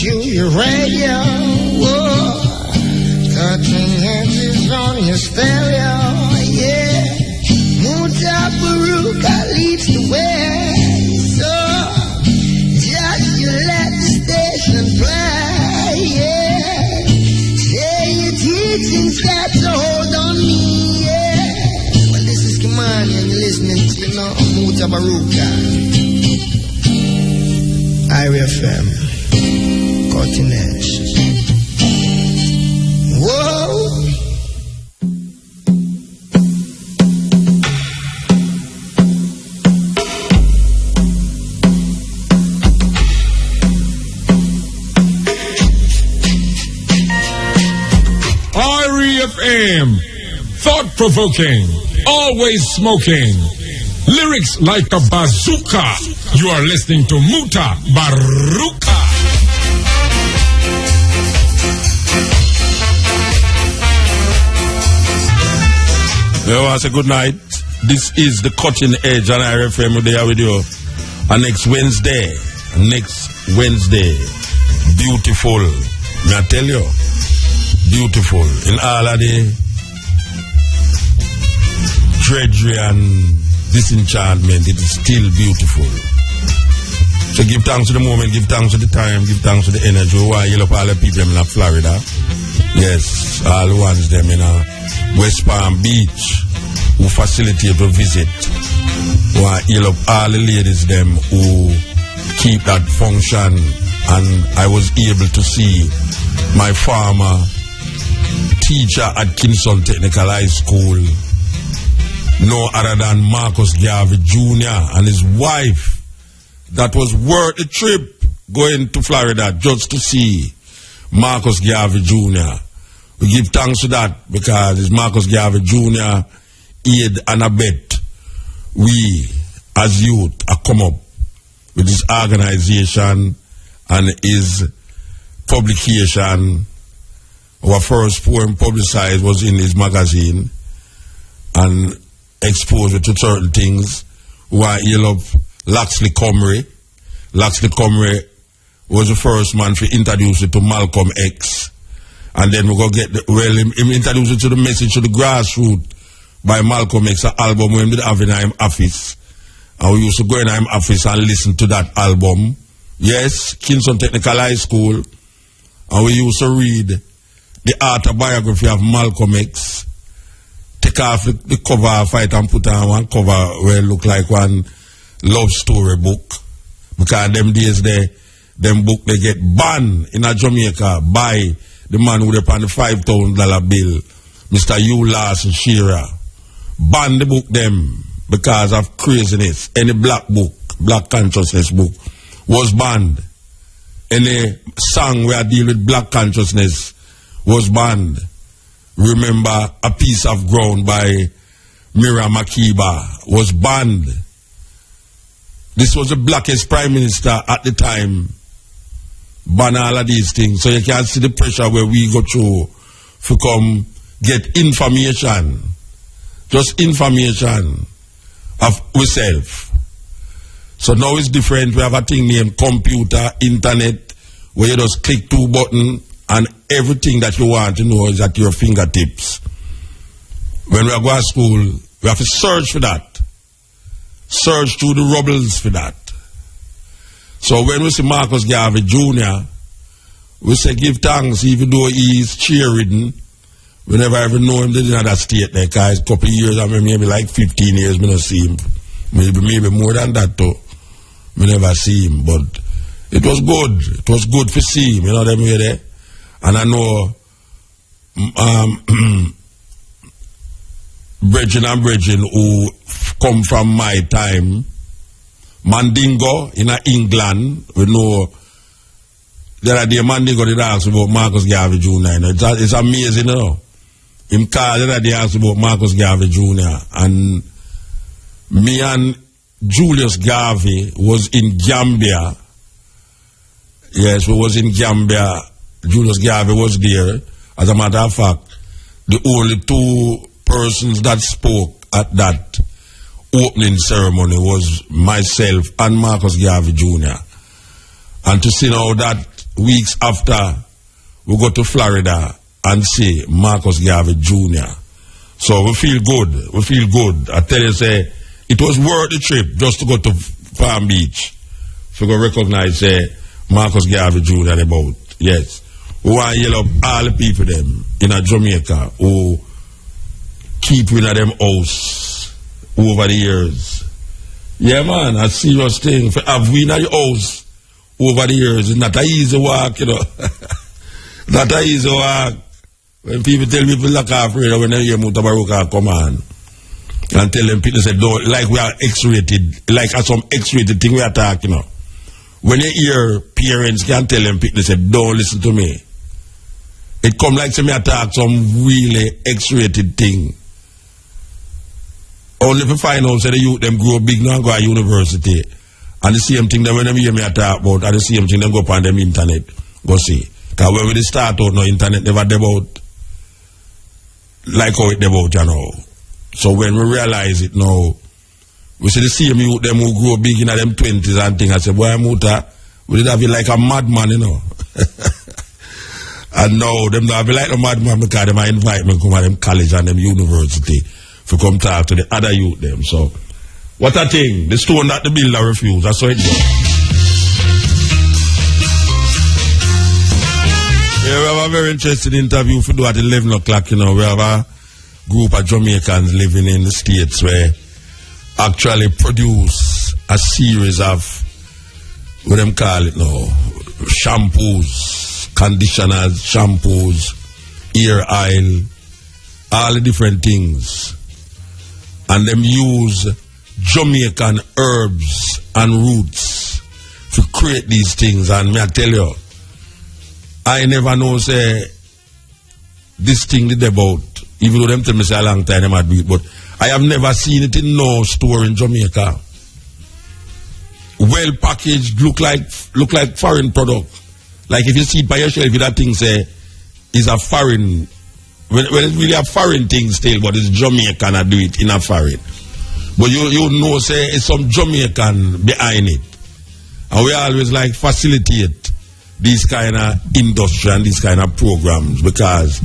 to your radio. Whoa. Touching hands is on your stereo. Yeah. Mutabaruka leads the way. So just you let the station play. Yeah. Say your teachings got to hold on me. Yeah. Well, this is Kimani and you're listening to, Mutabaruka. IRFM. Cutting edge. Whoa. IRFM. Thought-provoking. Always smoking. Lyrics like a bazooka. You are listening to Mutabaruka. Well, I say good night. This is the Cutting Edge on IRFM. We're there with you. And next Wednesday. Beautiful. May I tell you? Beautiful. In all of the drudgery and disenchantment, it is still beautiful. So give thanks to the moment, give thanks to the time, give thanks to the energy. Why you love all the people in Florida? Yes, all the ones them in West Palm Beach who facilitate to visit. Why you love all the ladies them who keep that function. And I was able to see my former teacher at Kingston Technical High School, no other than Marcus Garvey Jr. and his wife. That was worth the trip going to Florida just to see Marcus Garvey Jr. We give thanks to that because it's Marcus Garvey Jr. aid and abet we as youth are come up with this organization and his publication. Our first poem publicized was in his magazine and exposed to certain things. Why you love Laxley Comrie. Laxley Comrie was the first man to introduce it to Malcolm X. And then we go get him introduced it to the message to the grassroots by Malcolm X, an album we did have in our office. And we used to go in our office and listen to that album. Yes, Kingston Technical High School. And we used to read the autobiography of Malcolm X. Take off the cover of it and put on one cover where it look like one love story book. Because them days them book they get banned in a Jamaica by the man who upon the $5,000 bill, Mr. Hugh Larson Shearer. Ban the book them because of craziness. Any black book, black consciousness book was banned. Any song where I deal with black consciousness was banned. Remember, A Piece of Ground by Miriam Makeba was banned. This was the blackest prime minister at the time. Ban all of these things. So you can see the pressure where we go through to come get information. Just information of ourselves. So now it's different. We have a thing named computer, internet, where you just click 2 buttons and everything that you want to know is at your fingertips. When we are going to school, we have to search for that. Search through the rubbles for that. So when we see Marcus Garvey Jr., we say give thanks even though he is chair-ridden. We never ever know him in that state there, because a couple of years, I mean, maybe like 15 years, we don't see him. Maybe more than that too. We never see him, but it was good. It was good to see him, you know what I mean there? And I know brethren who come from my time, Mandingo in England, we know there are the Mandingo that ask about Marcus Garvey Jr. You know? It's amazing, you know. Him call that they ask about Marcus Garvey Jr. And me and Julius Garvey was in Gambia. Yes, we was in Gambia. Julius Garvey was there. As a matter of fact, the only 2 persons that spoke at that opening ceremony was myself and Marcus Garvey Jr. And to see now that weeks after, we go to Florida and see Marcus Garvey Jr. So we feel good. We feel good. I tell you, say, it was worth the trip just to go to Palm Beach. So go recognize, say, Marcus Garvey Jr. about. Yes. We want to yell up all the people them in a Jamaica who keep in them house over the years. Yeah, man, a serious thing. For have we in the house over the years, it's not an easy walk, you know. Not an easy walk. When people tell people like afraid when they hear Mutabaruka come on and tell them people say don't, like we are X-rated, like some X-rated thing we are talking, you know. When you hear parents can tell them people say don't listen to me. It come like me attack some really X-rated thing. Only if you find out say the youth them grow big now and go to university. And the same thing that when them hear me attack about, and the same thing them go up on them internet. Go see. Because when we start out, no internet never devote like how it devote, you know. So when we realize it now, we see the same youth them who grow big in them 20s and things. I say, boy, Muta, we did have it like a madman, you know. And now them don't have it like a madman because them invite me to come to them college and them university to come talk to the other youth them. So what a thing. The stone that the builder refused. That's how it goes. Yeah, we have a very interesting interview for do at 11 o'clock, you know. We have a group of Jamaicans living in the States where actually produce a series of, what them call it now, shampoos, conditioners, shampoos, ear oil, all the different things. And them use Jamaican herbs and roots to create these things. And me I tell you, I never know say this thing did about, even though them tell me say a long time they might do it, but I have never seen it in no store in Jamaica. Well packaged, look like foreign product. Like if you see it by yourself, if that thing say is a foreign, when it's really a foreign thing still, but it's Jamaican, I do it in a foreign. But you know say it's some Jamaican behind it. And we always like facilitate these kind of industry and these kind of programs because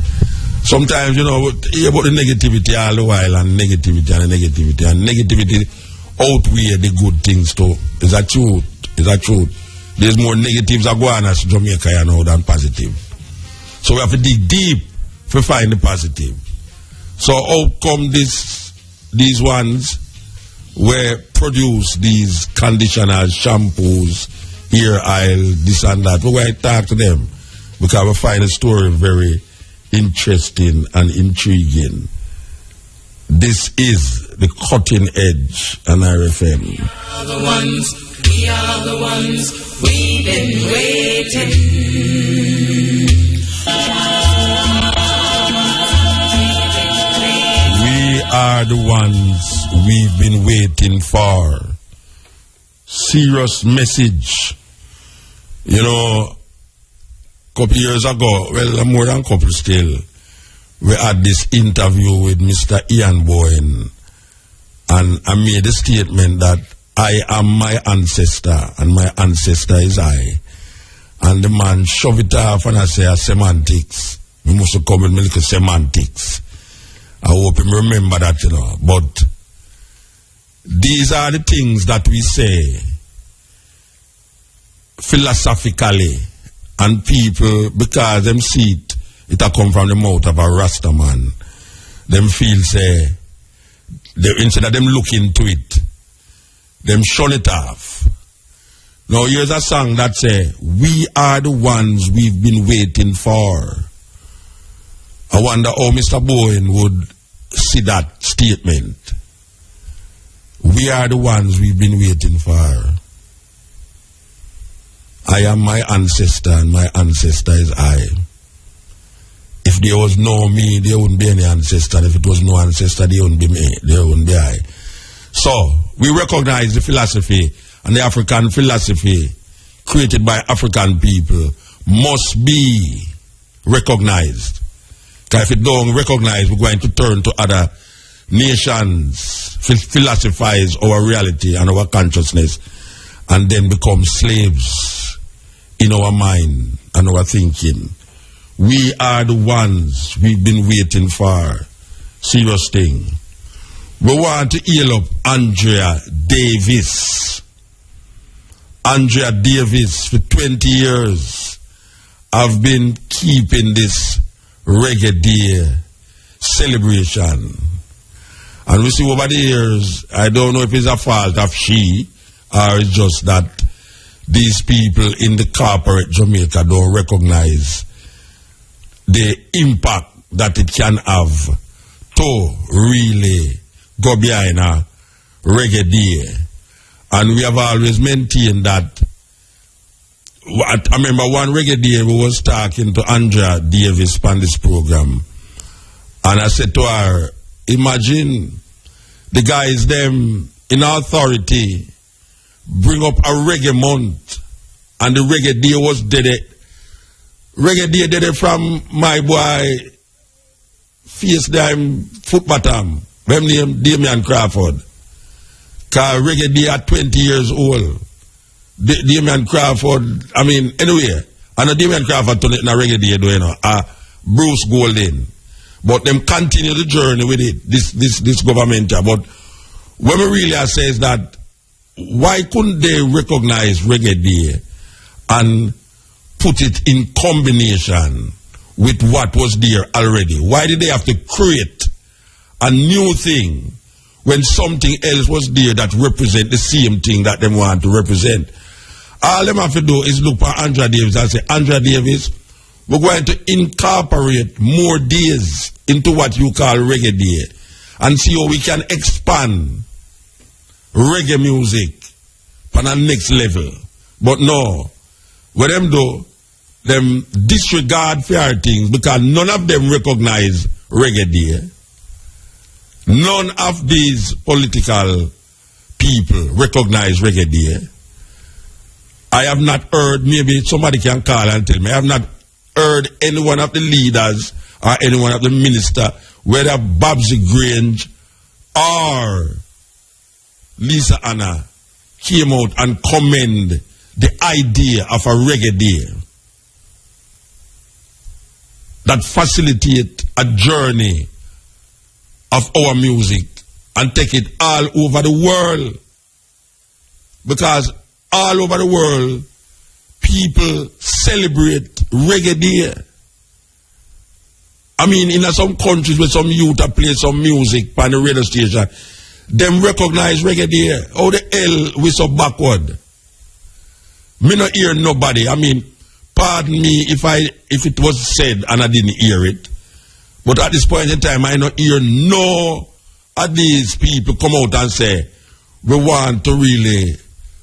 sometimes, you know, hear about the negativity all the while and negativity outweigh the good things too. Is that truth? Is that truth? There's more negatives that go on as Jamaica, you know, than positive. So we have to dig deep to find the positive. So how come these ones were produce these conditioners, shampoos, ear oil, this and that? We're going to talk to them because we find the story very interesting and intriguing. This is the Cutting Edge on RFM. We are the ones, we've been waiting. We are the ones we've been waiting for. Serious message. You know, couple years ago, well, more than couple still, we had this interview with Mr. Ian Bowen, and I made a statement that I am my ancestor, and my ancestor is I. And the man shove it off and I say, semantics. We must come with me little semantics. I hope him remember that, you know. But these are the things that we say philosophically, and people, because them see it a come from the mouth of a Rasta man, them feel say, instead of them look into it, them shun it off. Now here's a song that say, we are the ones we've been waiting for. I wonder how Mr. Bowen would see that statement. We are the ones we've been waiting for. I am my ancestor and my ancestor is I. If there was no me, there wouldn't be any ancestor. If it was no ancestor, there wouldn't be me, there wouldn't be I. So, we recognize the philosophy and the African philosophy created by African people must be recognized. Because if it don't recognize, we're going to turn to other nations, philosophize our reality and our consciousness, and then become slaves in our mind and our thinking. We are the ones we've been waiting for. Serious thing. We want to heal up Andrea Davis. Andrea Davis, for 20 years, have been keeping this Reggae Day celebration. And we see over the years, I don't know if it's a fault of she, or it's just that these people in the corporate Jamaica don't recognize the impact that it can have to really go behind a Reggae Day. And we have always maintained that. I remember one Reggae Day we was talking to Andrea Davis on this program, and I said to her, imagine the guys them in authority bring up a reggae month, and the Reggae Day was dead. Reggae Day did it from my boy face them foot bottom, them name Damian Crawford. Cause Reggae Day at 20 years old. Damian Crawford, I mean, anyway, I know Damian Crawford turned it in a Reggae Day, you know, Bruce Golden. But them continue the journey with it, this government. But what we really say is that why couldn't they recognize Reggae Day and put it in combination with what was there already? Why did they have to create a new thing when something else was there that represent the same thing that they want to represent? All them have to do is look for Andrea Davis and say, Andrea Davis, we're going to incorporate more days into what you call Reggae Day and see how we can expand reggae music on a next level. But no, what them do, them disregard fair things because none of them recognize Reggae Day. None of these political people recognize Reggae Day. I have not heard, maybe somebody can call and tell me, I have not heard any one of the leaders or any one of the minister, whether Babsy Grange or Lisa Anna, came out and commend the idea of a Reggae Day that facilitate a journey of our music and take it all over the world. Because all over the world, people celebrate Reggae Day. I mean, in some countries where some youth play some music on the radio station, them recognize Reggae Day. How the hell we so backward? Me not hear nobody. I mean, pardon me if it was said and I didn't hear it. But at this point in time, I don't hear no of these people come out and say, we want to really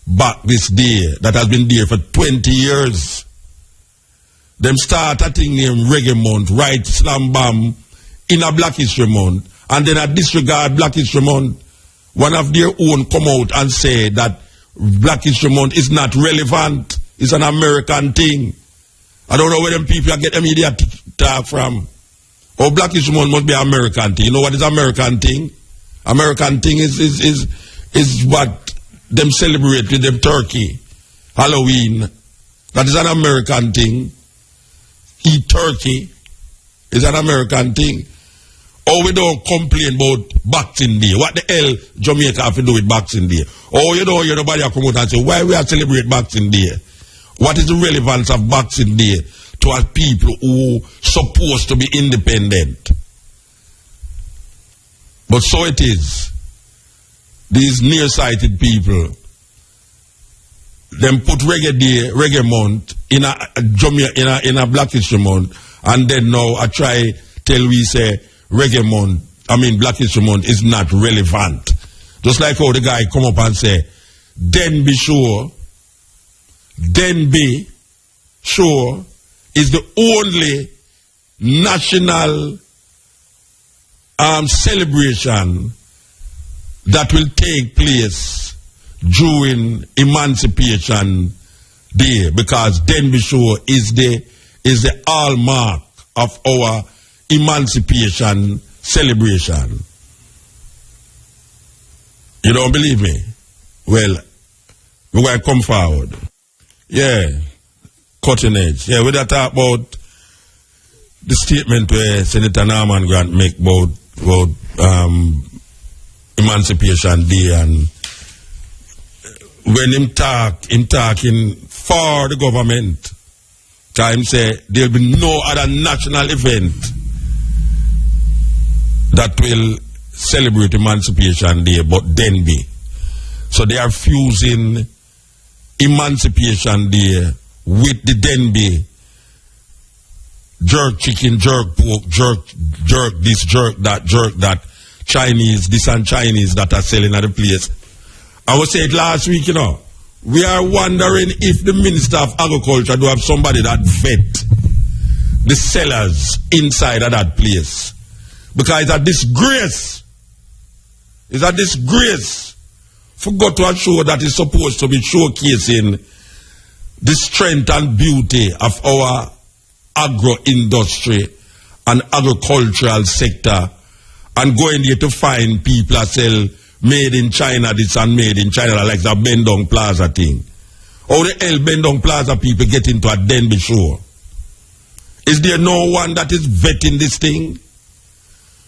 back this day that has been there for 20 years. Them start a thing named Reggae Month, right slam bam, in a Black History Month, and then I disregard Black History Month. One of their own come out and say that Black History Month is not relevant. It's an American thing. I don't know where them people get them idiot talk from. Oh, Black History Month must be an American thing. You know what is American thing? American thing is what them celebrate with them turkey. Halloween. That is an American thing. Eat turkey is an American thing. Oh, we don't complain about Boxing Day. What the hell Jamaica have to do with Boxing Day? Oh, you don't hear nobody come out and say, why we are celebrate Boxing Day? What is the relevance of Boxing Day to our people who supposed to be independent? But so it is. These nearsighted people, them put Reggae Day, Reggae Month in a Black History Month, and then now I try till we say Reggae Month, I mean Black History Month is not relevant. Just like how the guy come up and say, Denbigh Show is the only national celebration that will take place during Emancipation Day, because Denbigh Show is the hallmark of our emancipation celebration. You don't believe me? Well, we're going to come forward. Yeah. Cutting edge. Yeah, we that talk about the statement where Senator Norman Grant make about Emancipation Day, and when him talking for the government, time say there'll be no other national event that will celebrate Emancipation Day but Denbigh. So they are fusing Emancipation Day with the Denbigh jerk chicken, jerk pork, jerk this, jerk that, Chinese, this and Chinese that are selling at the place. I was saying it last week, we are wondering if the Minister of Agriculture do have somebody that vet the sellers inside of that place. Because it's a disgrace. It's a disgrace for God to show that is supposed to be showcasing the strength and beauty of our agro-industry and agricultural sector, and going there to find people that sell made in China this and made in China, like the Bendong Plaza thing. How the hell Bendong Plaza people get into a Denbigh Show? Is there no one that is vetting this thing?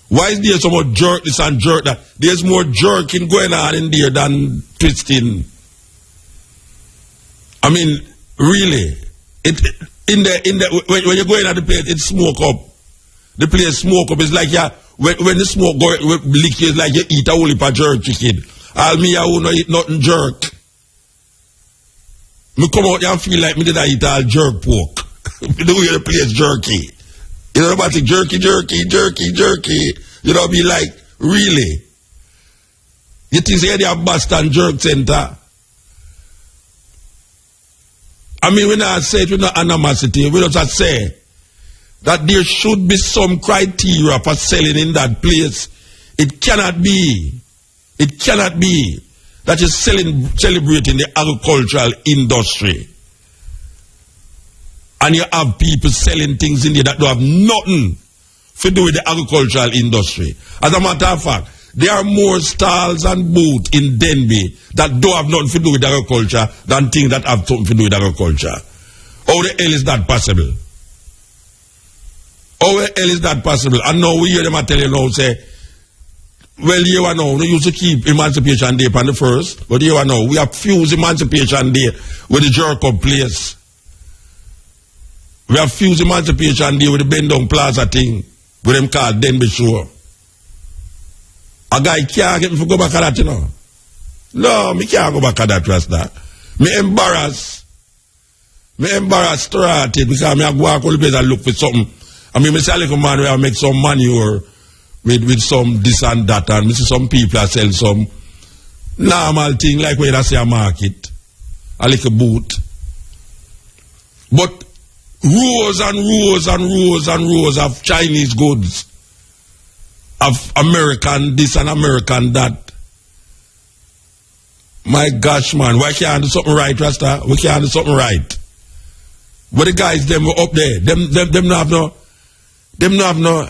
Why is there so much jerk this and jerk that? There's more jerking going on in there than twisting. I mean, really, when you go in at the place, it smoke up. The place smoke up. It's like when the smoke go leak, it's like you eat a whole heap of jerk chicken. All me I won't eat nothing jerk. Me come out here and feel like me did I eat all jerk pork. The way the place jerky. You know about the jerky. You know, be like, really? You think they have Boston Jerk Center? I mean, when I say it with no animosity, we just say that there should be some criteria for selling in that place. It cannot be that you're celebrating the agricultural industry and you have people selling things in there that don't have nothing to do with the agricultural industry. As a matter of fact, there are more stalls and booths in Denbigh that don't have nothing to do with agriculture than things that have something to do with agriculture. How the hell is that possible? How the hell is that possible? And now we hear them tell you now, say, well, you know, we used to keep Emancipation Day on the 1st, but you know, we have fused Emancipation Day with the jerk up place. We have fused Emancipation Day with the Bendong Plaza thing, with them called Denbigh Show. A guy can't get me to go back at that, you know. No, me can't go back at that, Rasta. Me embarrassed started because me go out all the place and look for something. I mean, me say like a man where I make some money or with some this and that, and me see some people that sell some normal thing like where I say a market, a little booth. But rows and rows and rows and rows of Chinese goods, of American this and American that. My gosh, man, why can't I do something right, Rasta? We can't do something right. But the guys, them were up there. Them not have no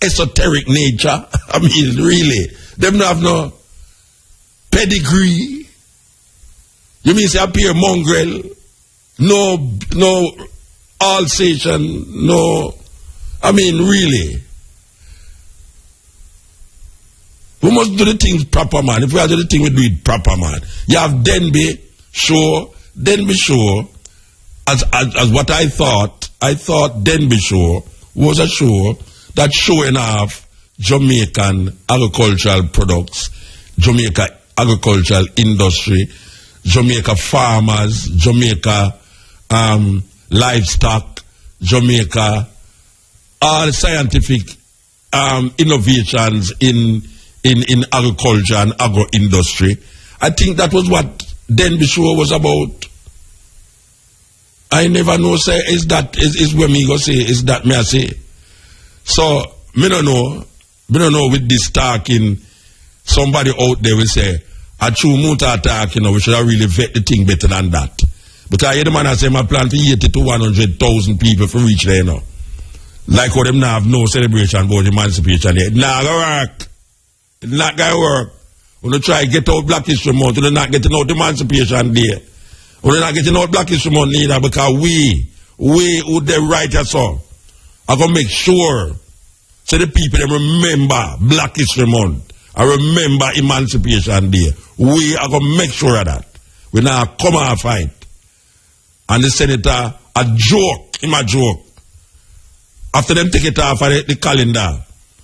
esoteric nature. I mean, really. Them not have no pedigree. You mean say appear mongrel? No Alsatian, no. I mean, really. We must do the things proper, man. If we have to do the thing, we do it proper, man. You have Denbigh Show, as what I thought Denbigh Show was a show that showing off Jamaican agricultural products, Jamaica agricultural industry, Jamaica farmers, Jamaica livestock, Jamaica, all scientific innovations in agriculture and agro-industry. I think that was what Denbigh Show was about. I never know, say, is where me go say, is that me I say. So, me don't know with this talking, somebody out there will say, a true muta talk, we should have really vet the thing better than that. Because I hear the man I say, my plan for 80 to 100,000 people for reach there, Like how them now have no celebration about Emancipation Day. It's not going to work. It's not going to work. When you try to get out Black History Month, you're not getting out Emancipation Day. We're not getting out Black History Month neither, because we who they write us up are going to make sure so the people them remember Black History Month and remember Emancipation Day. We are going to make sure of that. We now come and fight. And the senator, a joke, him a joke. After them take it off of the calendar,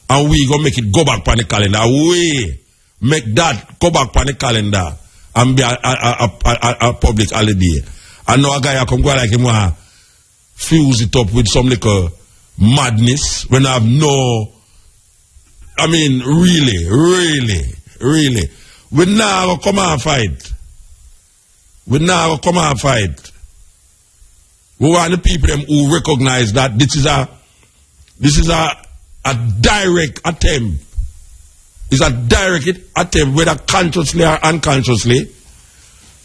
and we going to make it go back on the calendar. We make that go back on the calendar and be a public holiday. And now a guy come go like him want fuse it up with some little madness when I have no, I mean, really. We now come and fight. We now come and fight. We want the people them who recognize that this is a direct attempt. It's a direct attempt, whether consciously or unconsciously,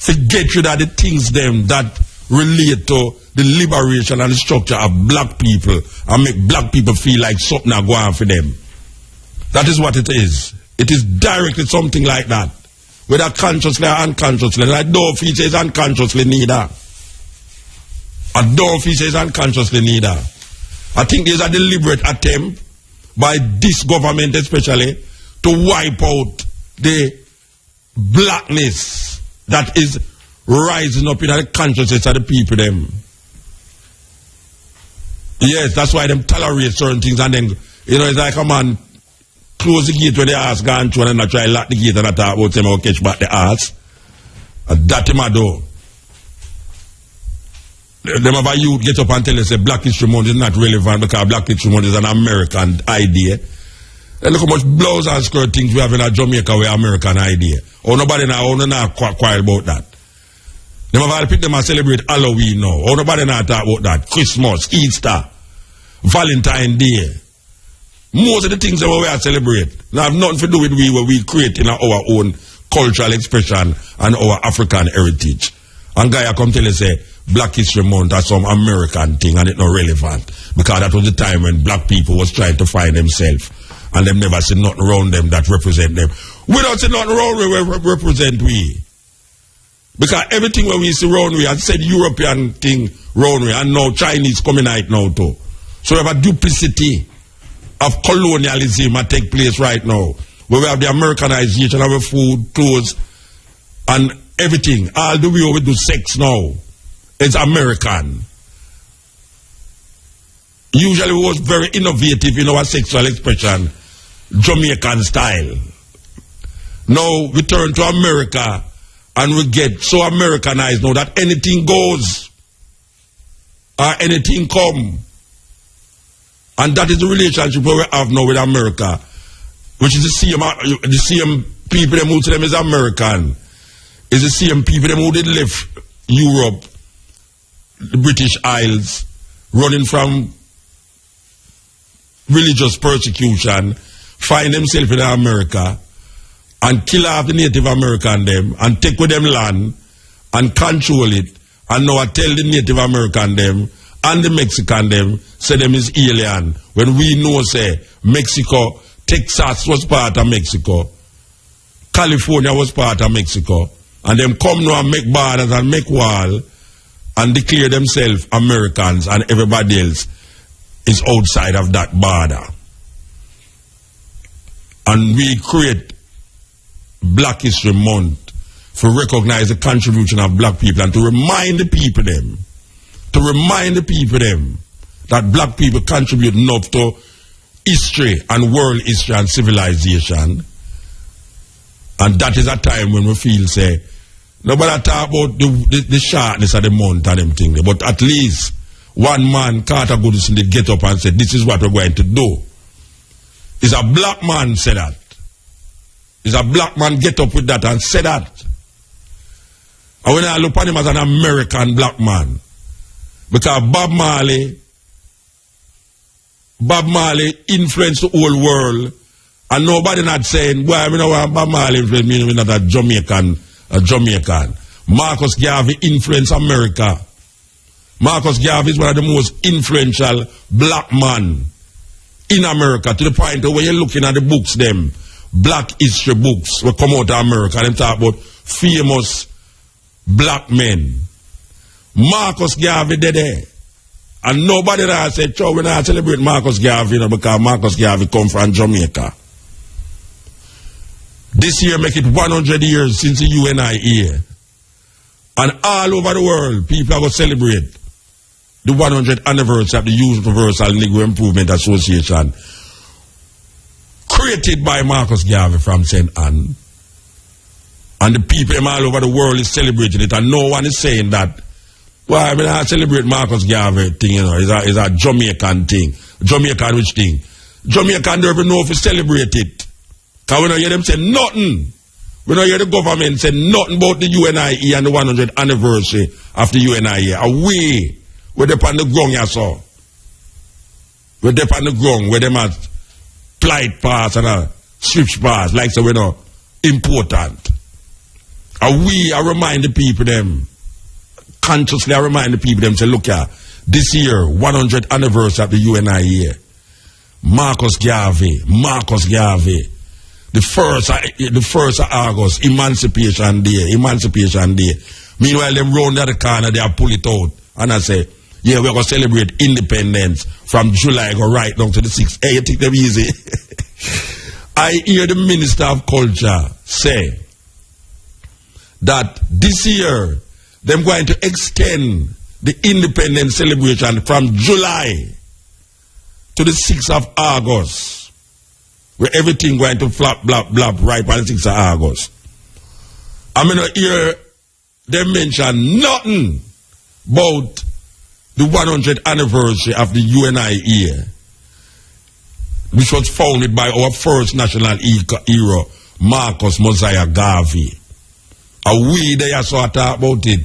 to get rid of the things them that relate to the liberation and the structure of black people and make black people feel like something are going on for them. That is what it is. It is directly something like that, whether consciously or unconsciously. And I don't feel it's unconsciously neither. I don't feel it's unconsciously neither. I think there's a deliberate attempt by this government especially to wipe out the blackness that is rising up in the consciousness of the people them. Yes, that's why them tolerate certain things, and then, you know, it's like a man close the gate when the ass gone through and I try to lock the gate and I talk about him or catch back the ass. That him a do. Them have a youth get up and tell us that Black History Month is not relevant because Black History Month is an American idea. And look how much blouse and skirt things we have in Jamaica with American idea. Oh, nobody now quarrel about that. Them have all picked them and celebrate Halloween now. Oh, nobody now talk about that. Christmas, Easter, Valentine's Day. Most of the things that we are celebrate now have nothing to do with what we create in our own cultural expression and our African heritage. And guy come tell us say Black History Month is some American thing and it's not relevant because that was the time when black people was trying to find themselves and them never see nothing around them that represent them. We don't see nothing around we represent we. Because everything when we see around we, I said European thing around we, and now Chinese coming out now too. So we have a duplicity of colonialism that take place right now. Where we have the Americanization of our food, clothes, and everything. All the way we do sex now. It's American. Usually we was very innovative in our sexual expression, Jamaican style. Now we turn to America and we get so Americanized now that anything goes or anything come. And that is the relationship we have now with America, which is the same people them who to them is American. It's the same people them who did live Europe, the British Isles, running from religious persecution, find themselves in America and kill off the Native American them and take with them land and control it, and now I tell the Native American them and the Mexican them say them is alien when we know say Mexico, Texas was part of Mexico, California was part of Mexico, and them come now and make borders and make wall and declare themselves Americans and everybody else is outside of that border. And we create Black History Month to recognize the contribution of black people and to remind the people them, that black people contribute enough to history and world history and civilization. And that is a time when we feel say, nobody talk about the shortness of the month and them thing, but at least one man, Carter Goodison, did get up and said, this is what we're going to do. It's a black man said that. It's a black man get up with that and say that. And when I look at him as an American black man, because Bob Marley influenced the whole world, and nobody not saying, boy, I know what Bob Marley influenced me, not a Jamaican. Marcus Garvey influenced America. Marcus Garvey is one of the most influential black men in America, to the point where you're looking at the books, them black history books will come out of America and them talk about famous black men Marcus Garvey there. And nobody there said, "Chow, we not celebrate Marcus Garvey, because Marcus Garvey come from Jamaica." This year make it 100 years since the UNIA. And all over the world, people are going to celebrate the 100th anniversary of the Universal Negro Improvement Association, created by Marcus Garvey from St. Anne. And the people all over the world is celebrating it, and no one is saying that, well, I mean, I celebrate Marcus Garvey thing, you know, it's a Jamaican thing. Jamaican which thing? Jamaican don't even know if we celebrate it. Because we don't hear them say nothing. We don't hear the government say nothing about the UNIE and the 100th anniversary of the UNIE. Away, we're up on the ground, you saw. We're up on the ground where them have plight pass and a switch pass, like so we know, important. Away, I remind the people them, consciously I remind the people them, say, look here, this year, 100th anniversary of the UNIE. Marcus Garvey, the first of August, Emancipation Day. Meanwhile, them round the corner, they pull it out. And I say, yeah, we're going to celebrate independence from July, go right down to the 6th. Hey, you take them easy. I hear the Minister of Culture say that this year, they're going to extend the independence celebration from July to the 6th of August. Where everything going to flap, blap, blap, right by the 6th of August. I'm going to hear them mention nothing about the 100th anniversary of the UNIA, which was founded by our first national hero, Marcus Mosiah Garvey. And we there saw talk about it.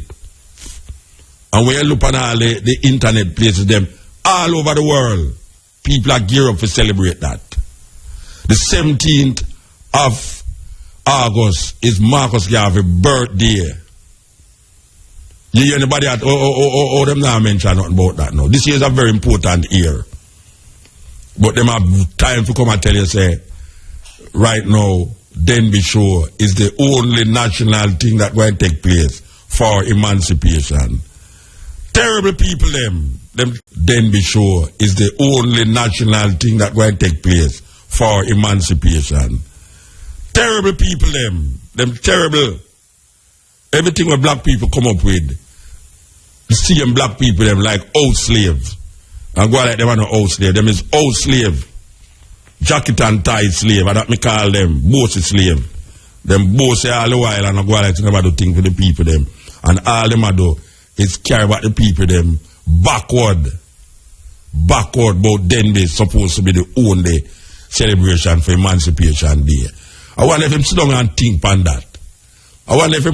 And when you look on all the internet places, them all over the world, people are geared up to celebrate that. The 17th of August is Marcus Garvey's birthday. You hear anybody at them not mention nothing about that now. This year is a very important year. But them have time to come and tell you, say, right now, Denbigh Show is the only national thing that going to take place for emancipation. Terrible people, them Denbigh Show is the only national thing that going to take place for emancipation. Terrible people, them terrible. Everything what black people come up with, you see them black people, them like old slaves. And go like them are no old slave. Them is old slave. Jacket and tie slave. And that me call them bossy slave. Them bossy all the while and I go like to never do thing for the people, them. And all them I do is care about the people, them. Backward about Denbigh supposed to be the only celebration for Emancipation Day. I wonder if him sit down and think on that. I wonder if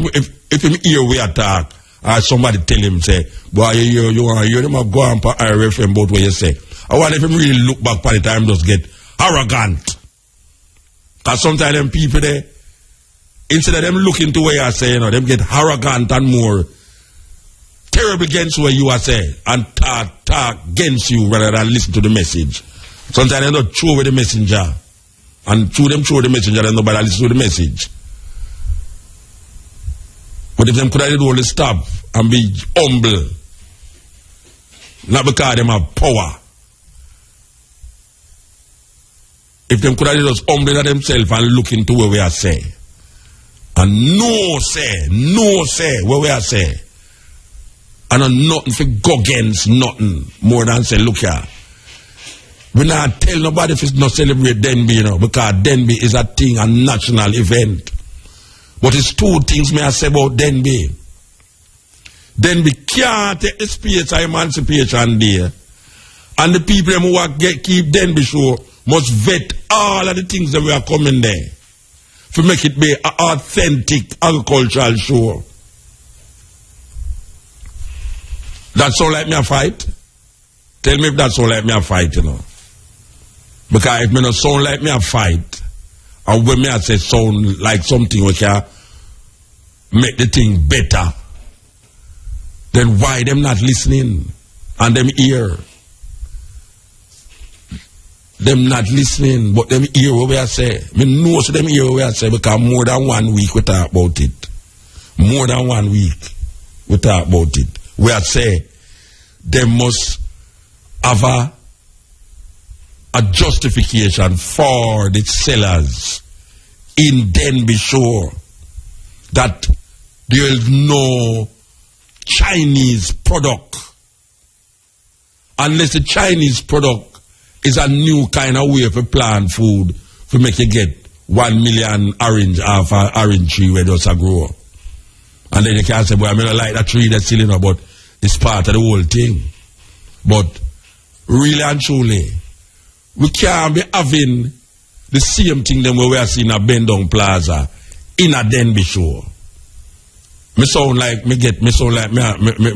him hear we attack or somebody tell him say, boy, you want to hear them go on for RFM about what you say. I wonder if him really look back by the time just get arrogant. Because sometimes them people there, instead of them looking to what you say, you know, them get arrogant and more terrible against what you are saying and talk against you rather than listen to the message. Sometimes they don't throw away the messenger. And through them throw the messenger, then nobody listen to the message. But if them could have only stop and be humble, not because them have power. If them could have just humble themselves and look into what we are saying. And no say what we are saying. And nothing for go against nothing more than say, look here. We not tell nobody if it's not celebrate Denbigh, you know, because Denbigh is a thing, a national event. But it's two things may I say about Denbigh. Denbigh can't take the space of Emancipation Day. And the people who keep Denbigh Show must vet all of the things that we are coming there to make it be an authentic agricultural show. That sound like me a fight? Tell me if that sound like me a fight, you know. Because if me not sound like me a fight, and when me I say sound like something we can make the thing better, then why them not listening? And them hear. Them not listening, but them hear what we are say. Me know so them hear what we are say because more than 1 week we talk about it. More than 1 week we talk about it. where I say they must have a justification for the sellers in Denbigh Show that there is no Chinese product unless the Chinese product is a new kind of way for plant food to make you get 1 million orange off an orange tree where does grow. And then you can say, well, I don't like that tree that's still but it's part of the whole thing. But really and truly, we can't be having the same thing that we are seeing at Bendong Plaza in a Denbigh Show. Me sound like me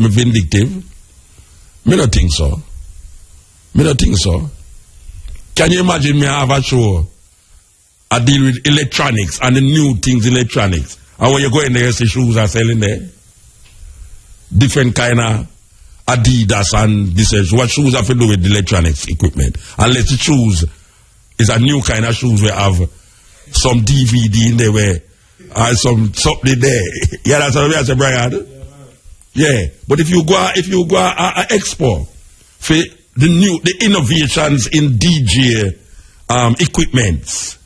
vindictive. Me don't think so. Me don't think so. Can you imagine me have a show I deal with electronics and the new things electronics, and when you go in there, you see shoes are selling there. Different kind of Adidas and this. What shoes have to do with electronics equipment? Unless the shoes is a new kind of shoes we have some DVD in there where something there. Yeah, that's what I say, Brian. Yeah, but if you go a expo for the innovations in DJ equipments,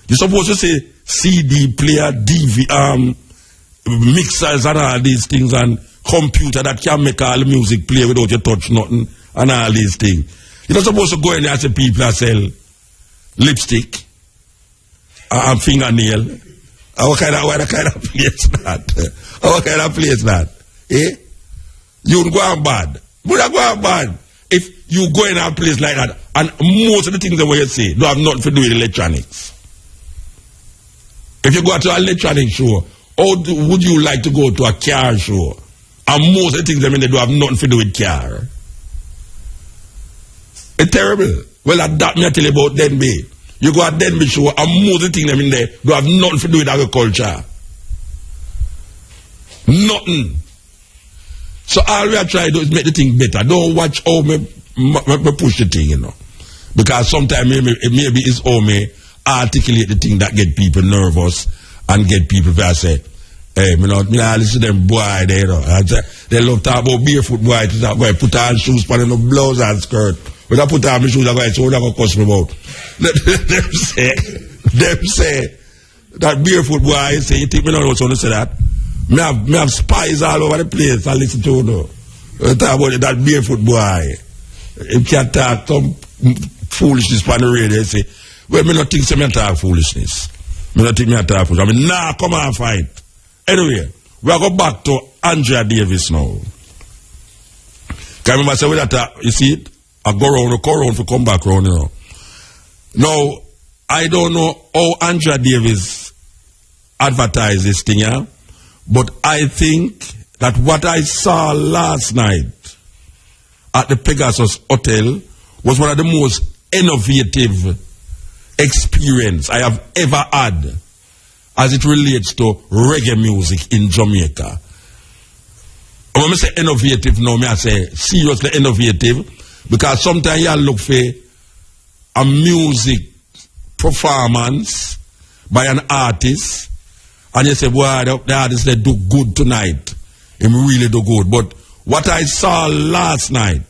you're supposed to say CD player, DV mixers and all these things, and computer that can make all the music play without you touch nothing and all these things. You're not supposed to go in there and say people that sell lipstick and fingernail. What kind of place that? What kind of place that? Eh? You go on bad. Would I go on bad if you go in a place like that and most of the things that you say don't have nothing to do with electronics? If you go to an electronic show, would you like to go to a car show? And most of the things that they do have nothing to do with car. It's terrible. Well, that me I tell you about Denbigh. You go at Denbigh Show and most of the things that there do have nothing to do with agriculture. Nothing. So all we are trying to do is make the thing better. Don't watch how me push the thing, you know. Because sometimes maybe it's how me articulate the thing that get people nervous and get people to say, hey, me not listen to them boy there, you know. They love to talk about barefoot boy, to talk about put on shoes, put on no blouse and skirt. When I put on my shoes, I go, so what I go cuss me about? them say that barefoot boy, say, you think me not know to say that? Me have spies all over the place. I listen to no. Talk about that barefoot boy. He can't talk some foolishness on the radio. Say, well, me not think so me talk foolishness. Me not think me talk foolishness. I mean, nah, come on, fight. Anyway, we are go back to Andrea Davis now. Can you remember say that you see it? I go around to come back around, you know. Now, I don't know how Andrea Davis advertised this thing, yeah? But I think that what I saw last night at the Pegasus Hotel was one of the most innovative experience I have ever had as it relates to reggae music in Jamaica. When I say innovative now, I say seriously innovative, because sometimes you look for a music performance by an artist and you say, boy, the artist they do good tonight. He really do good. But what I saw last night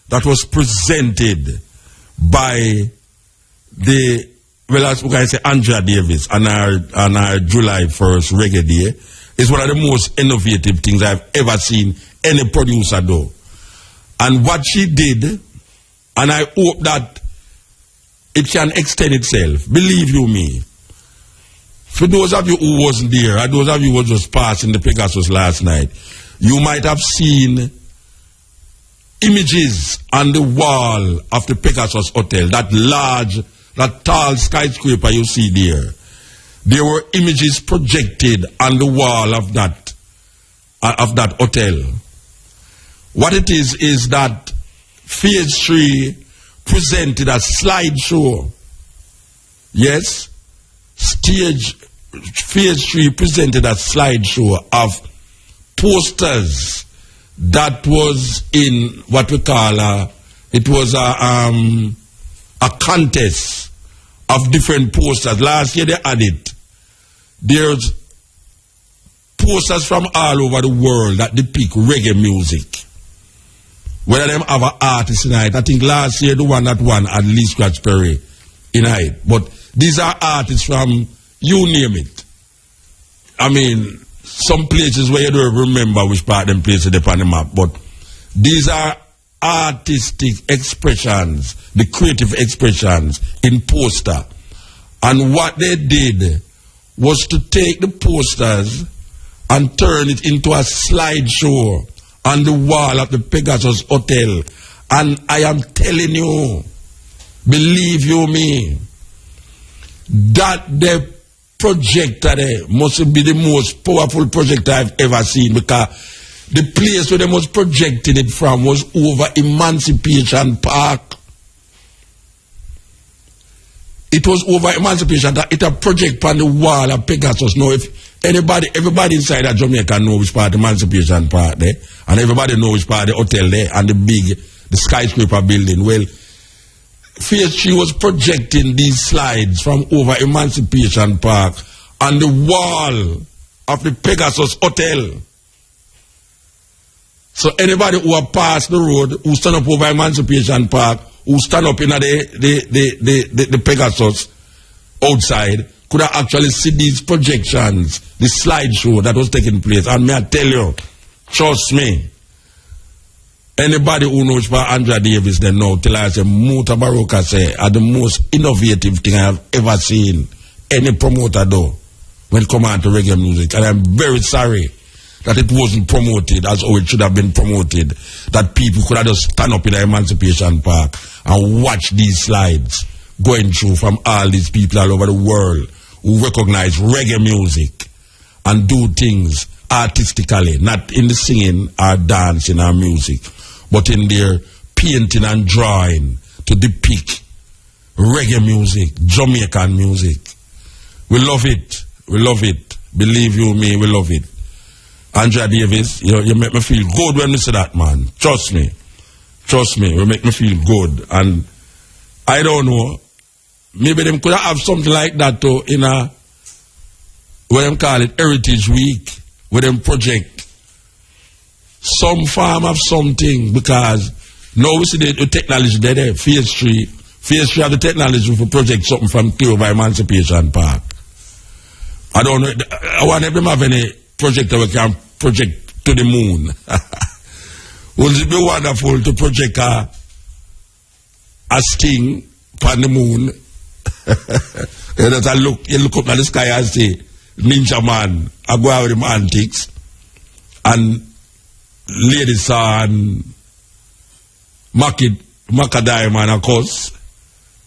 that was presented by the, well, as I say, Andrea Davis on our July 1st Reggae Day is one of the most innovative things I've ever seen any producer do. And what she did, and I hope that it can extend itself, believe you me, for those of you who wasn't there, or those of you who were just passing the Pegasus last night, you might have seen images on the wall of the Pegasus Hotel, that large, that tall skyscraper you see there. There were images projected on the wall of that hotel. What it is that Phase 3 presented a slideshow. Yes, Phase 3 presented a slideshow of posters that was in what we call it was a contest of different posters. Last year they had it. There's posters from all over the world that depict reggae music. Whether them have an artist in it. I think last year the one that won had Lee Scratch Perry in it. But these are artists from, you name it. I mean, some places where you don't remember which part of them places they're on the map. But these are artistic expressions, the creative expressions in poster. And what they did was to take the posters and turn it into a slideshow on the wall of the Pegasus Hotel. And I am telling you, believe you me, that the projector there must be the most powerful projector I've ever seen, because the place where they was projecting it from was over Emancipation Park. It was over Emancipation Park. It a project on the wall of Pegasus. Now, if everybody inside of Jamaica know which part of Emancipation Park there, and everybody know which part of the hotel there, and the skyscraper building. Well, she was projecting these slides from over Emancipation Park on the wall of the Pegasus Hotel. So anybody who have passed the road, who stand up over Emancipation Park, who stand up in the Pegasus outside, could have actually see these projections, the slideshow that was taking place. And may I tell you, trust me, anybody who knows about Andrea Davis, they know, till I say, Mutabaruka say, are the most innovative thing I have ever seen any promoter do when it comes on to reggae music. And I'm very sorry that it wasn't promoted as how it should have been promoted, that people could have just stand up in the Emancipation Park and watch these slides going through from all these people all over the world who recognize reggae music and do things artistically, not in the singing or dancing or music, but in their painting and drawing to depict reggae music, Jamaican music. We love it. We love it. Believe you me, we love it. Andrea Davis, you make me feel good when you say that, man. Trust me. Trust me, you make me feel good. And I don't know, maybe them could have something like that too in a, what them call it, Heritage Week, where them project some form of something, because now we see the technology there, Phase 3 have the technology for project something from clear by Emancipation Park. I don't know, I want them have any project that we can project to the moon. Would it be wonderful to project a sting upon the moon? You look up at the sky and say, Ninja Man, I go out with him antics, and Lady Saw and Macadam and of course,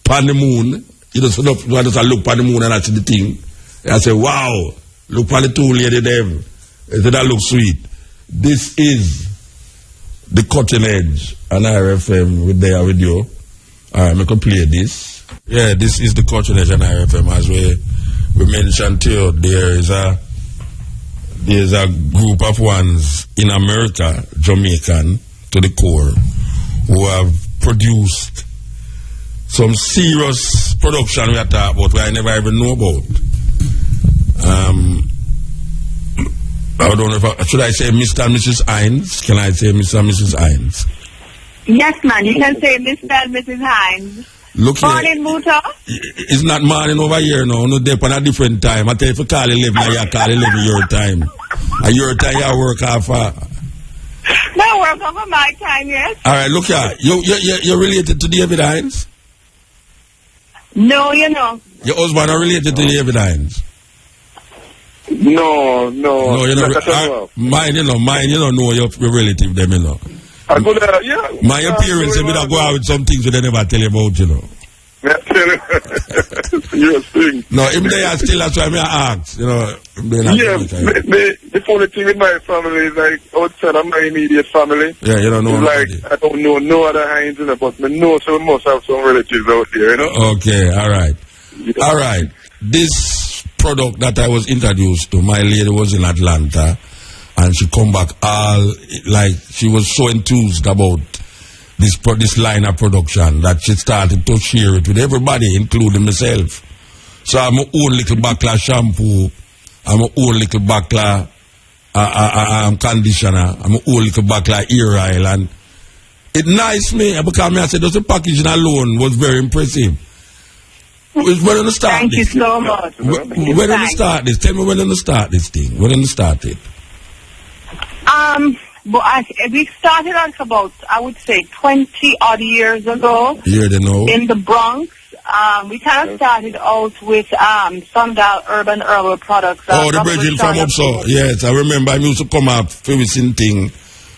upon the moon, you just look upon the moon and I see the thing. I say, wow, look at the two lady them. That looks sweet. This is the cutting edge on RFM with you. Alright, I can play this. Yeah, this is the cutting edge on RFM, as we mentioned to you. There's a group of ones in America, Jamaican to the core, who have produced some serious production we are talking about, I never even know about. I don't know if should I say Mr. and Mrs. Hines? Can I say Mr. and Mrs. Hines? Yes, man, you can say Mr. and Mrs. Hines. Look morning, Muta. It's not morning over here now. No, they're on a different time. I tell you, if you call 11, I call 11 your time. And your time, you work half. No, work over my time, yes. All right, look here. You're related to David Hines? No, you know. Your husband are related to David Hines? No, you know, mine, you don't know your relative, them, you know. I go there, yeah. My appearance, you go out with some things they never tell you about, you know. You're saying. No, him there still, that's why I ask, you know. Yeah, the funny thing with my family is like outside of my immediate family. Yeah, you don't know. Like, I don't know no other Hines, you know, but I know so we must have some relatives out there, you know. Okay, all right. Yeah. All right. This product that I was introduced to, my lady was in Atlanta, and she come back all, like, she was so enthused about this line of production that she started to share it with everybody, including myself. So I'm my own little Bakla shampoo, I'm my own little Bakla conditioner. I'm a whole little back like ear oil, and it nice me because I said just the packaging alone was very impressive. When you start Thank this? you so much. When you start this? Tell me when you start this thing. When you start it? But we started out about, I would say, 20 odd years ago. Yeah, they know. In the Bronx. We kind of started out with Sundial Urban Herbal Products. The brethren from up so. Yes, I remember I used to come up for this thing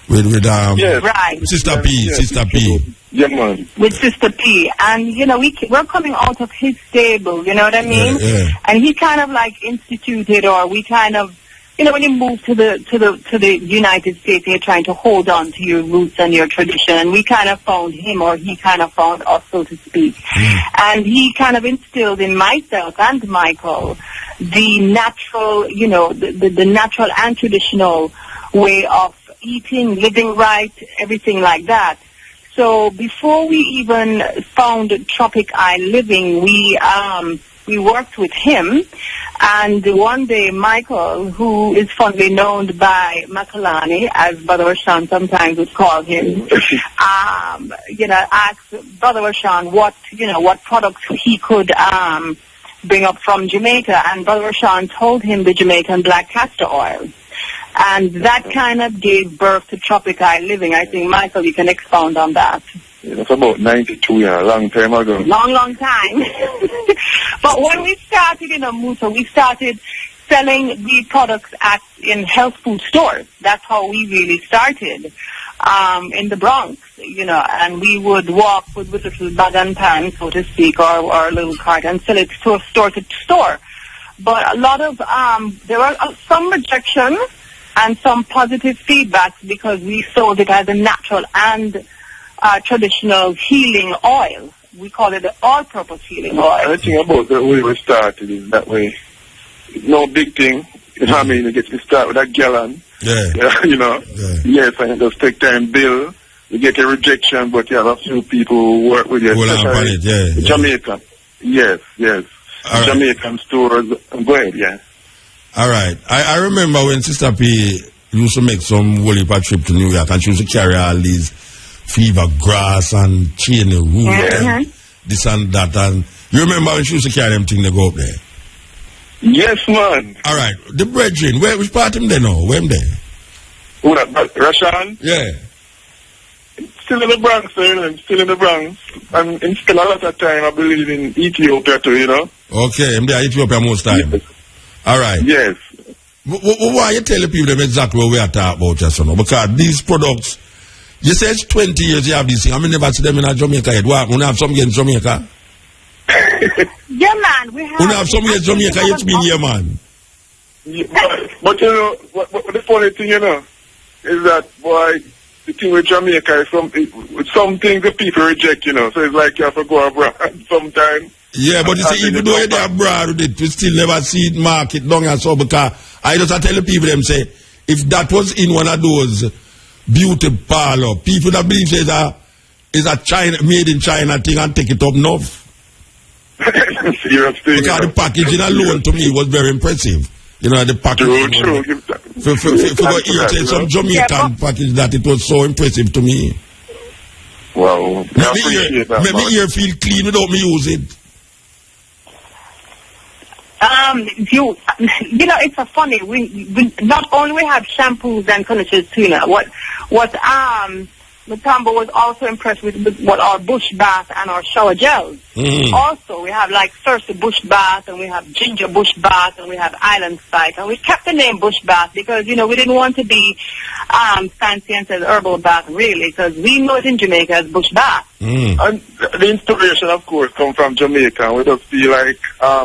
with yes. Right. Sister P. Yes. Sister P. Yeah, man. With Sister P. And, you know, we're coming out of his stable, you know what I mean? Yeah. And he kind of like instituted, or we kind of, you know, when you move to the United States, you're trying to hold on to your roots and your tradition. And we kind of found him, or he kind of found us, so to speak. And he kind of instilled in myself and Michael the natural, you know, the natural and traditional way of eating, living right, everything like that. So before we even found Tropic Oil Living, we worked with him, and one day Michael, who is fondly known by Makalani, as Brother Rashan sometimes would call him, you know, asked Brother Rashan what products he could bring up from Jamaica, and Brother Rashan told him the Jamaican black castor oil. And that kind of gave birth to Tropic Oil Living. I think, Michael, you can expound on that. Yeah, that's about 92 years, a long time ago. Long time. But when we started in Muta, we started selling the products in health food stores. That's how we really started in the Bronx, you know, and we would walk with little bag and pan, so to speak, or a little cart and sell it to store to store. But a lot of, there were some rejection and some positive feedback because we sold it as a natural and traditional healing oil. We call it the all-purpose healing oil. The thing about the way we started is that way. No big thing. You know what I mean? You get to start with a gallon. Yeah. You know? Yeah. Yes, and it does take time build. You get a rejection, but you have a few people who work with you. Jamaica. Yes. Right. Jamaican stores. Go ahead, yeah. All right. I remember when Sister P used to make some whole trip to New York, and she used to carry all these fever grass and chain root and this and that. And you remember when she used to carry them things to go up there? Yes, man. All right. The brethren, which part of them they know? Where them there? Who that? Rashan? Yeah. Still in the Bronx, still in the Bronx. And in still a lot of time, I believe, in Ethiopia too, you know? Okay, I'm there Ethiopia most time. Yes. All right. Yes. Why you telling people them exactly what we are talking about just now? Because these products, you say it's 20 years you have these things. I mean, never see them in Jamaica yet. What? We have some in Jamaica? Yeah, man. We have some in Jamaica. It's been here, man. Yeah, but you know, what the funny thing, you know, is that, boy, the thing with Jamaica is some things the people reject, you know. So it's like you have to go abroad sometimes. Yeah, but you see, even though you're abroad with it, we still never see it market down and so, because I just tell the people, them say, if that was in one of those beauty parlor, people that believe it's a China, made in China thing and take it up north. Serious thing. Because the packaging alone to me was very impressive. You know, the packaging. True. For some Jamaican package that it was so impressive to me. Wow. Make me ear feel clean without me use it. You know, it's a funny. We not only we have shampoos and conditioners too. Now, what Mutombo was also impressed with what our bush bath and our shower gels. Also, we have like Cersei bush bath, and we have ginger bush bath, and we have island spice, and we kept the name bush bath because, you know, we didn't want to be fancy and said herbal bath really, because we know it in Jamaica as bush bath. And the inspiration, of course, come from Jamaica. We just feel like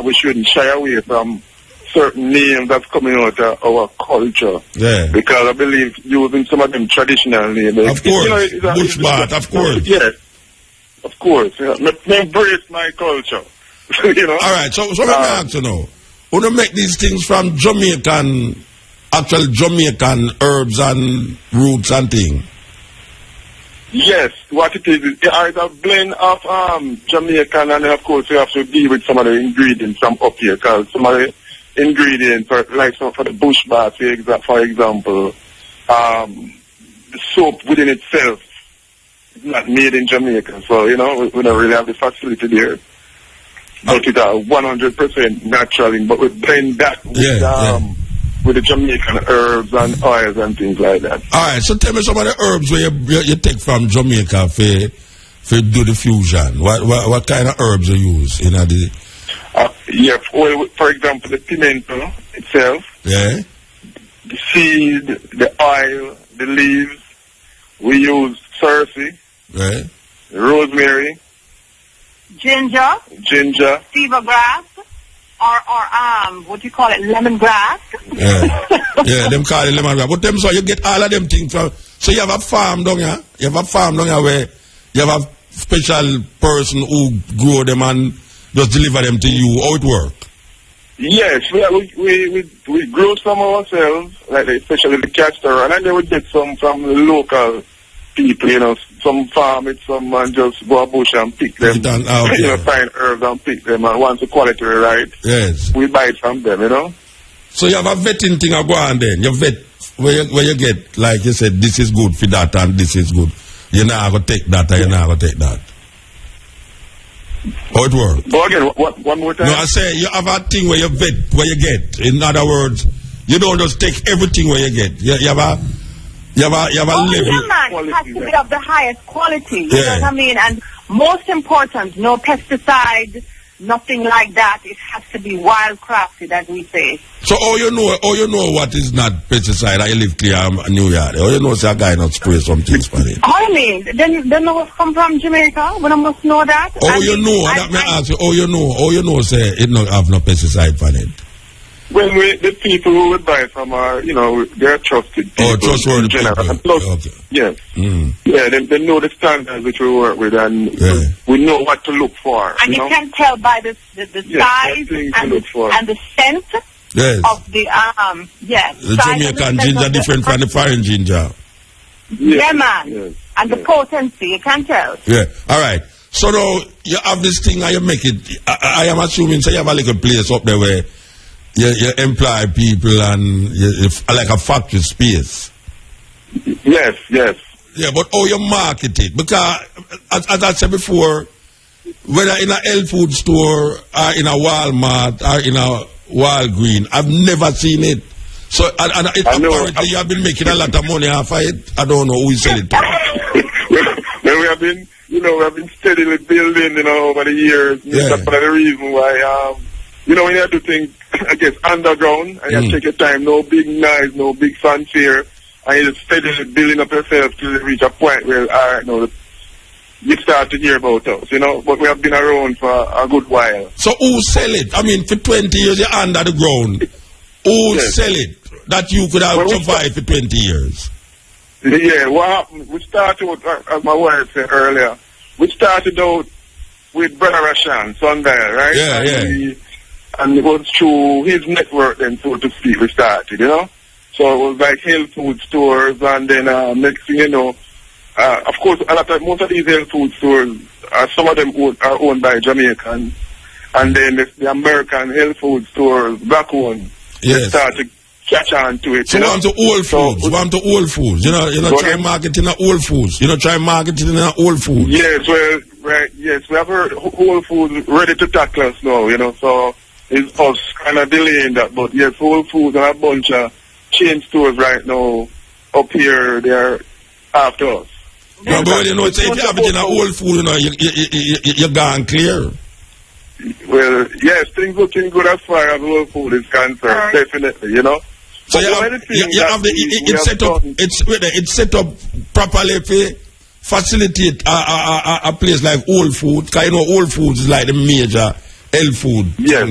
we shouldn't shy away from certain names that's coming out of our culture. Yeah. Because I believe using some of them traditional names. Of course. Bush bath, of course. Yes. Of course. Yeah. Embrace my culture. You know? All right. So let me ask you now. When you make these things from actual Jamaican herbs and roots and things? Yes, what it is a blend of Jamaican, and then of course you have to deal with some of the ingredients from up here, because some of the ingredients, like for the bush bath, for example, the soap within itself is not made in Jamaica. So, we don't really have the facility there. But it's 100% natural, but we blend that with the Jamaican herbs and oils and things like that. All right, so tell me some of the herbs where you take from Jamaica for do the fusion. What kind of herbs you use in the... for example, the pimento itself. Yeah. The seed, the oil, the leaves. We use cerci. Right. Rosemary. Ginger. Fever grass. Or what do you call it? Lemongrass. Yeah, them call it lemongrass. But them, so you get all of them things from... So you have a farm down here? You have a farm down here where you have a special person who grow them and just deliver them to you. How it work? Yes, we grow some ourselves, like especially the castor, and then we get some from the local people, some farm it, some man just go a bush and pick them, find herbs and pick them, and once the quality right, yes, we buy it from them, So you have a vetting thing go on then, you vet where you get, like you said, this is good for that and this is good. You're not going to take that or you're not going to take that. How it works? But again, one more time? No, I say you have a thing where you vet, where you get. In other words, you don't just take everything where you get. You have a level. It has to be of the highest quality. You know what I mean? And most important, no pesticide, nothing like that. It has to be wildcrafted, as we say. So all you know what is not pesticide. I live clear New York. All you know is a guy not spray some things for it. I mean, then know come from Jamaica. When I must know that. Oh, you know. That may ask you. Oh, you know. Say it not have no pesticide for it. Well, the people who would buy from are, they're trusted people. Oh, trustworthy people. And plus, okay. Yes. Yeah, they know the standards which we work with, and we know what to look for. And you can tell by the size and the scent of the, The Jamaican ginger different from the foreign ginger. Yeah, man. Yes. And the potency, you can tell. Yeah. All right. So now, you have this thing and you make it, I am assuming, so you have a little place up there where you employ people and like a factory space. Yes. Yeah, but how you market it? Because, as I said before, whether in a health food store or in a Walmart or in a Walgreen, I've never seen it. So, apparently you have been making a lot of money off of it. I don't know who is selling it to. Well, we have been steadily building, over the years. Yeah. That's one of the reasons why, when you have to think, I guess, underground, and you take your time, no big noise, no big fanfare, and you just steadily building up yourself till you reach a point where, all right, now, you start to hear about us, but we have been around for a good while. So who sell it? I mean, for 20 years you're under the ground. Who sell it that you could have survived for 20 years? Yeah, what happened, we started with, as my wife said earlier, we started out with Brother Rashan, Sunday, right? Yeah. And it was through his network then, so to speak, we started, So it was like health food stores, and then next thing of course, most of these health food stores, some of them are owned by Jamaican, and then the American health food stores, black owned, they start to catch on to it. So want to old foods, try marketing old foods. Try marketing old foods. Yes, well, right, yes, we have heard Whole Foods ready to tackle us now, so it's us kind of delaying that, but yes, Whole Foods and a bunch of chain stores right now up here, they're after us. No, but if you have it in a Whole Food, you're gone clear. Well, yes, things looking good as far as Whole Food is concerned, definitely, So you have it's set up properly for facilitate a place like Whole Food, because Whole Foods is like the major health food. Yes.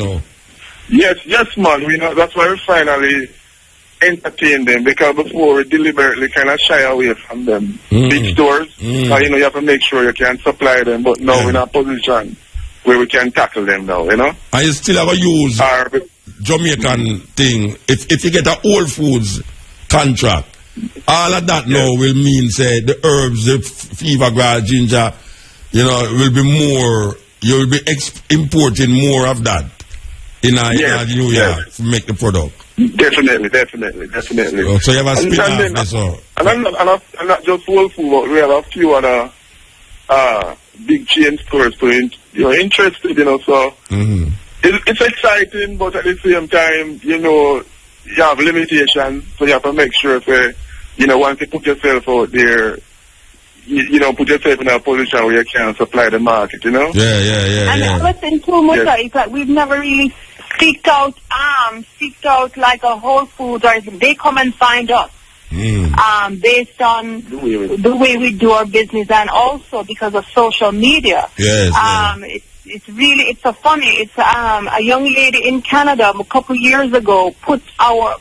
Yes, man. That's why we finally entertain them, because before we deliberately kind of shy away from them big stores. Because, you have to make sure you can supply them, but now we're in a position where we can tackle them now, And you still have to use Jamaican thing. If you get a Whole Foods contract, all of that now will mean, say, the herbs, the fever grass, ginger, will be more, you will be importing more of that in New York to make the product. Definitely. So you have a spin-off so. And not just Whole Food, but we have a few other big chain stores you're interested, so it's exciting, but at the same time, you have limitations, so you have to make sure that, once you put yourself out there, put yourself in a position where you can supply the market, Yeah. And the other thing too, Muta, is that we've never really seeked out like a Whole Foods, or they come and find us. Based on the way we do our business, and also because of social media. Yes. It's so funny. It's a young lady in Canada a couple years ago put our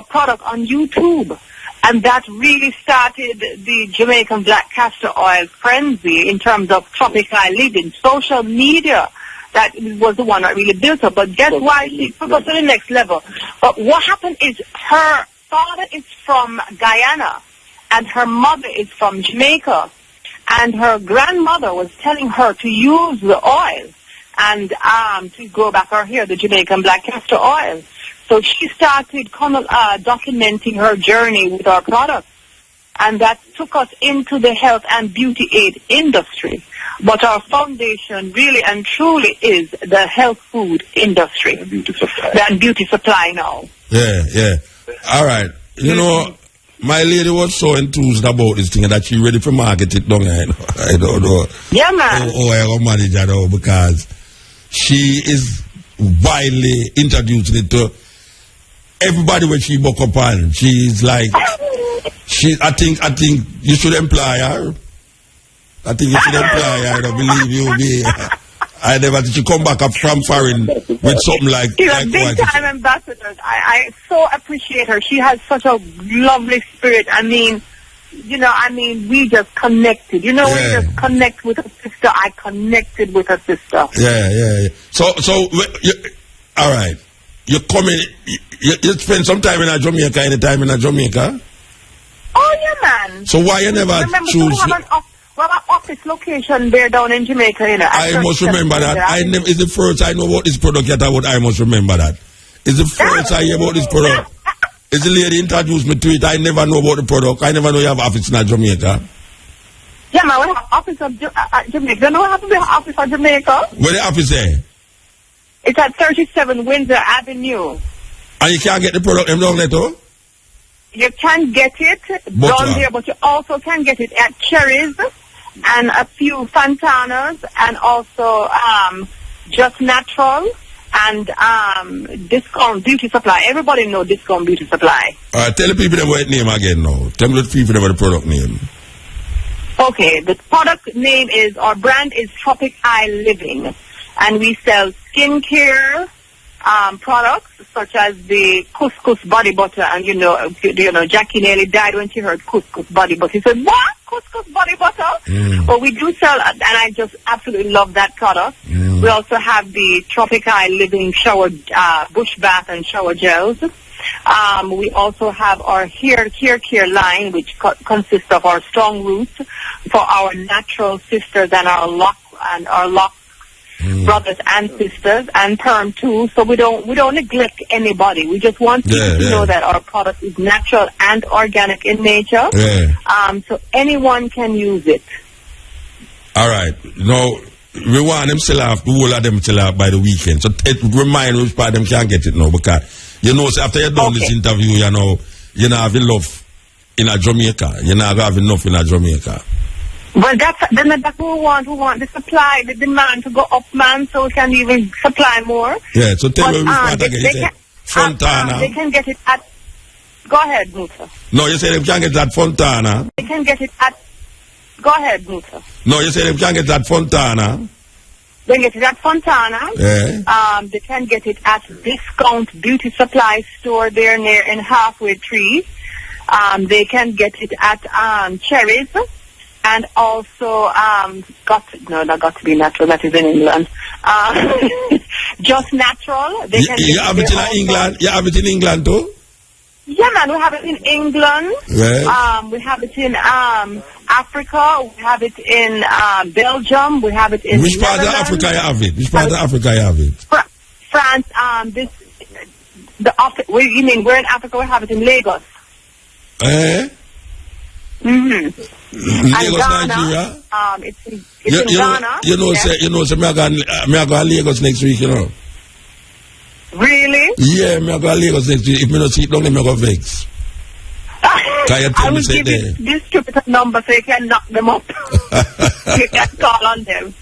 product on YouTube, and that really started the Jamaican black castor oil frenzy in terms of tropical living. Social media, that was the one that really built her. But guess why she took us to the next level? But what happened is her father is from Guyana and her mother is from Jamaica. And her grandmother was telling her to use the oil and to grow back her hair, the Jamaican black castor oil. So she started documenting her journey with our products. And that took us into the health and beauty aid industry. But our foundation really and truly is the health food industry. And beauty supply now. Yeah. All right. My lady was so enthused about this thing that she ready to market it down. I don't know. Yeah, man. I will manage that now because she is widely introducing it to everybody when she buck up on. She's like, I think you should employ her. I don't believe you be. I never did you come back up from foreign with something like she's a big time ambassador. I so appreciate her. She has such a lovely spirit. We just connected. We just connect with her sister. I connected with her sister. Yeah. So all right. You coming? You spend some time in Jamaica. Any time in Jamaica? Oh yeah, man. So why you never choose? We have an office location there down in Jamaica, I must remember that. It's the first I know about this product yet. I must remember that. It's the first I hear about this product. It's the lady introduced me to it. I never know about the product. I never know you have office in Jamaica. Yeah, man, we have office of Jamaica. You know what we have office of Jamaica? Where the office there? It's at 37 Windsor Avenue. And you can't get the product down there too? You can get it down there, but you also can get it at Cherries and a few Fantanas, and also Just Natural and Discount Beauty Supply. Everybody know Discount Beauty Supply. Tell the people what name again now. Tell the people what the product name. Okay, the product name is, our brand is Tropic Oil Living, and we sell skincare products such as the couscous body butter, and Jackie nearly died when she heard couscous body butter. She said, "What? Couscous body butter?" But we do sell, and I just absolutely love that product. We also have the Tropic Oil Living shower, bush bath and shower gels. We also have our hair care line, which consists of our strong roots for our natural sisters and our lock brothers and sisters, and perm too. So we don't neglect anybody. We just want people to know that our product is natural and organic in nature. So anyone can use it. All right. Now we want them still have the whole of them still have by the weekend. So remind which part them can get it now, because so after you done this interview, you're not having love in a Jamaica. You're not having enough in a Jamaica. Well, that's who we want the supply, the demand to go up, man, so we can even supply more. Yeah, so tell me which part again. Fontana. They can get it at, go ahead, Musa. No, you say they can get it at Fontana. They can get it at, go ahead, Musa. No, you say they can get it at Fontana. They get it at Fontana. Yeah. They can get it at Discount Beauty Supply Store there near in Halfway Tree. They can get it at Cherries. And also, got to be natural. That is in England. Just Natural. You have it in England. You have it in England too. Yeah, man, we have it in England. Right. We have it in Africa. We have it in Belgium. We have it in Which part of Africa you have it? Which part of Africa you have it? France. You mean we're in Africa? We have it in Lagos. Lagos, Ghana, Nigeria. It's in Ghana. You know, say me I go to Lagos next week. You know. Really? Yeah, me I go to Lagos next week. If me not see it long, me I go vex. I will give you this stupid number so you can knock them up. You can call on them.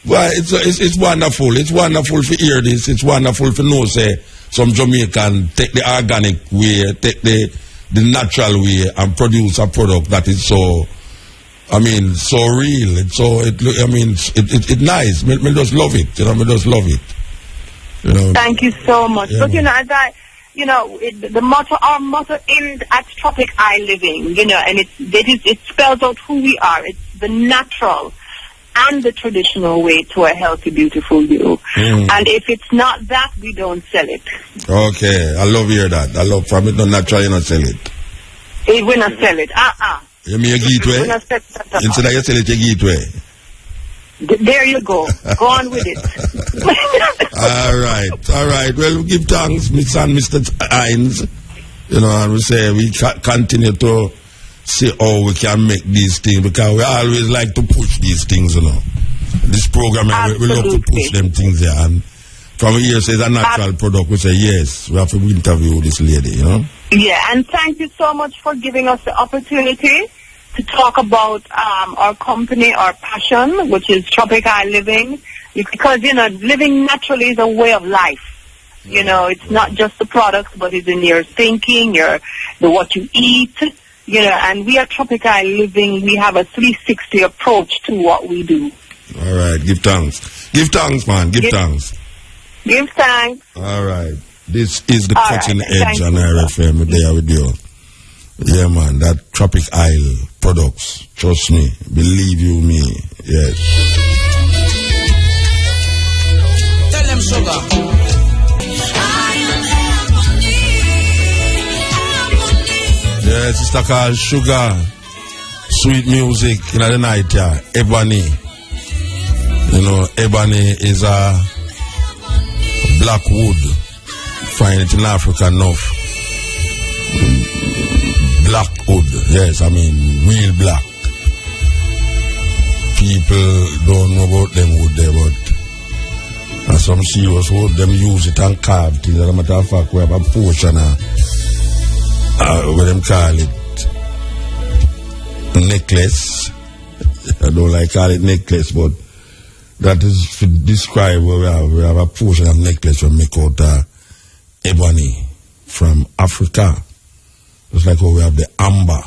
Well, it's wonderful. It's wonderful to hear this. It's wonderful to know, say, some Jamaican take the organic way, take the natural way, and produce a product that is so, so real. It's nice. Me just love it. Me just love it. Thank you so much. Yeah, but our motto in at Tropic Oil Living, and it spells out who we are. It's the natural and the traditional way to a healthy, beautiful you. And if it's not that, we don't sell it. Okay, I love hear that. I love from it not natural, you not sell it. We not sell it. You mean you give it away? Instead of you sell it, you give it away. There you go. Go on with it. All right. Well, we give thanks, Mr. and Mr. Hines. And we say we continue to see how we can make these things, because we always like to push these things, This program, we love to push them things there. And from here says a natural product, we say yes, we have to interview this lady, Yeah, and thank you so much for giving us the opportunity to talk about our company, our passion, which is Tropic Oil Living, because, living naturally is a way of life. It's not just the products, but it's in your thinking, what you eat, and we are Tropic Oil Living. We have a 360 approach to what we do. All right, give thanks. Give thanks, man. Give thanks. Give thanks. All right. This is the Cutting Edge on RFM. There with you. Yeah, man, that Tropic Oil products. Trust me. Believe you me. Yes. Tell them sugar. Yes, it's called Sugar. Sweet music in the night, yeah. Ebony. Ebony is a black wood. Find it in Africa enough. Black wood, yes, real black. People don't know about them wood there, but some serious wood, them use it and carve things. As a matter of fact, we have a portion what them call it necklace. I don't like call it necklace, but that is to describe what we have a portion of necklace we make out ebony from Africa. Just like how we have the amber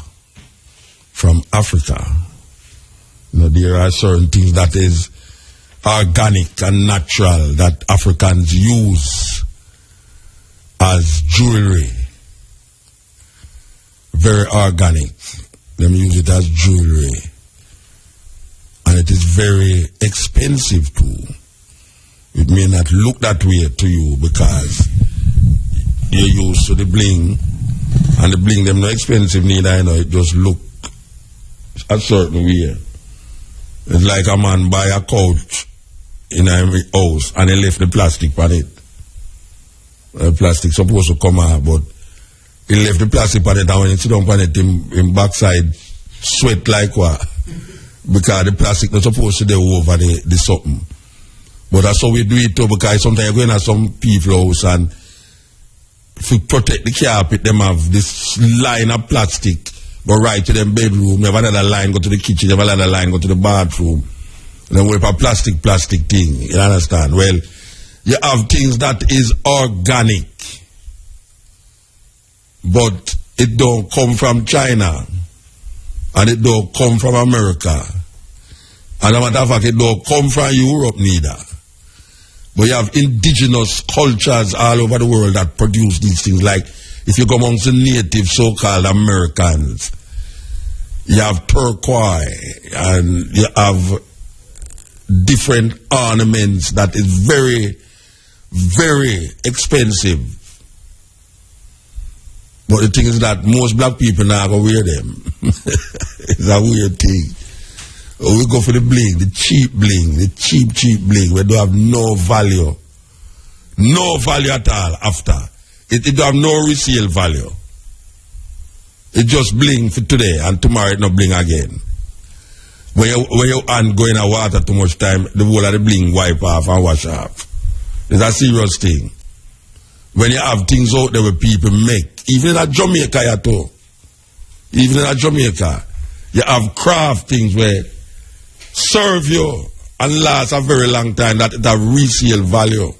from Africa. There are certain things that is organic and natural that Africans use as jewelry. Very organic. Them use it as jewelry. And it is very expensive too. It may not look that way to you because you're used to the bling. And the bling them not expensive neither, it just look a certain way. It's like a man buy a couch in a house and he left the plastic on it. The plastic supposed to come out, but he left the plastic on it, and when he sit down on it, him backside sweat like what? Because the plastic not supposed to be over the something. But that's how we do it too, because sometimes you're going to some people's house and to protect the carpet, them have this line of plastic go right to them bedroom, you have another line go to the kitchen, you have another line go to the bathroom. And then we have a plastic thing, you understand? Well, you have things that is organic, but it don't come from China, and it don't come from America, and as a matter of fact, it don't come from Europe neither. But you have indigenous cultures all over the world that produce these things. Like if you go amongst the native so-called Americans, you have turquoise and you have different ornaments that is very, very expensive. But the thing is that most black people now go wear them. It's a weird thing. We go for the bling, the cheap bling, the cheap bling, where don't have no value. No value at all after. It don't have no resale value. It just bling for today and tomorrow it not bling again. When your hand go in the water too much time, the whole of the bling wipe off and wash off. It's a serious thing. When you have things out there where people make, even in Jamaica you too. Even in Jamaica, you have craft things where serve you and last a very long time that it have resale value.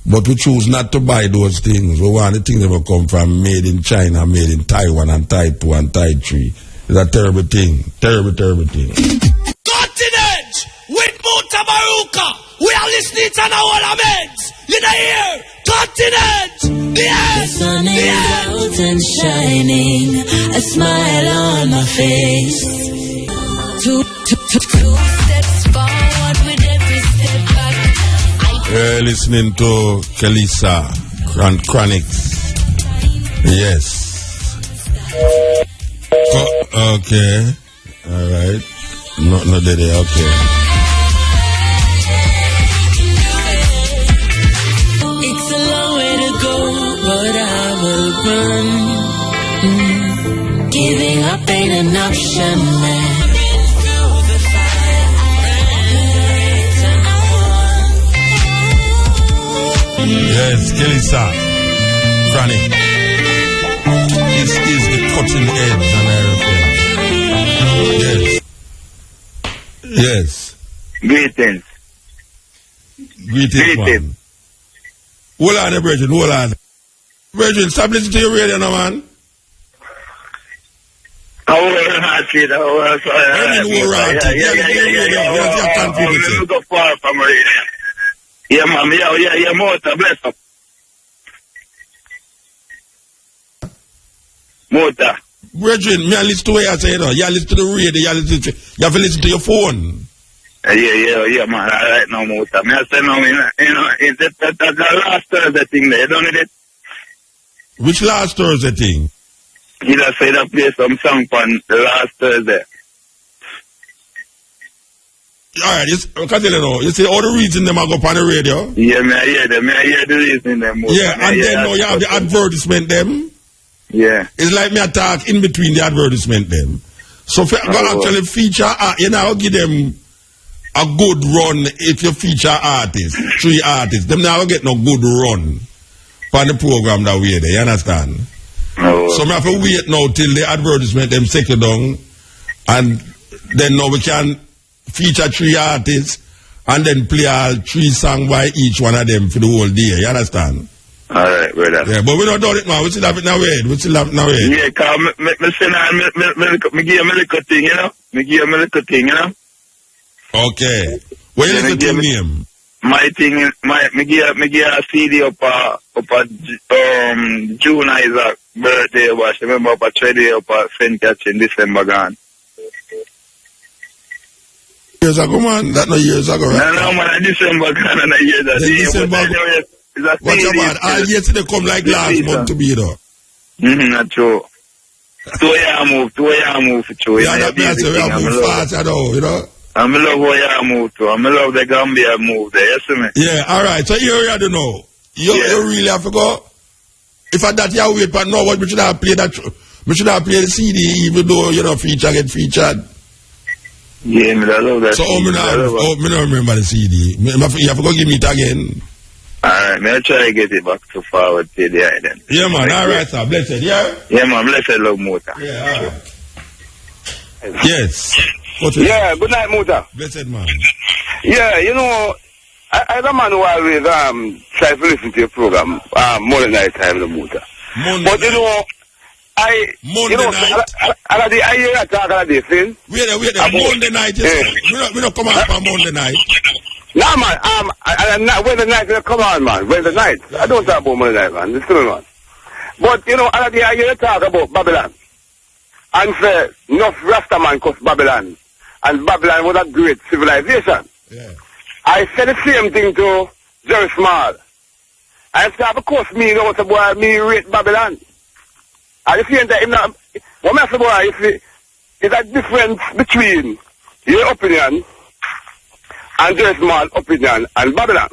But we choose not to buy those things. We want the things that will come from made in China, made in Taiwan and Tai 2 and Tai 3. It's a terrible thing. Terrible thing. Continent with Mutabaruka. We are listening to the whole amidst. You know here. Continent. The sun is out and shining. A smile on my face. Two steps forward with every step back. You're listening to Kelisa Chronics. Yes. Okay. Alright. No there. Okay. It's a long way to go, but I will run. Giving up ain't an option, man. Yes, Kelisa Chronic. This is the cutting edge and everything. Yes. Greetings. Man. Hold on, Virgin, hold on. Virgin, stop listening to your radio now, man. I will not see that. You go far from radio. Yeah, ma'am. Yeah, Mota, bless up. Mota. Virgin, me I listen to what you say, you know. You listen to the radio, you have to listen to your phone. Yeah, man. Right now, Mota. Me I say now, it's the last Thursday thing there. You don't need it? Which last Thursday thing? You just say that play some song on the last Thursday. Alright, you see all the reason them are go on the radio? Yeah, me I hear them. I hear the reason them. Yeah, and then now you have the advertisement them. Yeah. It's like me attack in between the advertisement them. So if you actually feature, you know, give them a good run if you feature artists, 3 artists. Them now get no good run for the program that we there, you understand? So I have to wait now till the advertisement them settle down, and then now we can feature 3 artists and then play all 3 songs by each one of them for the whole day, you understand? Alright, brother. Yeah, but we don't do it now. We still have it now. Yeah, because me give him a little thing, you know? Okay. What is the thing name? My thing is, me give a CD up June Isaac birthday wash. Remember up a 3 up a St. Catch in December gone. Years ago, man. That no years ago, right? No, man. December gone and a year that. December. What's about? All yesterday come like last month to be though. Not true. 2 year move. Yeah, that means we have moved fast, you know. I love how you move too. I love the Gambia move there, you see me? Yeah, alright. So you already know. You really have to go. If I that you wait, but no, what we should have played that. We should have played the CD, even though you know get featured. Yeah, I love that. So me don't remember the CD. You have to go give me it again. Alright, I'll try to get it back to forward to the island. Yeah, man. Alright, sir. Blessed, yeah? Yeah, man. Blessed love, Mota. Yeah, alright. Yes. Yeah, good night, Mota. Blessed, man. Yeah, you know, I'm a man who always try to listen to your program Monday night time, the Mota. But you know, Monday night? I hear that talk of this thing. Wait a Monday night, we don't come out on Monday night. No, man, Wednesday night, come on, man, Wednesday night. I don't talk about Monday night, man, listen, man. But, you know, I hear talk about Babylon. And say, enough Rastaman cost Babylon. And Babylon was a great civilization. Yeah. I said the same thing to Jerry Small. I said, of course, me know what boy, me rate Babylon. And you see, what I say, boy, is a difference between your opinion and just my opinion and Babylon.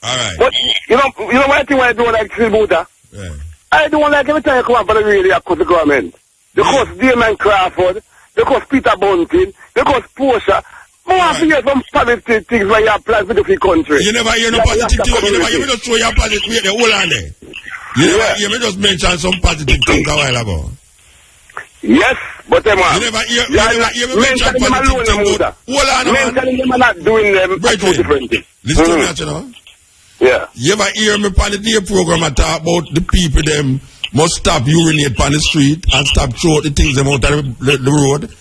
All right. But you know what I think when I don't like Silbuta? Yeah. I don't like every time I come up on the radio, I cut the government. Because Damon Crawford, because Peter Bunting, because Portia. More hear some positive things when you apply for the free country. You never hear no positive things. You never hear me just show your positive things. Hold on there. You never hear me just mention some positive things a while ago. Yes, but you never hear me mention positive things. Hold on, man. Mentally, them are not doing them two different things. Listen to me, you know. Yeah. You ever hear me on the day program I talk about the people them must stop urinate on the street and stop throwing the things them out of the road?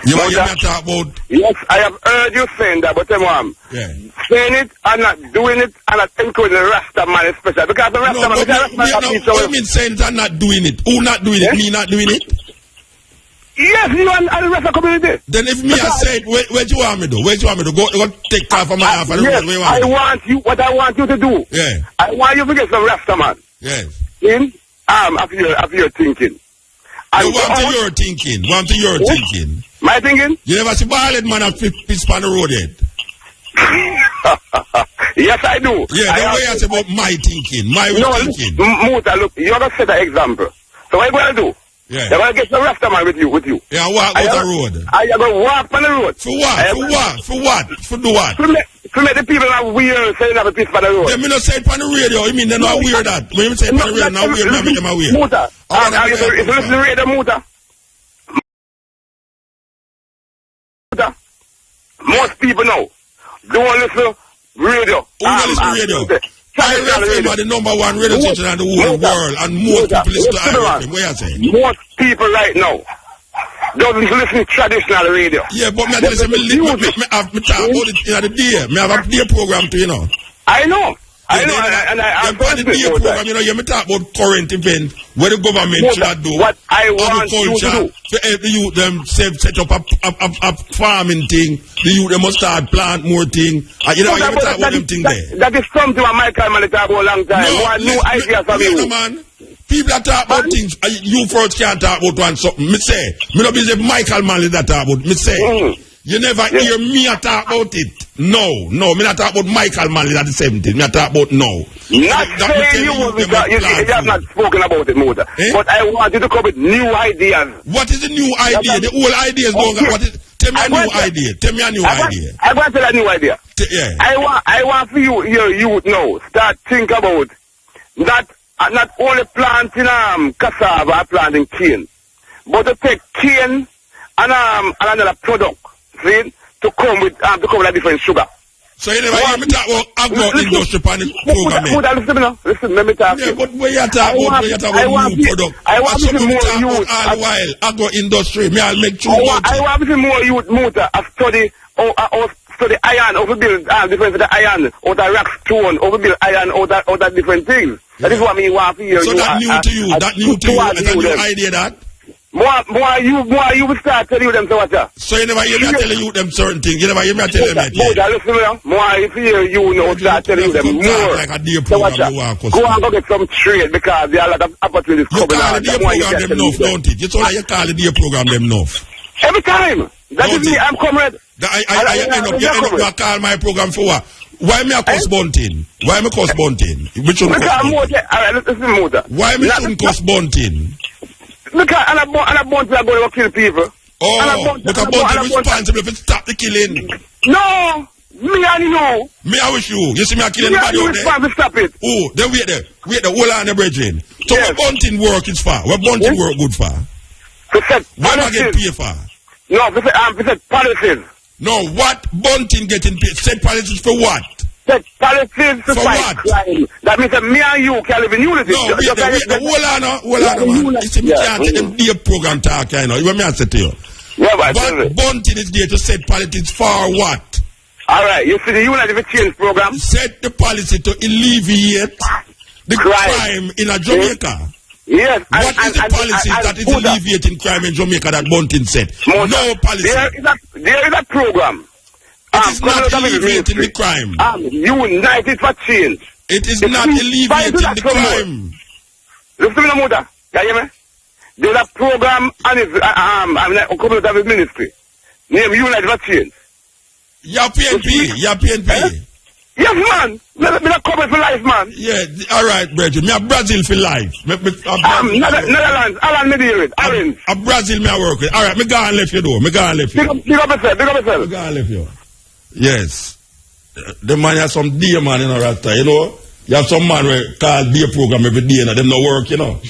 You ever hear me talk about? Yes, I have heard you saying that, but saying it and not doing it and not encouraging the Rasta man especially. Because the Rasta man... What you mean saying it and not doing it? Who not doing it? Me not doing it? Yes, you and the rest of the community. Then if me I say it, where do you want me to do? Where do you want me to go take off of my half and yes, what I want you to do. Yeah. I want you to get some Rasta man. Yes. After your thinking. And what to your thinking? What to your thinking? My thinking? You never see bald man have piss on the road yet? Yes, I do. Yeah, the way I say about my thinking, thinking. Muta, look, you're going to set an example. So what are you going to do? Yeah. You're going to get some Rasta man with you. Yeah, walk on the road. And you're going to walk on the road. For what? For what? For do what? To make the people not weird saying have a piece on the road. They may not say it on the radio. You mean they're not weird that? When you say it on the radio, not weird, not make them aware. Muta. If you listen to the radio, Muta. Most people know. Don't listen to radio. Who don't listen to radio? I refer to the number one radio station in the whole world, and most people listen to IRFM. What you saying? Most people right now don't listen to traditional radio. Yeah, but me have me talk about it in the day. Me have a day program too, you know. I know. And I'm on the day program, you know, you talk about current events, where the government should do. What I want you to do. To help the youth them set up a farming thing. The youth them must start plant more things. You know, you talk about them things there. That is something that Michael man talk about a long time. No, new ideas from you. Man. People that talk about things, you first can't talk about one something. Me say, me not be say Michael Manley that talk about. Me say, you never hear me talk about it. No, me not talk about Michael Manley that the 70s. Me not talk about no. Not saying you have not spoken about it, Mota. But I want you to come with new ideas. What is the new idea? The old idea is going. What is? Tell me a new idea. Tell me a new idea. I want to tell a new idea. Yeah. I want for you, your youth now, start think about not only planting cassava or planting cane, but to take cane and another product, see, to come with a different sugar. So you never hear me talk about agro-industry on the program? Listen, let me talk. Yeah, but when you talk about new product, I want to see more youth. All while, agro-industry, I'll make sure I want to see more youth, Muta, study iron, overbuild different the iron, or the rock stone, overbuild iron, or that different things. That is what I mean. So that new to you, that new to you, is a new idea that? More you will start telling them so what? So you never hear me telling you them certain things. You never hear me telling them that. More if you know start telling them more. Like a day program you want. Go and go get some trade because there are a lot of opportunities coming out. You call the day program them enough, don't it? You told like you call the day program them enough. Every time. That is me. I'm comrade. You end up call my program for what? Why me a cuss bunting? Why me cuss bunting? Which one cuss bunting? Why me shouldn't cuss bunting? Because and a bunting are going to kill people. Oh, but a bunting is responsible for stop the killing. No, me and you. Me I wish you. You see me a kill anybody out there? Stop it. Oh, then wait there. Hold on the brethren. So what bunting work is for? What bunting work good for? What am I get paid for? No, we said policies. No, what bunting getting paid? Set policies for what? Set policies to fight crime. That means that me and you can live in unity. No, hold on, man. You see, me can't take them day program talk, you know. You want me to say to you? Yeah, but bunting is there to set policies for what? Alright, you see the United Change program? Set the policy to alleviate the crime in a Jamaica. Yes. What is the policy that is alleviating crime in Jamaica that Bunting said? No policy. There is a program. It is not alleviating the crime. United for Change. It is not alleviating the crime. Listen to me, Muda. You hear me? There's a program on his, coming out of his ministry. Named Unite for Change. Your PNP. Yes, man. Me not coming for life, man. Yeah, all right, Bridget. Me a Brazil for life. Netherlands. Alan, me deal with. Alan. A Brazil me a work with. All right, me go and left you though. Big up yourself. Me go and left you. Yes. The man has some day man in Rasta, you know. You have some man where call day program every day and them no work, you know.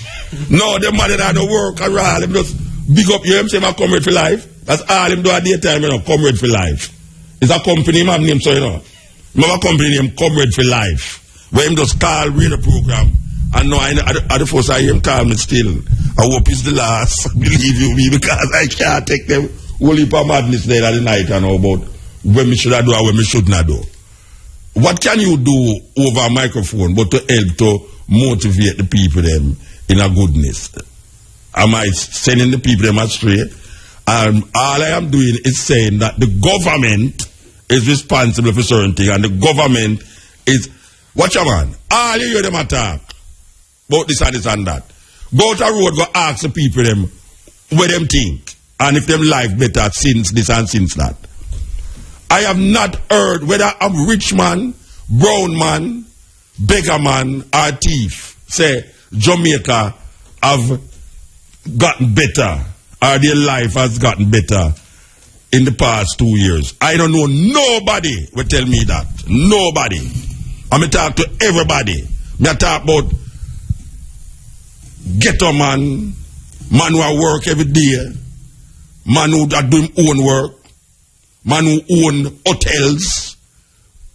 No, them man that no work at all. Them just big up you. Him say my comrade for life. That's all him do at daytime, you know. Comrade for life. It's a company man name, so you know. My company name Comrade for Life. Where him just call read the program. And no, at the first I hear him call me still. I hope it's the last. Believe you me, because I can't take them whole heap of madness there at the night and all about when me should do and when me should not do. What can you do over a microphone but to help to motivate the people them in a goodness? Am I sending the people them astray? And all I am doing is saying that the government is responsible for certain things, and the government is, watch a man, all you hear them attack about this and this and that. Go out the road, go ask the people them what them think, and if them life better since this and since that. I have not heard whether I'm rich man, brown man, beggar man, or thief say Jamaica have gotten better, or their life has gotten better in the past 2 years. I don't know nobody will tell me that. Nobody. I'm going to talk to everybody. I talk about ghetto man who work every day, man who are doing own work, man who own hotels,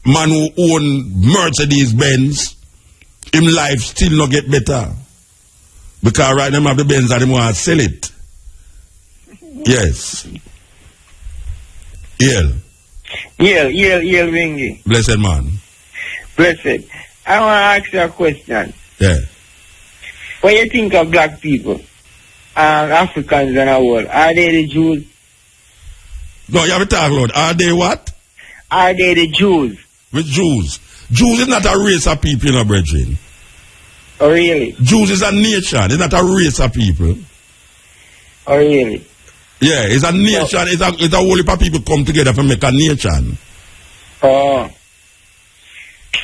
man who own Mercedes-Benz. Him life still not get better. Because right now, have the Benz and they want to sell it. Yes. Yell, Ringy. Blessed man. Blessed. I want to ask you a question. Yeah. What do you think of black people, Africans and the world? Are they the Jews? No, you have to talk, Lord. Are they what? Are they the Jews? With Jews. Jews is not a race of people, you know, brethren. Oh, really? Jews is a nation. It's not a race of people. Oh, really? Yeah, it's a nation. It's a whole heap of people come together to make a nation. Oh.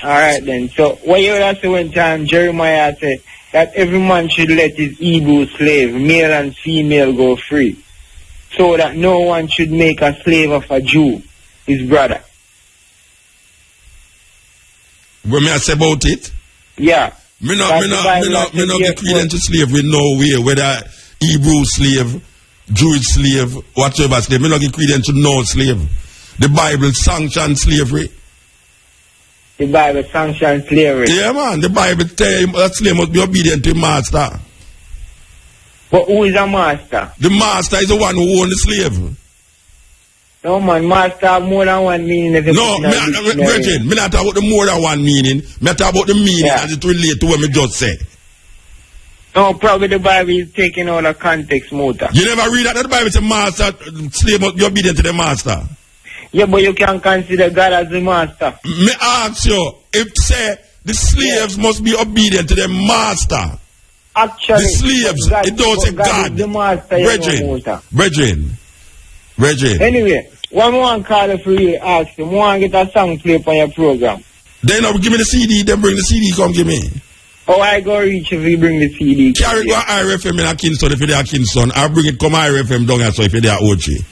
All right, then. So, what you would say one time, Jeremiah said that every man should let his Hebrew slave, male and female, go free, so that no one should make a slave of a Jew, his brother. What may I say about it? Yeah. Me not get credence to slavery no way, whether Hebrew slave, Jewish slave, whatever slave. Me not get credence to no slave. The Bible sanctions slavery. The Bible sanctions slavery. Yeah, man. The Bible tells you that slave must be obedient to the master. But who is a master? The master is the one who owns the slave. No, man. Master have more than one meaning. No, Bridget, me not talk about the more than one meaning. Me talk about the meaning as it relates to what me just said. No, probably the Bible is taking out of context, Muta. You never read that the Bible says master, slave must be obedient to the master. Yeah, but you can consider God as the master. Me ask you, if say the slaves must be obedient to the master. Actually, the slaves, God, it don't say God. The master, Brethren. Anyway, one more call for you, ask him, want to get a song play on your program. Then give me the CD, then bring the CD, come give me. Oh, I go reach if you bring the CD. Carry go IRFM in a Kingston if you're a Kingston. I'll bring it come IRFM down here so if you're there Ochi.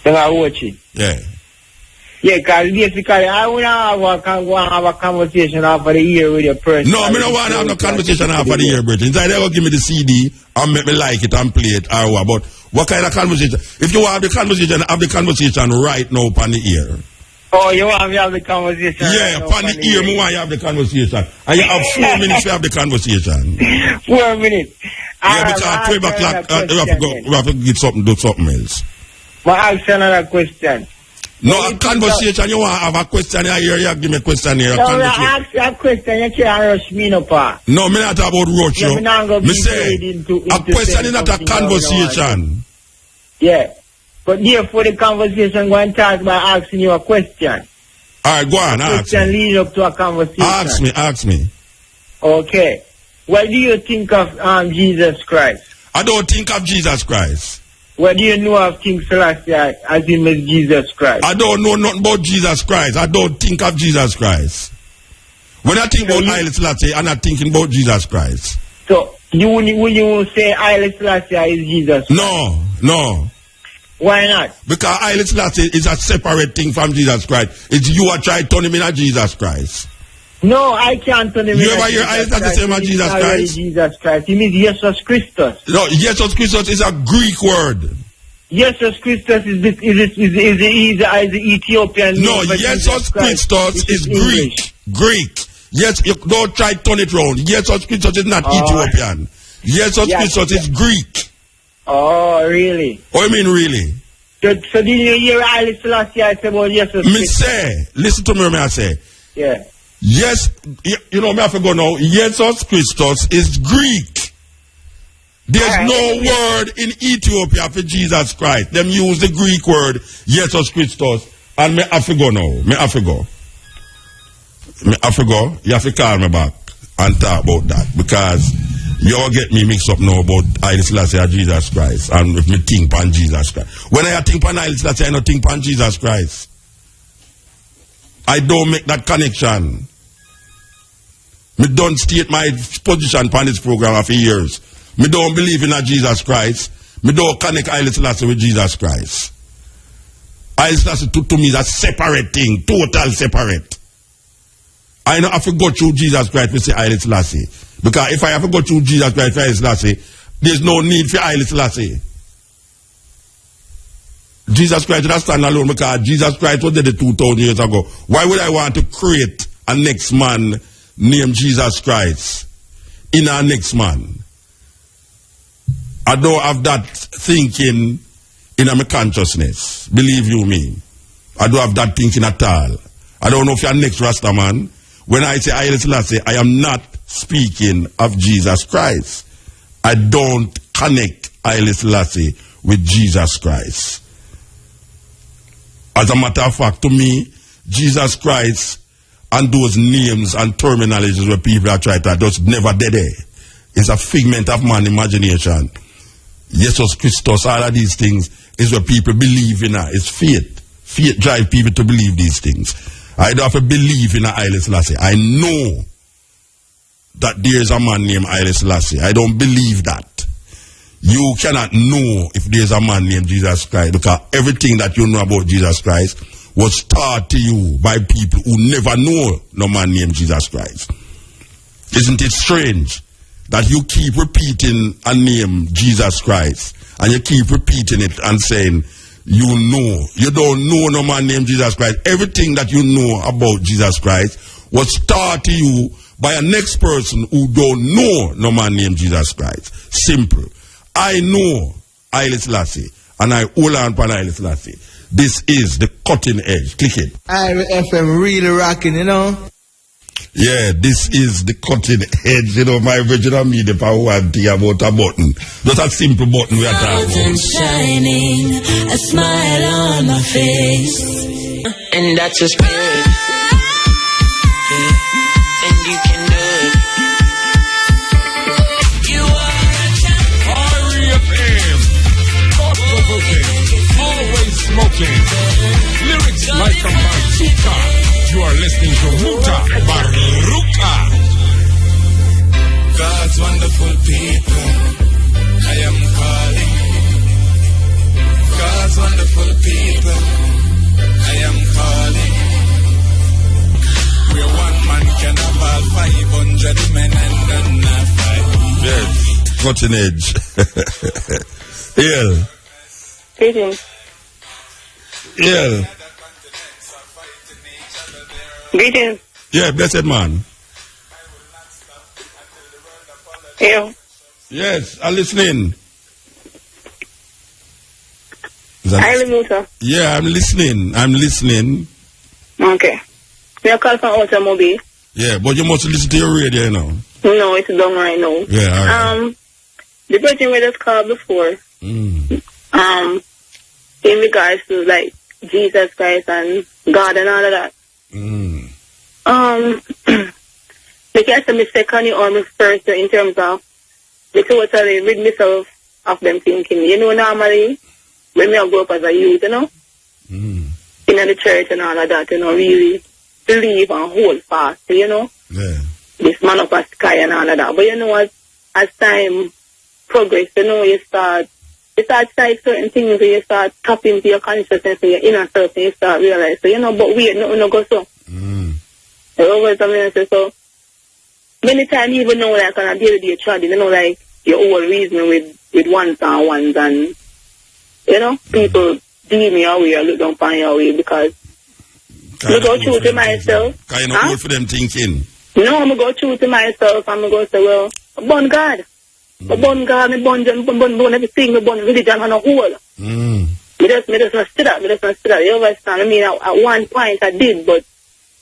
Then I watch it. Yeah. Yeah, because basically I want to have a conversation after the year with your person. No, I don't want to have no conversation after the year, Bridget. Inside they will give me the CD and make me like it and play it or what. But what kind of conversation? If you want to have the conversation right now upon the ear. Oh, you want to have the conversation? Yeah, upon the ear, me want you have the conversation. And you have 4 minutes to have the conversation. 4 minutes? Yeah, because 12 o'clock, we have to get something, do something else. But I'll ask another question. No, a conversation, you want to have a question here, you give me a question here. No, I ask you a question, you can't rush me no part. No, me not talk about rush you. Me say, a question is not a conversation. Yeah. But therefore the conversation going to start by asking you a question. Alright, go on, ask me. Question lead up to a conversation. Ask me. Okay. What do you think of Jesus Christ? I don't think of Jesus Christ. What do you know of King Selassie as him as Jesus Christ? I don't know nothing about Jesus Christ. I don't think of Jesus Christ. When I think about Haile Selassie, I'm not thinking about Jesus Christ. So, will you say Haile Selassie is Jesus Christ? No. Why not? Because Haile Selassie is a separate thing from Jesus Christ. It's you are trying to turn him into Jesus Christ. No, I can't turn him into Jesus Christ. You ever hear Haile Selassie say Jesus Christ? Jesus Christ. He means Jesus Christus. No, Jesus Christus is a Greek word. Jesus Christus is the Ethiopian. No, Jesus Christus is Greek. Greek. Yes, you don't try to turn it round. Jesus Christus is not Ethiopian. Jesus Christus is Greek. Oh, really? Oh, you mean really? So did you hear Haile Selassie say about Jesus Christus? Me say, listen to me, I say. Yeah. Yes, you know me have to go now. Jesus Christus is Greek. There's no word in Ethiopia for Jesus Christ. Them use the Greek word Jesus Christus. And me have to go now. Me have to go. You have to call me back and talk about that. Because you all get me mixed up now about Haile Selassie and Jesus Christ. And if me think on Jesus Christ. When I think on Haile Selassie, I don't think on Jesus Christ. I don't make that connection. Me don't state my position on this program for years. Me don't believe in a Jesus Christ. Me don't connect Haile Selassie with Jesus Christ. Haile Selassie to me is a separate thing, total separate. I know I have to go through Jesus Christ to say Haile Selassie. Because if I have to go through Jesus Christ for Haile Selassie, there's no need for Haile Selassie. Jesus Christ doesn't stand alone because Jesus Christ was dead 2,000 years ago. Why would I want to create a next man named Jesus Christ in our next man? I don't have that thinking in my consciousness. Believe you me. I don't have that thinking at all. I don't know if you're next Rasta man. When I say Haile Selassie, I am not speaking of Jesus Christ. I don't connect Haile Selassie with Jesus Christ. As a matter of fact, to me, Jesus Christ and those names and terminologies where people are trying to just never dead there. It's a figment of man's imagination. Jesus Christus, all of these things is what people believe in. It's faith. Faith drives people to believe these things. I don't have to believe in a Haile Selassie. I know that there is a man named Haile Selassie. I don't believe that. You cannot know if there is a man named Jesus Christ because everything that you know about Jesus Christ was taught to you by people who never know no man named Jesus Christ. Isn't it strange that you keep repeating a name, Jesus Christ, and you keep repeating it and saying, you don't know no man named Jesus Christ. Everything that you know about Jesus Christ was taught to you by a next person who don't know no man named Jesus Christ. Simple. I know Haile Selassie, and I hold on to Haile Selassie. This is the cutting edge. Click it. FM really rocking, you know? Yeah, this is the cutting edge. You know, my original media for one thing about a button. Just a simple button we are talking about. Shining, a smile on my face. And that's your spirit. And you can do it. You are a champion. R.E.F.M. Thought-provoking. Always smoking. Lyrics like a bazooka. You are listening to Mutabaruka. God's wonderful people, I am calling. God's wonderful people, I am calling. Where one man can have all 500 men and not fight. Yes, cutting edge. Yeah. Greetings. Yeah. Greetings. Yeah, blessed man. Yeah. Yes, I'm listening. Hi, Musa. Yeah, I'm listening. Okay. You call from automobile? Yeah, but you must listen to your radio, you know. No, it's done right now. Yeah, all right. The person we just called before, in regards to like Jesus Christ and God and all of that. Because I'm second or my first in terms of the totally rid myself of them thinking. You know, normally, when I grew up as a youth, you know, in the church and all of that, you know, really believe and hold fast, you know, this man up a sky and all of that. But you know, as time progress, you know, you start sight certain things, you start tapping into your consciousness and your inner self, and you start realize, so, you know, but wait, nothing no go so. So many times you even know, like, on a day-to-day trading, you know, like, your whole reason with ones and ones, and, you know, people deem me away or look down upon your way because I go through to myself. Because you're not old for them thinking. No, I'm going to go through to myself, I'm going to say, well, I born God. I born God, I born everything, I born religion on a whole. Me just not stood up, You understand? I mean, at one point I did, but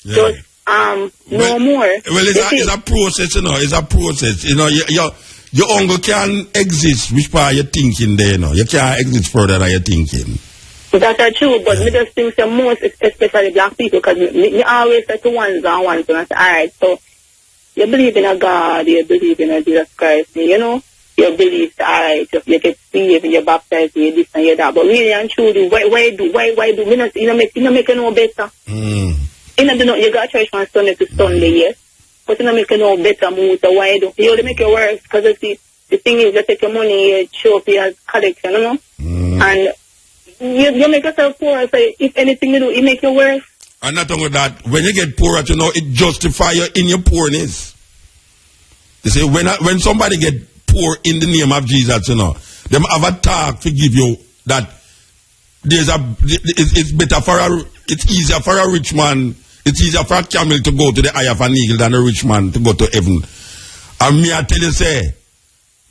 just, no more. Well, it's a process, you know, it's a process. You know, your uncle can't exist, which part you're thinking there, you know. You can't exist further than you're thinking. That's true, but me just think that most, especially black people, because me always say to ones and ones, and I say, alright, so you believe in a God, you believe in a Jesus Christ, you know, you believe, alright, you get saved, you're baptized, you this and you that, but really and truly, why do, you know, make it no better. You know, you got church from Sunday to Sunday, yes, but you know, make it no better move, so why do, you only make it worse, because the thing is, you take your money, you show up your collection, you know, and you make yourself poor, so if anything you do, it make you worse. And not only that, when you get poorer, you know, it justifies you in your poorness. You see, when somebody get poor in the name of Jesus, you know, them have a talk to give you that it's better it's easier for a rich man, it's easier for a camel to go to the eye of an eagle than a rich man to go to heaven. And me, I tell you, say,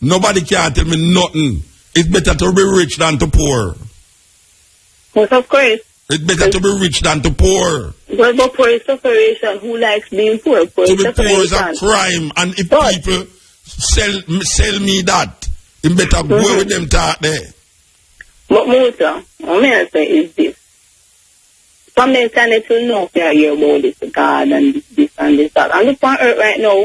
nobody can tell me nothing. It's better to be rich than to poor. Yes, of course. It's better to be rich than to poor. But poor is separation. Who likes being poor? To be poor is a crime. And if people sell me that, it better go with them talk there. But Muta, what I say is this. Some men can to know if you hear about this God and this and this that. And look on earth right now,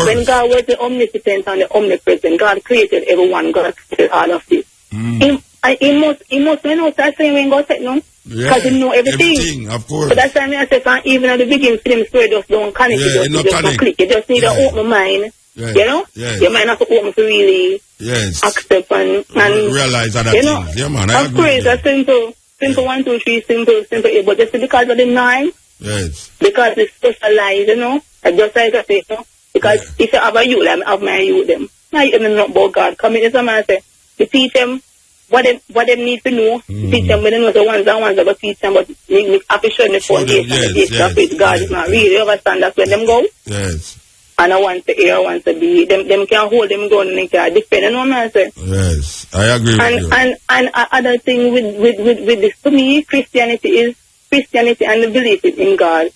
when God was the omnipotent and the omnipresent, God created everyone, God created all of this. He must know that same way God said no. Because he know everything. Of course. So that's why I say, even at the beginning, film story just don't connect. You just don't click. You just need to open mind. You know? Your mind has to open to really accept and realize other things. Yeah, man. Of course, that's simple. Simple 1, 2, 3, simple. But just because of the nine. Yes. Because it's specialized, you know. Just like I say, you know. Because if you have a youth, I have my youth them. Now you don't know about God. Come in, some man say, you teach them what they need to know. Teach them, but they know the ones that go teach them, but you have to show them the foundation. God is not real. You understand? That's where them go. Yes. And I want to hear, I want to be. Them can hold them down and they can defend. You know what I'm saying? Yes, I agree with you. And other thing with this, to me, Christianity and the belief in God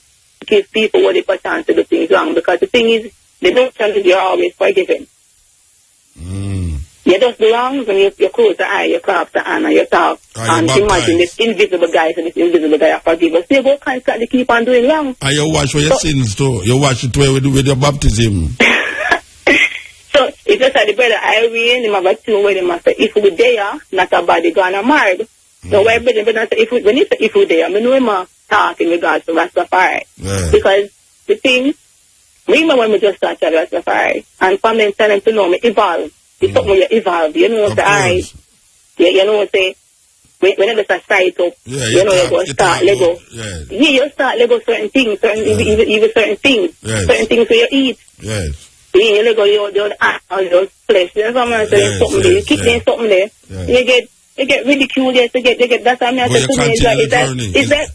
gives people what they put chance to do things wrong. Because the thing is, they don't tell you you're always forgiven. You just do wrong when you close the eye, you clap the hand, and you talk. And imagine this invisible guy, so this invisible guy forgive us. You go constantly keep on doing wrong. And you wash for your sins too. You wash it with your baptism. So it's just like the brother Irene, him have a tune where him say, if we there, not a body gonna married. So why brother say, when he say if we there, I know him talk in regards to Rastafari. Because the thing, remember when we just started Rastafari, and from them telling to know me evolve. It's something you evolve, you know, say, you know, say, when you start sight up, you know, you go start Lego. You start Lego certain things, even certain things, certain things where you eat. You Lego your flesh, you know what I'm saying, something there, you keep doing something there, you get ridiculed, you get, that's what I say,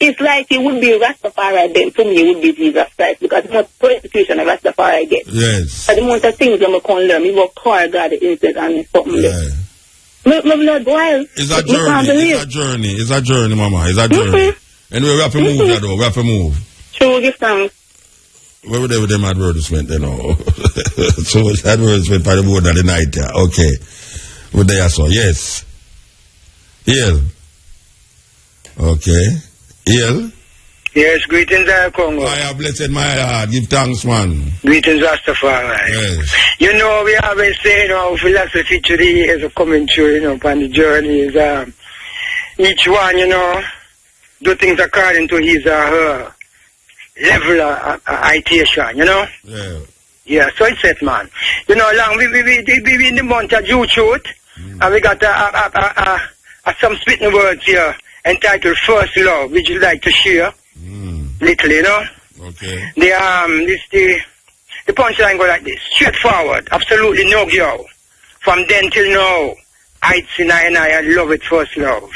it's like it would be Rastafari then, to me it would be Jesus Christ, because the most persecution of Rastafari get. Yes. But the most of things I'm going to learn, we work hard, God, inside and something there. My blood boils. It's a journey, mama, it's a journey. Anyway, we have to move that though, we have to move. True, give thanks. Where were they with them advertisement, you know? So much advertisement by the board of the night, okay. What they are so, yes. Here. Okay. Ill. Yes, greetings, Congo. I have blessed my heart. Give thanks, man. Greetings, Rastafari. Yes. You know, we always say, philosophy through the years of coming through, upon the journey is, each one, do things according to his or her level of iteration, Yeah. Yeah, so it's it, man. Long we in the month of June, and we got some spitting words here entitled First Love, which you'd like to share. Little, Okay. The punchline go like this. Straightforward, absolutely no girl. From then till now, I'd seen I love it, first love.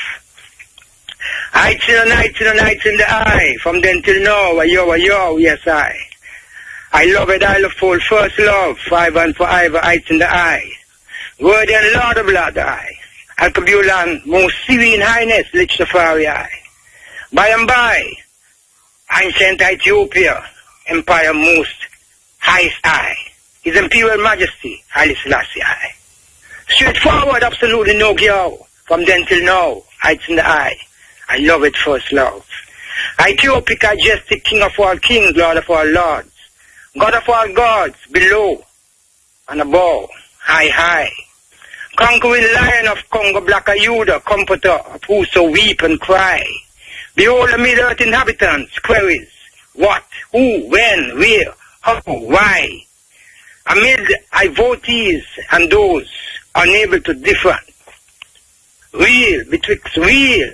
I'd seen a night in the eye. From then till now, yo, yes I love it, I love full first love. 5 and forever, I'd in the eye. Word and Lord of blood eye. Alkebulan, most serene highness, Leadership.Reggae eye. By and by, ancient Ethiopia, empire most highest eye. His imperial majesty, Haile Selassie eye. Straightforward, absolutely no girl. From then till now, I'd in the eye. I love it, first love. Ethiopic, majestic, king of all kings, lord of all lords. God of all gods, below and above, high. Conquering lion of Congo, black Ayuda, comforter of whoso weep and cry. Behold the mid-earth inhabitants, queries, what, who, when, where, how, why. Amid devotees and those unable to differ. Real betwixt real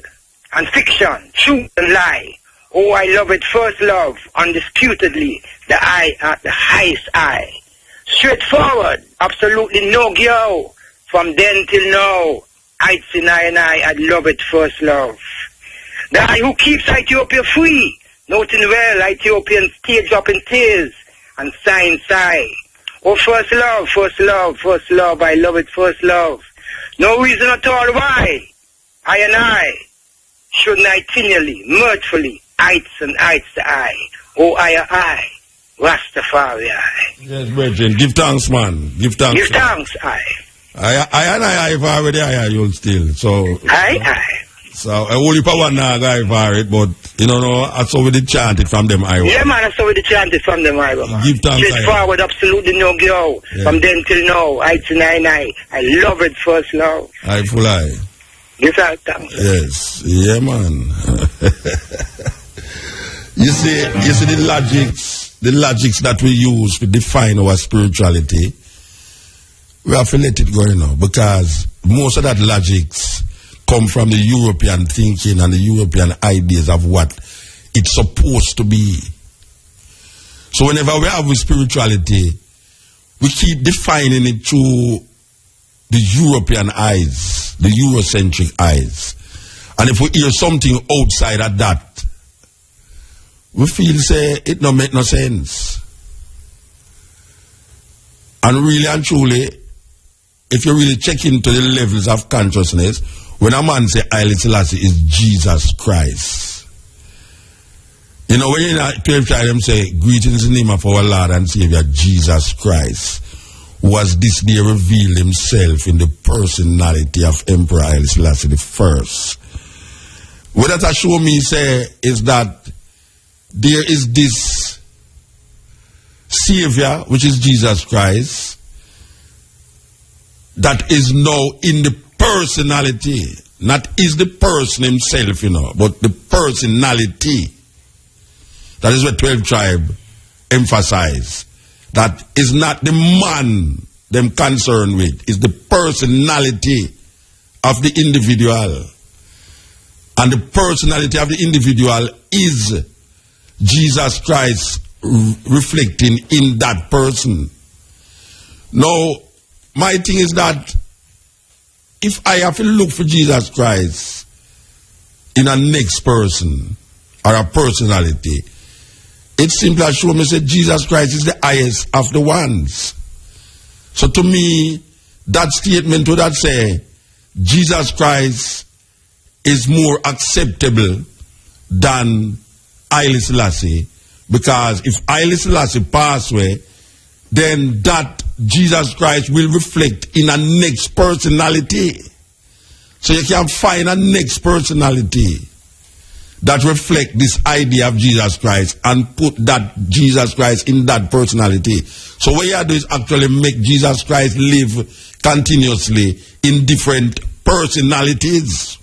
and fiction, truth and lie. Oh, I love it, first love, undisputedly, the eye at the highest eye. Straightforward, absolutely no girl. From then till now, I'd seen I love it, first love. The eye who keeps Ethiopia free, noting well Ethiopians stage up in tears and sigh. Oh, first love, I love it, first love. No reason at all why I should continually, mirthfully, heights and heights the eye. Oh, I, Rastafari I. Yes, brethren, give thanks, man. Give thanks. Give thanks, I. I have already you'll still. So I. So I only for one guy for it, but I saw we did chant it from them I. Yeah, man, I saw we did chant it from them I. Give thanks. Straightforward, absolutely no girl. Yeah. From then till now, I love it, first love. I full eye. Give thanks. Yes, yeah, man. You see the logics that we use to define our spirituality. We have to let it go, because most of that logics come from the European thinking and the European ideas of what it's supposed to be. So whenever we have spirituality, we keep defining it through the European eyes, the Eurocentric eyes. And if we hear something outside of that, we feel say it don't make no sense. And really and truly, if you really check into the levels of consciousness, when a man say Haile Selassie is Jesus Christ. When you're in a 12 child, them say, greetings in the name of our Lord and Savior Jesus Christ, was this day revealed himself in the personality of Emperor Haile Selassie I. What that show me say is that there is this Savior, which is Jesus Christ, that is now in the personality, not is the person himself, but the personality. That is what 12 tribe emphasize. That is not the man them concerned with, is the personality of the individual. And the personality of the individual is Jesus Christ reflecting in that person. Now, my thing is that if I have to look for Jesus Christ in a next person or a personality, it simply shows me that Jesus Christ is the highest of the ones. So to me, that statement would that say Jesus Christ is more acceptable than Haile Selassie, because if Haile Selassie pass away, then that Jesus Christ will reflect in a next personality. So you can find a next personality that reflect this idea of Jesus Christ and put that Jesus Christ in that personality. So what you do is actually make Jesus Christ live continuously in different personalities.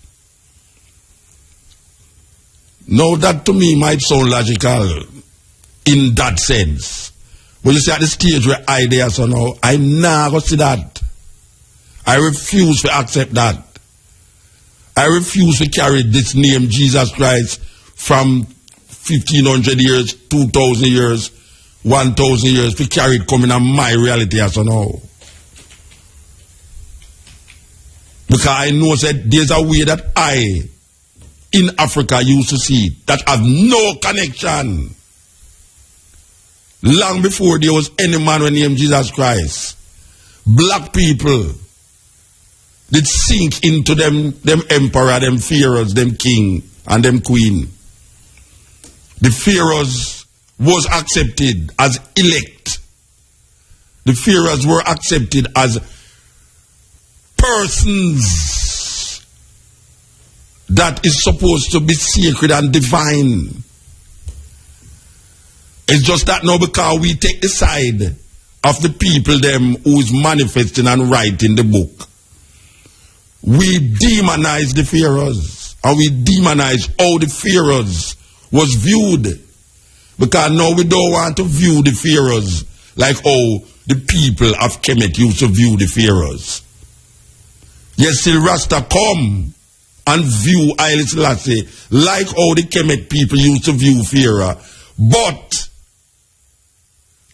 Now that to me might sound logical in that sense. But you see at the stage where I there so now, I never see that. I refuse to accept that. I refuse to carry this name Jesus Christ from 1500 years, 2000 years, 1000 years to carry it coming on my reality as now. Because I know that there's a way that I in Africa used to see it that have no connection. Long before there was any man named Jesus Christ, black people did sink into them emperor, them pharaohs, them king, and them queen. The pharaohs was accepted as elect. The pharaohs were accepted as persons that is supposed to be sacred and divine. It's just that now because we take the side of the people them who is manifesting and writing the book, we demonize the pharaohs, and we demonize how the pharaohs was viewed. Because now we don't want to view the pharaohs like how the people of Kemet used to view the pharaohs. Yes, still Rasta come and view Haile Selassie like how the Kemet people used to view Pharaoh. But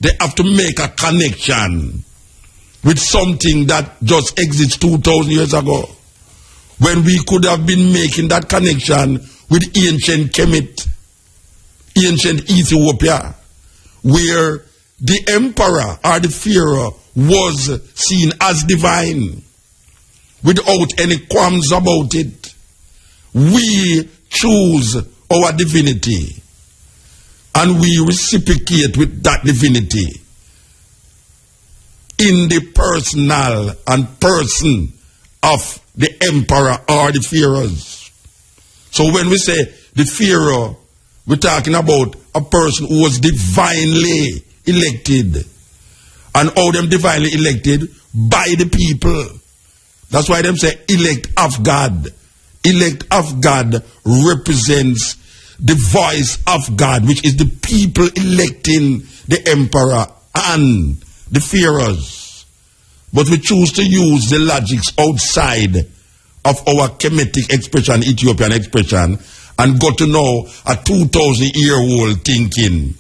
they have to make a connection with something that just exists 2,000 years ago, when we could have been making that connection with ancient Kemet, ancient Ethiopia, where the emperor or the pharaoh was seen as divine without any qualms about it. We choose our divinity and we reciprocate with that divinity in the personal and person of the emperor or the pharaohs. So when we say the pharaoh, we're talking about a person who was divinely elected. And how them divinely elected? By the people. That's why them say elect of God. Elect of God represents the voice of God, which is the people electing the emperor and the pharaohs. But we choose to use the logics outside of our Kemetic expression, Ethiopian expression, and got to know a 2,000-year-old thinking.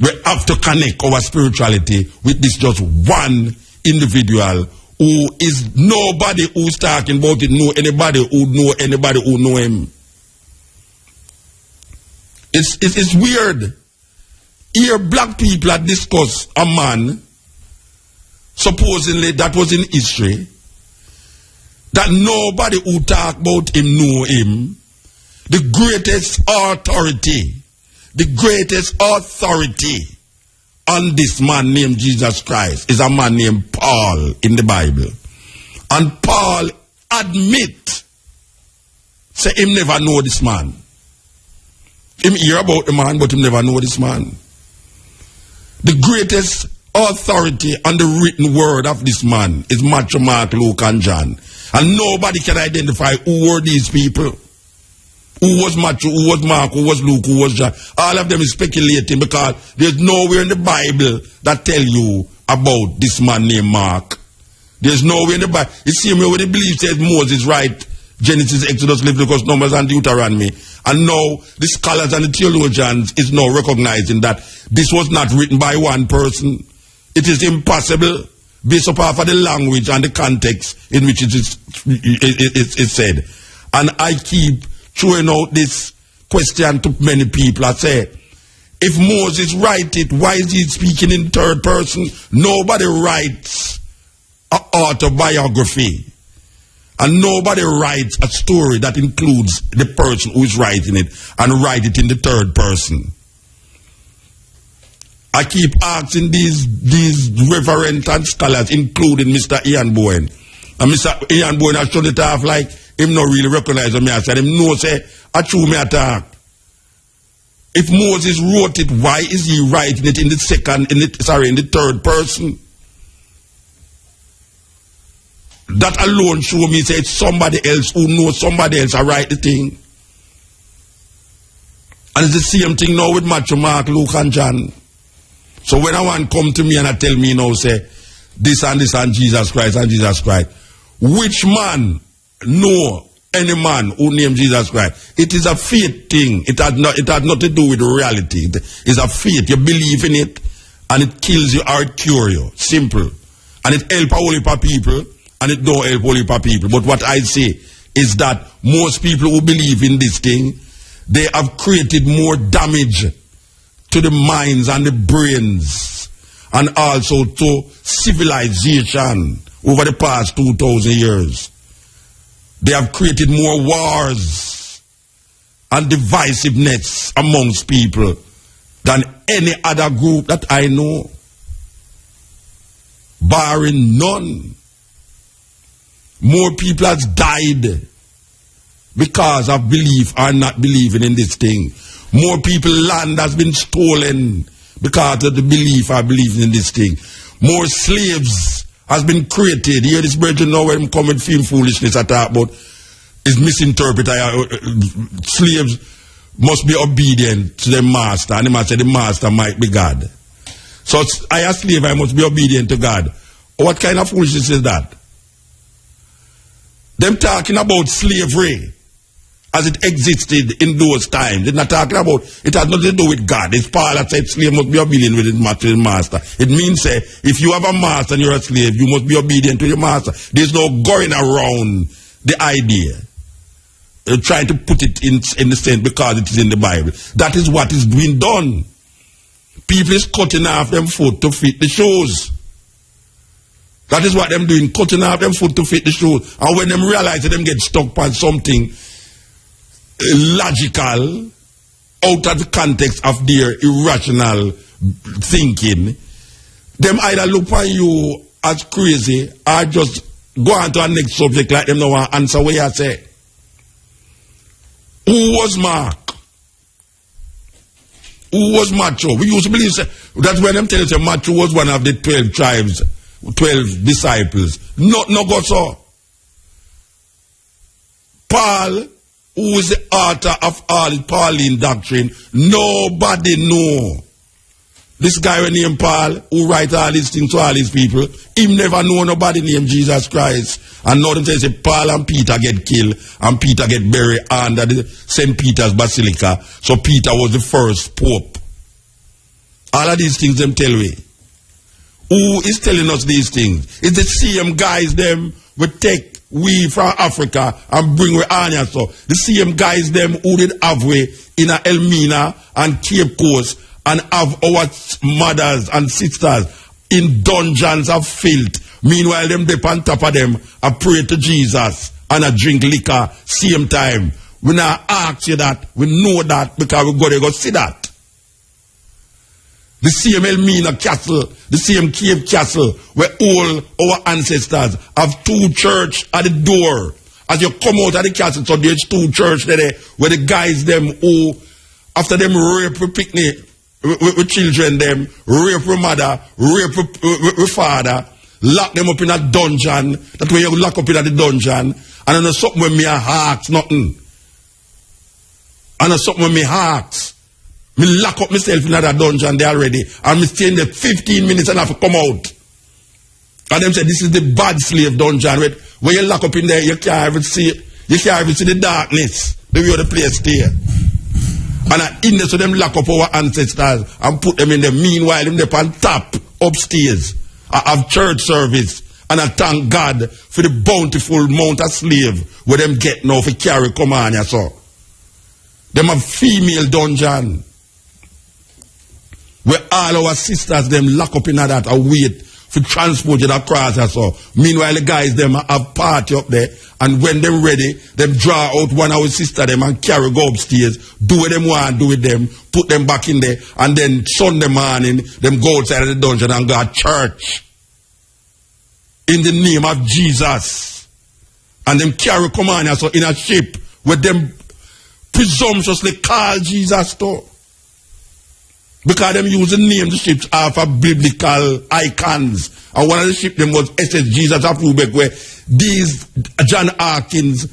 We have to connect our spirituality with this just one individual who is nobody who's talking about it, know anybody who know him. It's weird. Here black people had discussed a man, supposedly that was in history, that nobody who talk about him know him. The greatest authority on this man named Jesus Christ is a man named Paul in the Bible. And Paul admit, say him never know this man. Him hear about the man, but him never know this man. The greatest authority on the written word of this man is Matthew, Mark, Luke, and John. And nobody can identify who were these people. Who was Matthew, who was Mark, who was Luke, who was John. All of them is speculating because there's nowhere in the Bible that tell you about this man named Mark. There's nowhere in the Bible. It's the same way when the belief says Moses write Genesis, Exodus, Leviticus, Numbers, and Deuteronomy. And now the scholars and the theologians is now recognizing that this was not written by one person. It is impossible based upon the language and the context in which it is said. And I keep throwing out this question to many people. I say, if Moses write it, why is he speaking in third person? Nobody writes an autobiography. And nobody writes a story that includes the person who is writing it and write it in the third person. I keep asking these reverend and scholars, including Mr. Ian Bowen. And Mr. Ian Bowen has shown it off like him not really recognize me as him know say I true me attack. If Moses wrote it, why is he writing it in the third person? That alone show me say it's somebody else who knows somebody else I write the thing. And it's the same thing now with Matthew, Mark, Luke and John. So when I want come to me and I tell me say this and Jesus Christ and Jesus Christ, which man know any man who names Jesus Christ? It is a faith thing. It had nothing to do with reality. It's a faith. You believe in it and it kills you or it cures you. Simple. And it helps a whole heap of people and it don't help a whole heap of people. But what I say is that most people who believe in this thing, they have created more damage to the minds and the brains and also to civilization over the past 2,000 years. They have created more wars and divisiveness amongst people than any other group that I know, barring none. More people has died because of belief or not believing in this thing. More people land has been stolen because of the belief or believing in this thing. More slaves has been created. Here this brethren now when come with film foolishness I talk about is misinterpreted. Slaves must be obedient to their master. And the man said the master might be God. So I as slave I must be obedient to God. What kind of foolishness is that? Them talking about slavery as it existed in those times. They're not talking about, it has nothing to do with God. It's Paul that said slave must be obedient with his master. It means if you have a master and you're a slave, you must be obedient to your master. There's no going around the idea. They're trying to put it in the sense because it is in the Bible. That is what is being done. People is cutting off them foot to fit the shoes. That is what them doing, cutting off them foot to fit the shoes. And when them realize that them get stuck on something logical, out of the context of their irrational thinking, them either look on you as crazy or just go on to our next subject like them no want answer what you say. Who was Mark? Who was Matthew? We used to believe that's when them tell us Matthew was one of the 12 tribes, 12 disciples. No go so. Paul, who is the author of all the Pauline doctrine, nobody know. This guy named Paul, who write all these things to all these people, him never know nobody named Jesus Christ. And now them say Paul and Peter get killed, and Peter get buried under the St. Peter's Basilica. So Peter was the first pope. All of these things them tell we. Who is telling us these things? It's the same guys them we take we from Africa and bring we on so. The same guys them who did have we in Elmina and Cape Coast and have our mothers and sisters in dungeons of filth. Meanwhile, them dip on top of them and pray to Jesus and a drink liquor same time. We not ask you that. We know that because we got to go see that. The same Elmina castle, the same Cape castle where all our ancestors have two church at the door. As you come out of the castle, so there's two church there where the guys them who, after them rape with picnic, with children them, rape with mother, rape with father, lock them up in a dungeon. That's where you lock up in the dungeon. And then there's something with me hearts, nothing. And there's something with me hearts. Me lock up myself in that dungeon there already. And me stay in there 15 minutes and I have to come out. And them say this is the bad slave dungeon. Where you lock up in there, you can't even see the darkness. The way the place there. And in there, so them lock up our ancestors and put them in there. Meanwhile, them there on top, upstairs. I have church service. And I thank God for the bountiful amount of slave where them get now for carry command, so. Them have female dungeon. Where all our sisters them lock up in that and wait for transport it across so. Meanwhile, the guys them have party up there. And when them ready, them draw out one of our sister them and carry go upstairs, do what them want, do with them, put them back in there, and then Sunday morning, them go outside of the dungeon and go to church. In the name of Jesus. And them carry command so in a ship with them presumptuously call Jesus to. Because them use the name the ships are for biblical icons. And one of the ships them was SS Jesus of Rubek, where these John Hawkins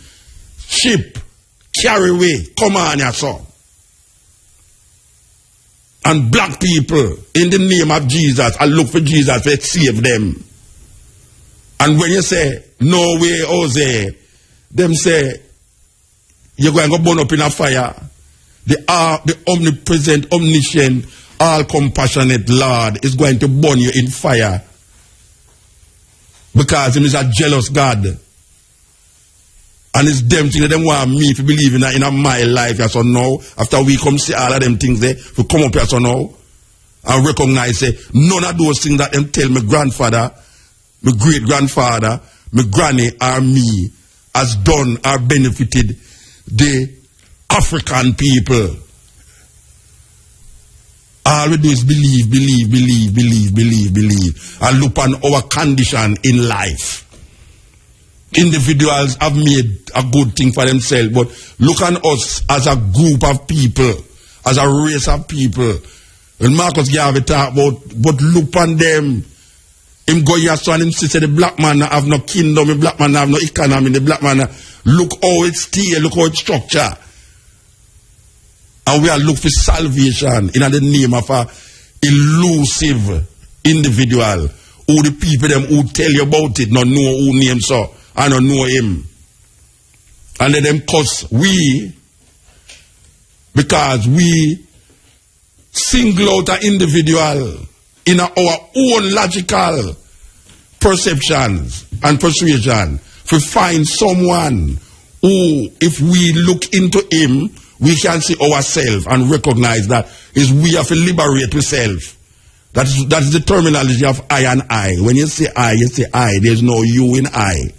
ship carry away command so. And black people in the name of Jesus and look for Jesus to save them. And when you say, no way, Jose, them say, you're going to burn up in a fire. The omnipresent, omniscient, all-compassionate Lord is going to burn you in fire. Because he is a jealous God. And it's them things that them want me to believe in my life as so now. After we come see all of them things there, we come up here so now and recognize none of those things that them tell my grandfather, my great-grandfather, my granny or me has done or benefited the African people. All we do is believe, and look on our condition in life. Individuals have made a good thing for themselves, but look on us as a group of people, as a race of people. When Marcus Garvey talk about, but look on them. Him go here so and him say the black man have no kingdom, the black man have no economy, the black man look how it's still, look how it's structured. And we are looking for salvation in the name of a elusive individual who the people them who tell you about it not know who name so and don't know him. And let them curse we because we single out an individual in our own logical perceptions and persuasion to find someone who, if we look into him, we can see ourselves and recognize that is we have to liberate ourselves. That is the terminology of I and I. When you say I, you say I. There's no you in I.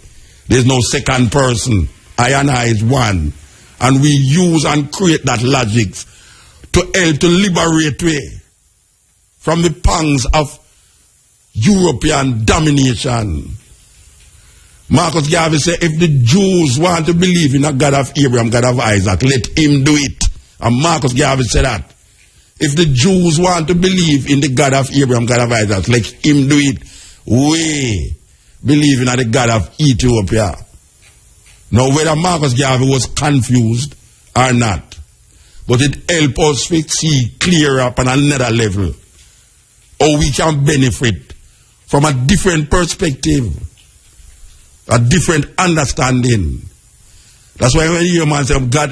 There's no second person. I and I is one. And we use and create that logic to help to liberate we from the pangs of European domination. Marcus Garvey said, if the Jews want to believe in a God of Abraham, God of Isaac, let him do it. And Marcus Garvey said that. If the Jews want to believe in the God of Abraham, God of Isaac, let him do it. We believe in the God of Ethiopia. Now, whether Marcus Garvey was confused or not, but it helped us to see clear up on another level how we can benefit from a different perspective, a different understanding. That's why when you hear man say God,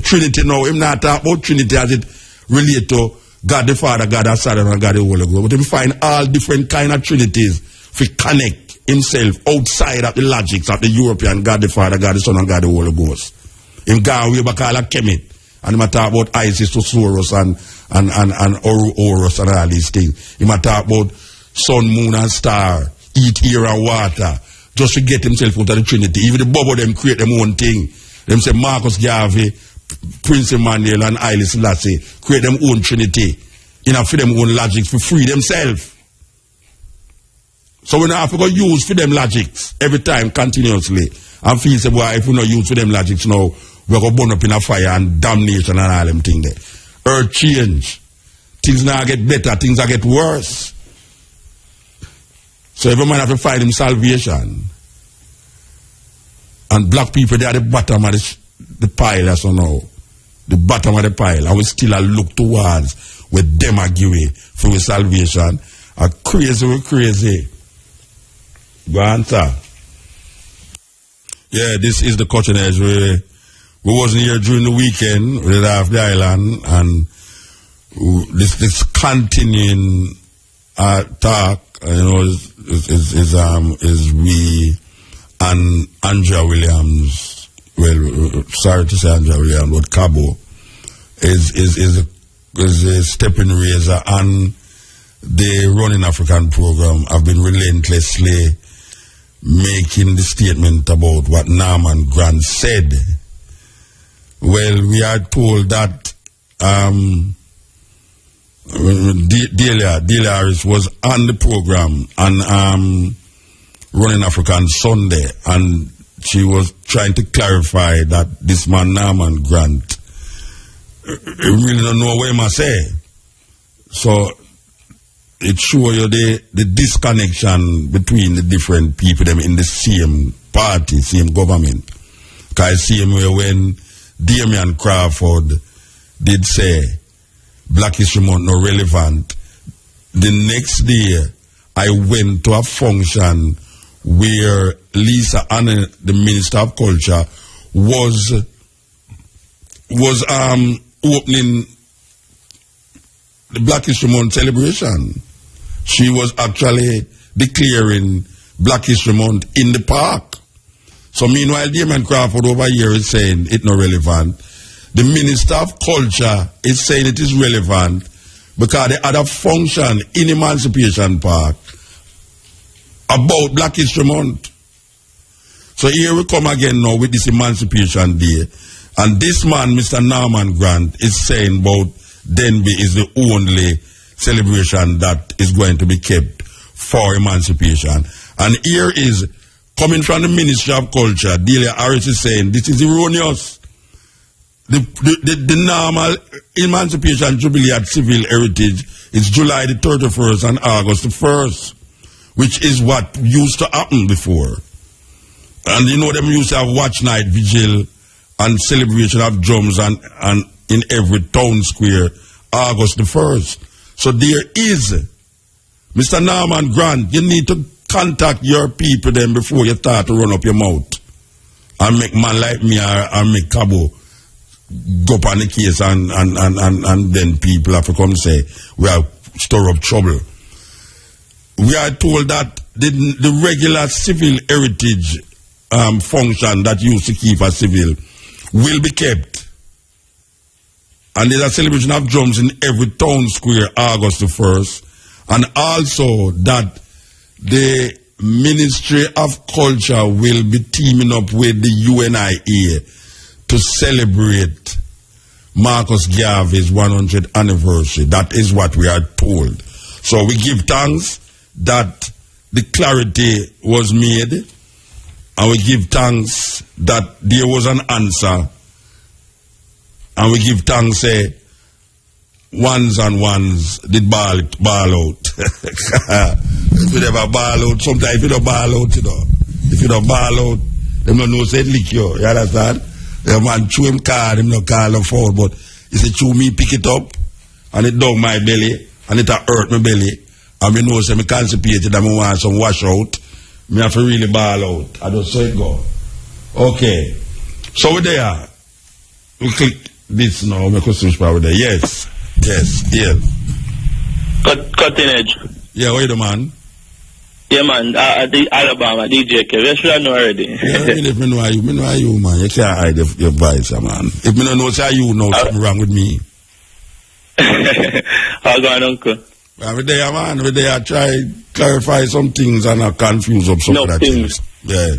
Trinity now, him not talk about Trinity as it relate to God the Father, God the Son, and God the Holy Ghost. But we find all different kind of Trinities to connect himself outside of the logics of the European God the Father, God the Son, and God the Holy Ghost. Him gone way back all a Kemet. And he might talk about Isis to Soros and Horus and all these things. He might talk about sun, moon, and star, eat, air, and water, just to get himself out of the Trinity. Even the Bobo them create them own thing. Them say Marcus Garvey, Prince Emmanuel, and Haile Selassie create them own Trinity. You know, for them own logics to free themselves. So we don't have to go use for them logics every time continuously. And feel say, boy, if we don't use for them logics now, we're going to burn up in a fire and damnation and all them things there. Earth change. Things now get better, things now get worse. So every man have to find him salvation. And black people, they are the bottom of the pile, as you know. The bottom of the pile. And we still look towards where them are giving for salvation. And crazy. Go on, sir. Yeah, this is the Cotton Edge. We wasn't here during the weekend. We did have the island. And this continuing talk, you know, is we and Andrea Williams. Well, sorry to say Andrea Williams, but Cabo is a stepping razor, and the Running African program have been relentlessly making the statement about what Norman Grant said. Well, we are told that Delia Harris was on the program on Running African Sunday, and she was trying to clarify that this man Norman Grant really don't know what he must say. So it shows you the disconnection between the different people them in the same party, same government. Because same way when Damian Crawford did say Black History Month not relevant, the next day I went to a function where Lisa Anna, the Minister of Culture, was opening the Black History Month celebration. She was actually declaring Black History Month in the park. So meanwhile, Damon Crawford over here is saying it's not relevant. The Minister of Culture is saying it is relevant because they had a function in Emancipation Park about Black History Month. So here we come again now with this Emancipation Day. And this man, Mr. Norman Grant, is saying about Denbigh is the only celebration that is going to be kept for emancipation. And here is, coming from the Ministry of Culture, Delia Harris is saying this is erroneous. The normal Emancipation Jubilee at Civil Heritage is July the 31st and August the 1st, which is what used to happen before. And you know them used to have watch night vigil and celebration of drums and in every town square August the 1st. So there is, Mr. Norman Grant, you need to contact your people then before you start to run up your mouth and make man like me or make Cabo go up on the case and then people have to come say we have stir up trouble. We are told that the regular civil heritage function that used to keep a civil will be kept. And there's a celebration of drums in every town square August the 1st. And also that the Ministry of Culture will be teaming up with the UNIA to celebrate Marcus Garvey's 100th anniversary. That is what we are told. So we give thanks that the clarity was made, and we give thanks that there was an answer, and we give thanks, ones and ones did ball out. If you never ball out, sometimes if you don't ball out, you know. If you don't ball out, them don't know say lick you understand? The man chew him card, him no call him forward, but he say chew me pick it up, and it down my belly, and it hurt my belly, and me know say me constipated and me want some wash out, me have to really ball out. I just say it go. Okay. So we there. We click this now, my customer's power there. Yes. Cutting edge. Yeah, what you do, man? Yeah, man. The Alabama DJ. You should know already. Yeah, if me know you, man. You can't hide your voice, man. If me don't know, say you know something wrong with me. How going, uncle? Every day, man. Every day I try clarify some things and I confuse up some of that things. Yeah.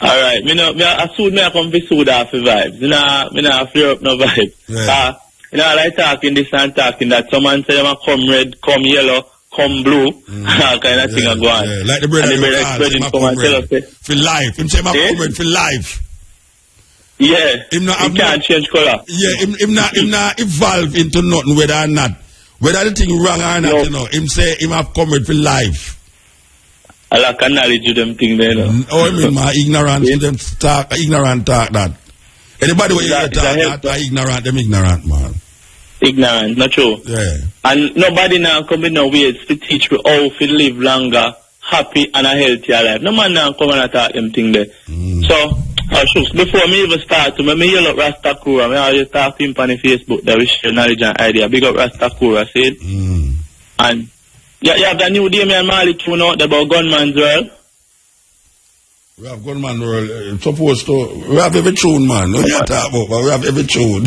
All right. I soon I come to soothe off the vibes. Me not flare up no vibes. Yeah. I like talking this and talking that. Someone say them come red, come yellow, come blue, all kind of thing are going. Yeah. Like the brother spreading come and tell us for life. Him say my come red for life. Yeah. He can't change color. Yeah, him not evolve into nothing whether or not. Whether the thing wrong or not, you know. Him say him have come red for life. I like knowledge of them thing there, you know. Oh, I mean, my ignorance to them talk, ignorant talk that. Anybody who hear talk that ignorant, them ignorant, man. Ignorant, not true. Yeah. And nobody now come in no ways to teach me how to live longer, happy and a healthier life. No man now come and attack them thing there. So, before me even start, to me yell up Rastakura, I always talk to him on the Facebook that we share knowledge and idea. Big up Rastakura, see it? And you have the new Damian Marley tune out about Gunman's World. We have Gunman World. Supposed to. We have every tune, man. No, you talk about, but we have every tune.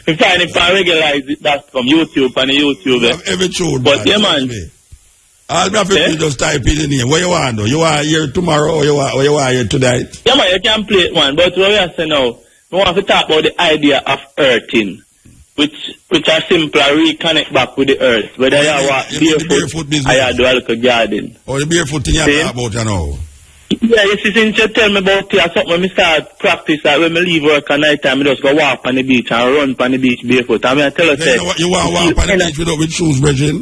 We find it on Reggae.com, YouTube, on YouTube. We have every tune, but yeah, man. All me have to do just type in the name. What you want, though? You want here tomorrow or you want here tonight? Yeah, man, you can play it, man. But what we are saying now, we want to talk about the idea of earthing, which are simpler, reconnect back with the earth. Whether you are barefoot or you do a little garden. Or the barefoot thing you talk about, you know. Yeah, you see, since you tell me about it, something when I start practice, like when I leave work at night time, I just go walk on the beach and run on the beach barefoot. I mean, I tell you, you want to walk on the beach with shoes, Bridget?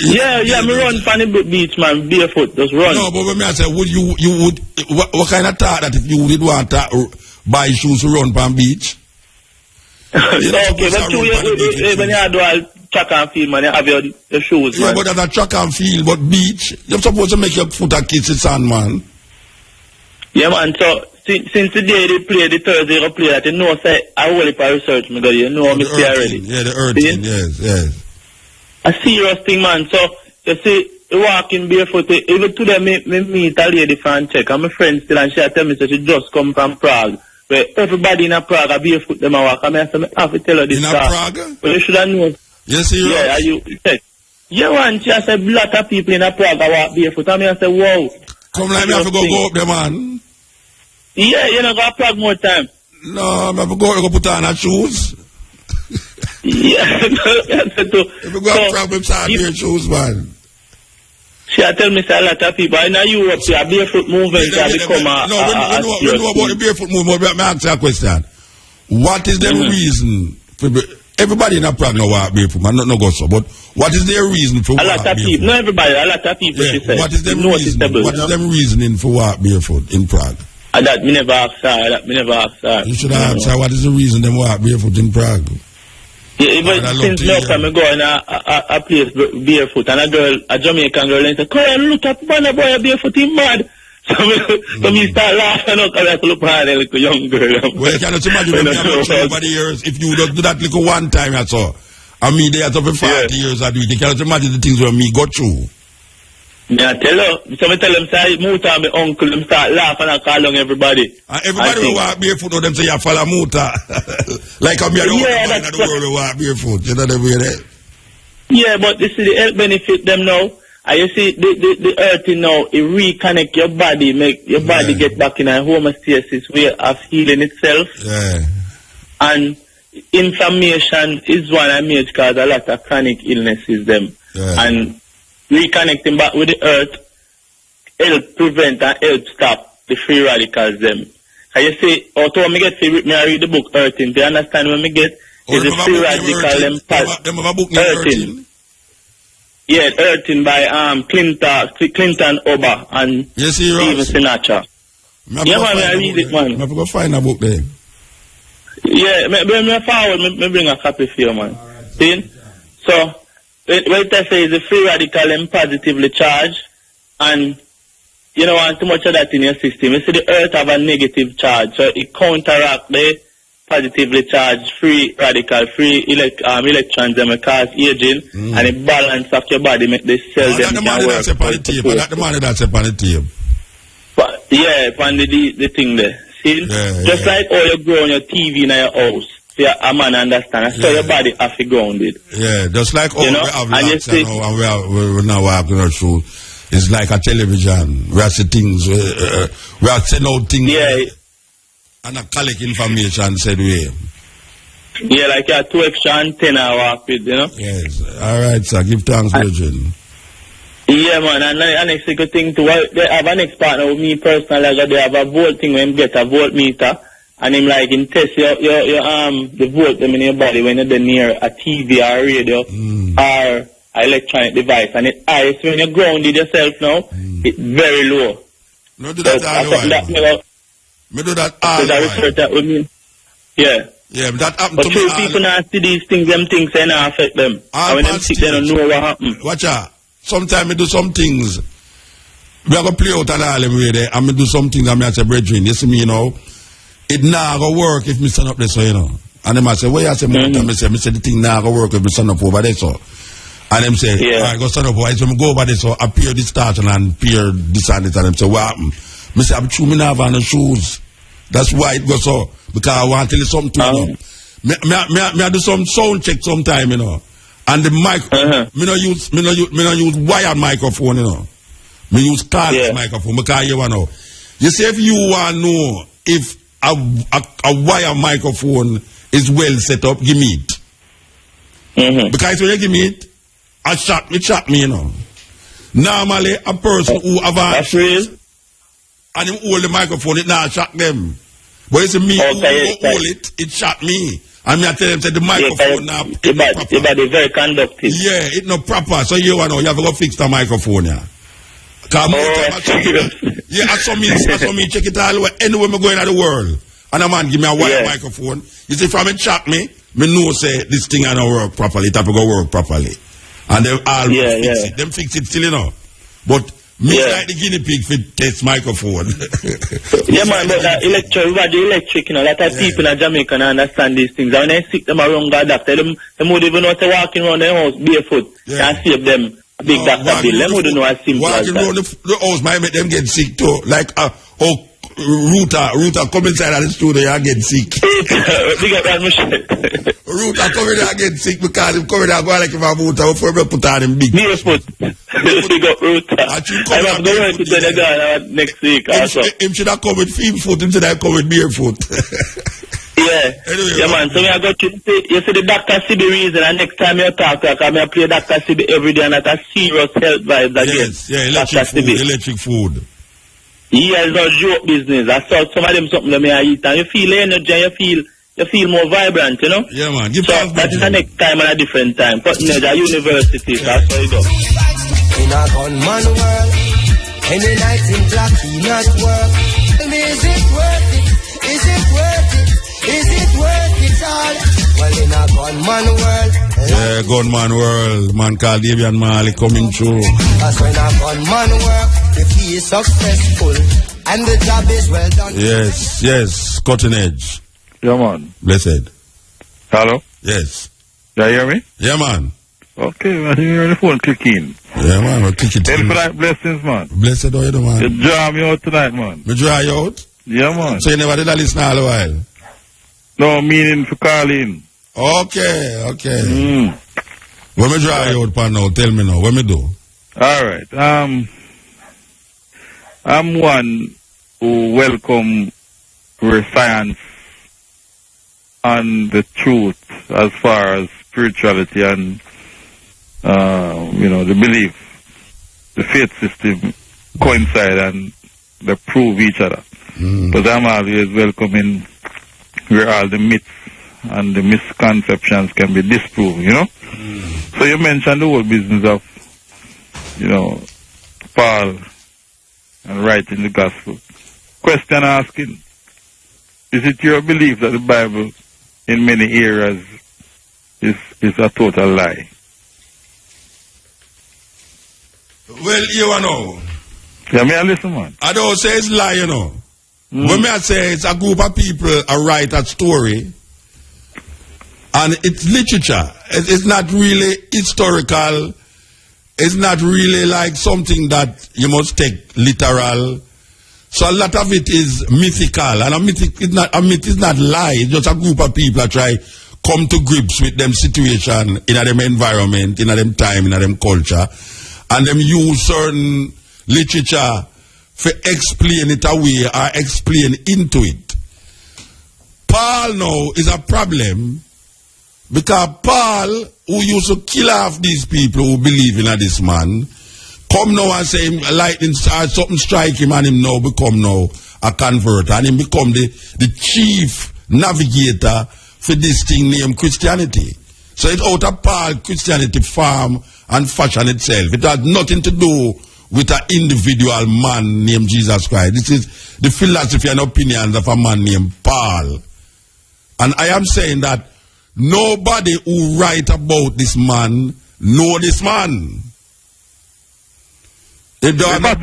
Yeah, me run on the beach, man, barefoot, just run. No, but when I say, what kind of thought that if you would want to buy shoes to run on the beach? Okay, but when you do all track and field, man, you have your shoes, man. Yeah, but that's a track and field, but beach, you're supposed to make your foot a kiss the sand, man. Yeah, man, so since the day they play, the Thursday they play that, you know, say, I will if I research me, you know, me see already. Yeah, the earthing, yes. A serious thing, man. So, you see, walking barefoot, even today, me meet a lady from Czech, and my friend still, and she tell me, so she just come from Prague, where everybody in a Prague are barefoot, them a walk. I mean, I have to tell her this. In a Prague? But you should have known. Yes, serious? Yeah, you Czech. Yeah, man, she has a lot of people in a Prague walk barefoot. I mean, I say, wow. Come like me, I have to go up there, man. Yeah, you know, go to Prague more time. No, I have to go put on her shoes. Yeah, if you go to Prague, I'm sorry, your shoes, man. She tell me say a lot of people in Europe, see a barefoot movement has become a... No, we know about the barefoot movement, but I ask you a question. What is the reason for... Everybody in a Prague now walk barefoot, man, not go so, but what is their reason for walk barefoot? A lot of people, not everybody, a lot of people, she said. What is their reason? What is their reasoning for walk barefoot in Prague? That me never ask her, You should ask her, what is the reason them walk barefoot in Prague? Yeah, but since now time I go in a place barefoot, and a Jamaican girl, and say, come on, look at Banner Boy barefoot, he's mad. So me start laughing out, and I look at a little young girl. Well, you cannot imagine when I'm sure over the years, if you just do that little one time, that's all. I mean, they are over 40 years I do it. You cannot imagine the things where me got through. Yeah, tell her. So I tell them, say, Muta, my uncle, them start laughing and call on everybody. Everybody will walk barefoot, or them say, you follow Muta. Like I'm here, the world will walk barefoot. You know the way there? Yeah, but you see, the health benefit them now. And you see, the earthing now, it reconnect your body, make your body get back in a homeostasis way of healing itself. Yeah. And inflammation is one I made cause a lot of chronic illnesses them. Yeah. And reconnecting back with the earth help prevent and help stop the free radicals them. And you see, although me get me I read the book Earthing, do you understand when me get is the free radical them have a book named Earthing. Yeah, Earthing by Clinton Oba and Steven Sinatra. Yeah, man, I read it, man. I have to go find a book there. Yeah, me forward, me bring a copy for you, man. See? So, what I say is the free radical and positively charged, and you don't want too much of that in your system. You see, the earth have a negative charge, so it counteract the positively charged free radical, free electrons that may cause aging, and the balance of your body make the cells them can work. That's the money that's upon the tape. But yeah, upon the thing there. See? Yeah, just like how you grow on your TV in your house. So a man understand. So your body have to grounded. Yeah, just like all we have locks and we're now walking our show. It's like a television. We are seeing things, we are sending out things. Yeah. And a collect information said we. Yeah, like a 2 extra antenna walk with, you know? Yes. Alright, sir. Give thanks, Virgin. Yeah, man. And the next good thing too, they have an next partner with me personally, like they have a volt thing when you get a voltmeter. And him like in test your the volt them in your body when you're near a TV or a radio or an electronic device, and it ice when you're grounded yourself now, it's very low. No do that all the while. Me do that all the research that with me. Yeah. Yeah, but that happened to me. But people not see these things, them things they not affect them. And when them sick, they don't know what happened. Watch out. Sometimes I do some things. We are going to play out and all them way there, and I do some things and I say, brethren, you see me, you know, it not going to work if me stand up there, so, you know. And them I say, where I say, me say the thing not going to work if me stand up over there, so. And them say, I go stand up over there, so I go over there, so appear this station and appear this and this, and them say, what happened? Me say, I'm true, me not have on the shoes. That's why it goes so, because I want to tell you something to you. Me do some sound check sometime, you know. And the mic, me no use wired microphone, you know. Me use cordless microphone, because you know. You say if you want to know if a wire microphone is well set up, give me it. Because when you give me it, it shock me, you know. Normally, a person who have That's real. and him hold the microphone, it now shock them. But it's me who hold it, it shock me. And me I tell them that the microphone now it's very conductive. Yeah, it's not proper. So you know you have to go fix the microphone, yeah. Yeah, I saw me check it all anywhere me going in the world. And a man give me a wire microphone. You see, if I shock me know say this thing I don't work properly, it have to go work properly. And they all fix it. Them fix it still, you know. But me like the guinea pig for test microphone. Yeah, man, but the electric, you know, a lot of people in Jamaica understand these things. And when they sick them around God doctor, them would even know to walking around their house barefoot and save them big doctor bill. Them would know as simple as that. Walking around the house might make them get sick too. Like, Ruta come inside of the studio and get sick. Ruta come in and get sick because him come in and go like him a Ruta before we put on him big. Barefoot. Big up Ruta. I'm going to the guy next week also. Him should have come with feet foot, him should have come with barefoot. Yeah. Anyway, yeah, man. So I got you see the Dr.Civil reason, and next time you talk, I come play Dr.Civil every day, and that's a serious health vibes again. Yes, yeah, electric food. Yeah, it's not joke business. I saw some of them something that I eat, and you feel energy, you feel more vibrant, you know? Yeah, man. So that is the next time and a different time. Cutting edge at university, that's how it goes. In a gunman world, any night in black, he not work. Is it worth it? Is it worth it? Is it worth it all? Well, in a gunman world. Yeah, gunman world. Man called Davian Marley coming through. That's when a gunman work, if he is successful and the job is well done. Yes, cutting edge. Yeah, man. Blessed. Hello? Yes. You hear me? Yeah, man. Okay, I hear the phone clicking. Yeah, man, we'll click it. Thanks for that blessings, man. Blessed, how you do, man? You draw me out tonight, man. Me draw you out? Yeah, man. So you never did a listen all the while? No, meaning for calling. Okay. When me draw you out, pan now, tell me now, what me do? Alright, I'm one who welcome science and the truth as far as spirituality and the belief, the faith system coincide and they prove each other. But I'm always welcoming where all the myths and the misconceptions can be disproven, you know? So you mentioned the whole business of, Paul and writing the gospel. Question asking, is it your belief that the Bible in many areas is a total lie? Well, you know. Yeah, me I listen, man. I don't say it's lie, you know. When me I say it's a group of people write a story, and it's literature. It's not really historical. It's not really like something that you must take literal. So a lot of it is mythical, and a myth is not lie. It's just a group of people that try come to grips with them situation in a them environment, in a them time, in a them culture, and them use certain literature for explain it away or explain into it. Paul now is a problem because Paul, who used to kill off these people who believe in this man, come now and say lightning something strike him and him now become now a converter and him become the chief navigator for this thing named Christianity. So it's out of Paul Christianity form and fashion itself. It has nothing to do with an individual man named Jesus Christ. This is the philosophy and opinions of a man named Paul. And I am saying that nobody who write about this man know this man. If there are no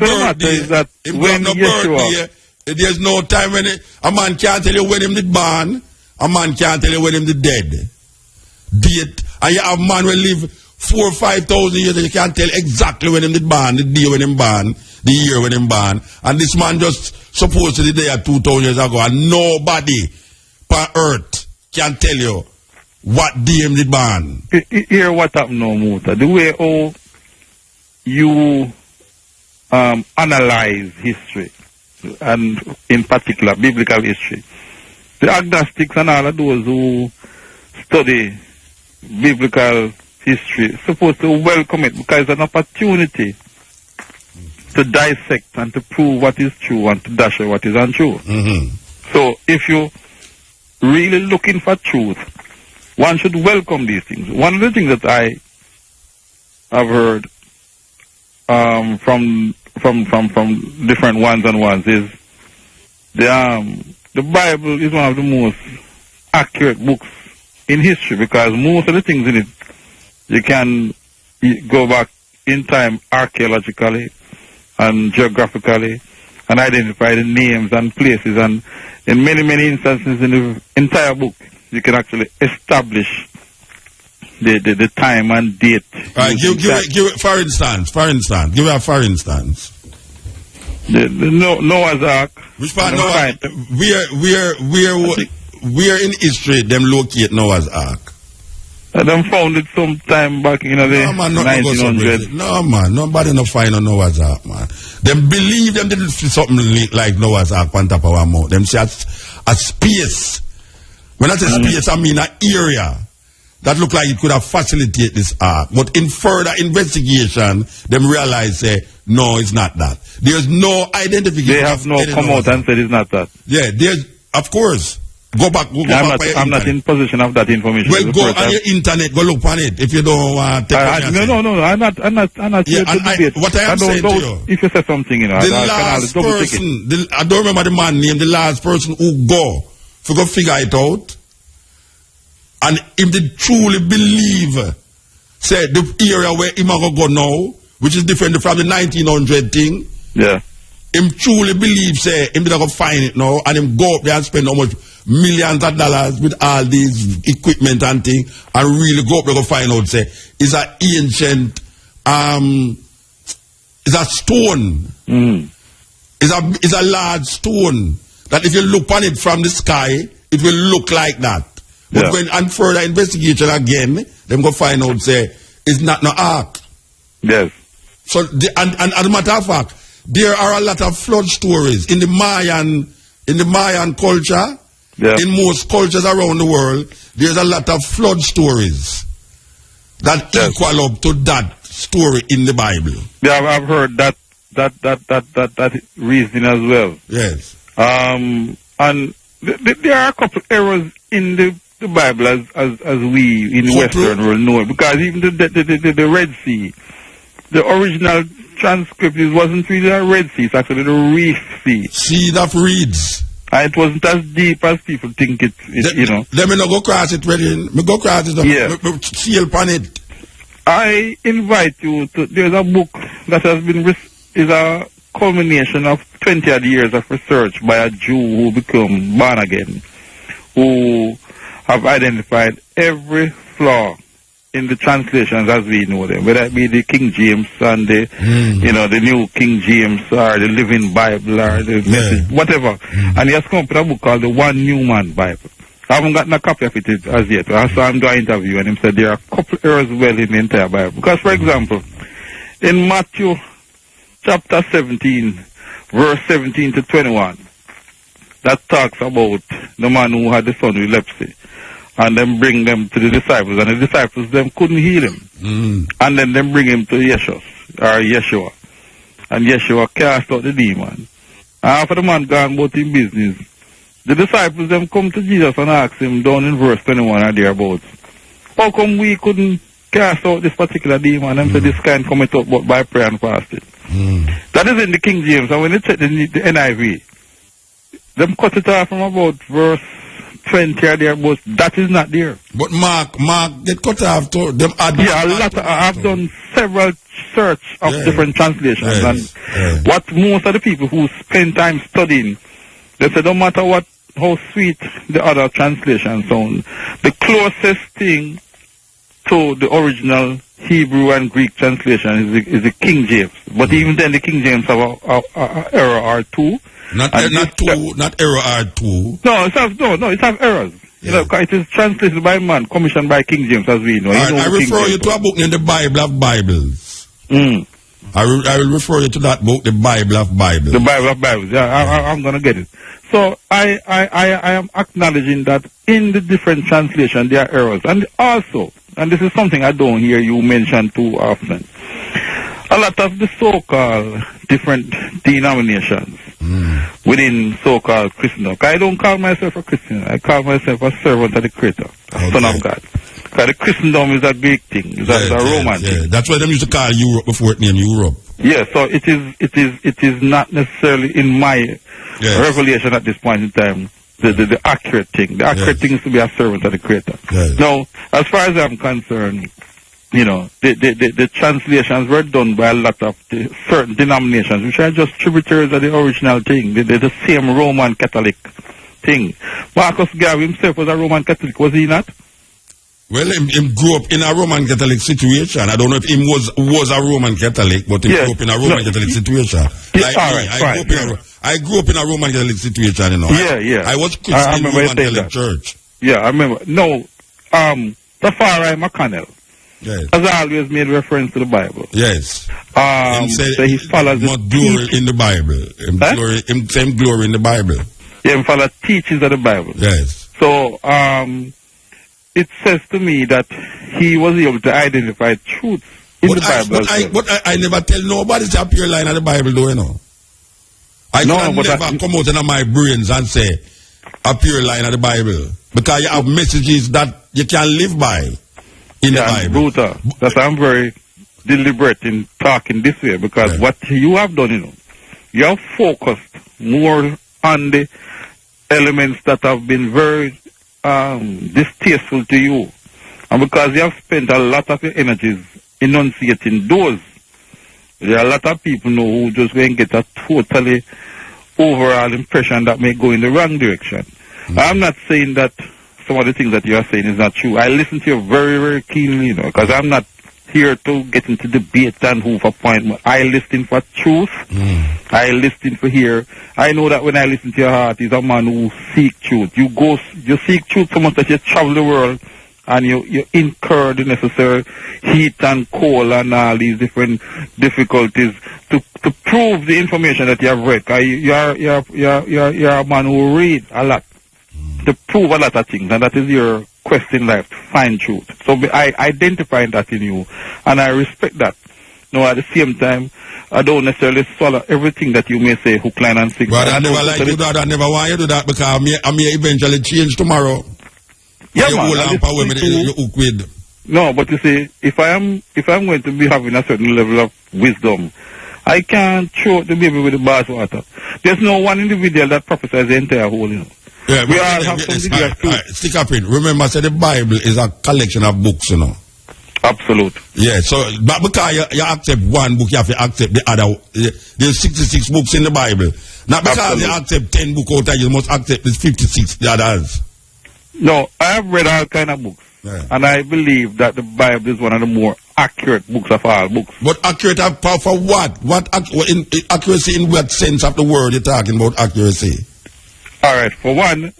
birthday, there's no time when a man can't tell you when him did born, a man can't tell you when him did dead. Date, and you have a man will live 4,000 or 5,000 years and you can't tell exactly when him did born, the day when him born, the year when him born. And this man just supposed to be there 2,000 years ago, and nobody on earth can tell you what day him did born. Here what happened now, Muta. The way how you analyze history, and in particular biblical history, the agnostics and all of those who study biblical history supposed to welcome it because it's an opportunity to dissect and to prove what is true and to dash what is untrue. So if you're really looking for truth, one should welcome these things. One of the things that I have heard from different ones is the Bible is one of the most accurate books in history, because most of the things in it you can go back in time archaeologically and geographically and identify the names and places, and in many instances in the entire book you can actually establish the time and date. Give it for instance. Give it a for instance. The Noah's Ark. Which part Noah? Where in history them locate Noah's Ark? Them found it some time back in the 1900s. No man, nobody no find on Noah's Ark, man. Them believe them didn't see something like Noah's Ark on top of our mouth. Them see a space. When I say space, I mean an area that look like it could have facilitated this ark. But in further investigation, them realize no, it's not that. There's no identification. They have no come out and said it's not that. Yeah, there's, of course. Go back. I'm not in possession of that information. Well, go on your internet. Go look on it if you don't want to take No. I'm not here to debate. What I am saying to you, if you say something, the last person, I don't remember the man name. The last person who go figure it out, and if they truly believe, say the area where him go now, which is different from the 1900 thing. Yeah. Him truly believe, say, him going to find it now, and him go up there and spend how much millions of dollars with all these equipment and thing, and really go up there to find out, say, it's an ancient, it's a stone. It's a large stone, that if you look on it from the sky, it will look like that. But when on further investigation again, them go find out, say, it's not no ark. Yes. So, and as a matter of fact, there are a lot of flood stories in the Mayan culture. Yeah. In most cultures around the world, there's a lot of flood stories that equal up to that story in the Bible. Yeah, I've heard that reasoning as well. Yes. And there are a couple errors in the Bible as we in the Western world know it, because even the Red Sea, the original transcript, it wasn't really a Red Sea, it's actually the Reef Sea. Sea of reeds. It wasn't as deep as people think it you know. Let me not go cross it, ready? Me go cross it, sail upon it. I invite you to, there's a book that has been, is a culmination of 20 odd years of research by a Jew who became born again, who have identified every flaw in the translations as we know them, whether it be the King James and the the New King James or the Living Bible or the Message, whatever. And he has come up with a book called the One New Man Bible. I haven't gotten a copy of it as yet. I saw him do an interview and he said there are a couple errors well in the entire Bible. Because, for example, in Matthew chapter 17, verse 17 to 21, that talks about the man who had the son with leprosy, and then bring them to the disciples, and the disciples them couldn't heal him. And then them bring him to Yeshua, and Yeshua cast out the demon. After the man gone about his business, the disciples them come to Jesus and ask him down in verse 21 or thereabouts, how come we couldn't cast out this particular demon? And so this kind coming up but by prayer and fasting. That is in the King James, and when you check the NIV, them cut it off from about verse 20 or thereabouts. That is not there. But Mark get cut off to them. I've done several search of different translations, and what most of the people who spend time studying, they say no matter how sweet the other translations sound, the closest thing to the original Hebrew and Greek translation is the King James. But even then, the King James have a error or two. Not error or two. No, it has errors. You know, it is translated by man, commissioned by King James, as we know. I refer you to a book named the Bible of Bibles. I will refer you to that book, the Bible of Bibles. The Bible of Bibles. Yeah, I'm gonna get it. So I am acknowledging that in the different translations there are errors, and also, and this is something I don't hear you mention too often. a lot of the so-called different denominations within so-called Christendom. I don't call myself a Christian. I call myself a servant of the Creator, a son of God. Because the Christendom is a Greek thing. It's a Roman thing. That's why they used to call Europe before it named Europe. Yeah, so it is not necessarily in my revelation at this point in time the accurate thing. The accurate thing is to be a servant of the Creator. Now, as far as I'm concerned, you know, the translations were done by a lot of certain denominations, which are just tributaries of the original thing. They're the same Roman Catholic thing. Marcus Garvey himself was a Roman Catholic, was he not? Well, he grew up in a Roman Catholic situation. I don't know if he was a Roman Catholic, but he grew up in a Roman Catholic situation. Like me, I grew up in a Roman Catholic situation, you know. I was Christian in a Roman Catholic church. Yeah, I remember. No, Rastafari McConnell has always made reference to the Bible. Yes. So he follows the glory in the Bible. Same glory in the Bible. Yeah, he follows teachings of the Bible. Yes. So, it says to me that he was able to identify truth in the Bible. But I never tell nobody to appear line of the Bible, though, you know. I can never come out of my brains and say, appear line of the Bible. Because you have messages that you can live by in the Bible. Brutal. That's why I'm very deliberate in talking this way. Because what you have done, you know, you have focused more on the elements that have been very distasteful to you, and because you have spent a lot of your energies enunciating those, there are a lot of people now who just going to get a totally overall impression that may go in the wrong direction. I'm not saying that some of the things that you are saying is not true. I listen to you very, very keenly, you know, because I'm not here to get into debate and who for point. I listen for truth. I listen for here. I know that when I listen to your heart, is a man who seek truth. You seek truth so much that you travel the world and you incur the necessary heat and cold and all these different difficulties to prove the information that you have read. You're a man who read a lot to prove a lot of things, and that is your quest in life, to find truth. So I identify that in you, and I respect that. No, at the same time, I don't necessarily swallow everything that you may say, hook, line, and sinker. But I never like you that. I never want you to do that because I may eventually change tomorrow. Yeah, man. No, but you see, if I'm going to be having a certain level of wisdom, I can't throw the baby with the bathwater. There's no one individual that prophesies the entire whole, you know. Yeah, we all have something here. Stick up in. Remember, I said the Bible is a collection of books, you know. Absolute. Yeah, so but because you accept one book, you have to accept the other. There's 66 books in the Bible. Not because you accept 10 books out there, you must accept the 56 the others. No, I have read all kind of books. Yeah. And I believe that the Bible is one of the more accurate books of all books. But accurate for what? Accuracy in what sense of the word you're talking about accuracy? All right, for one,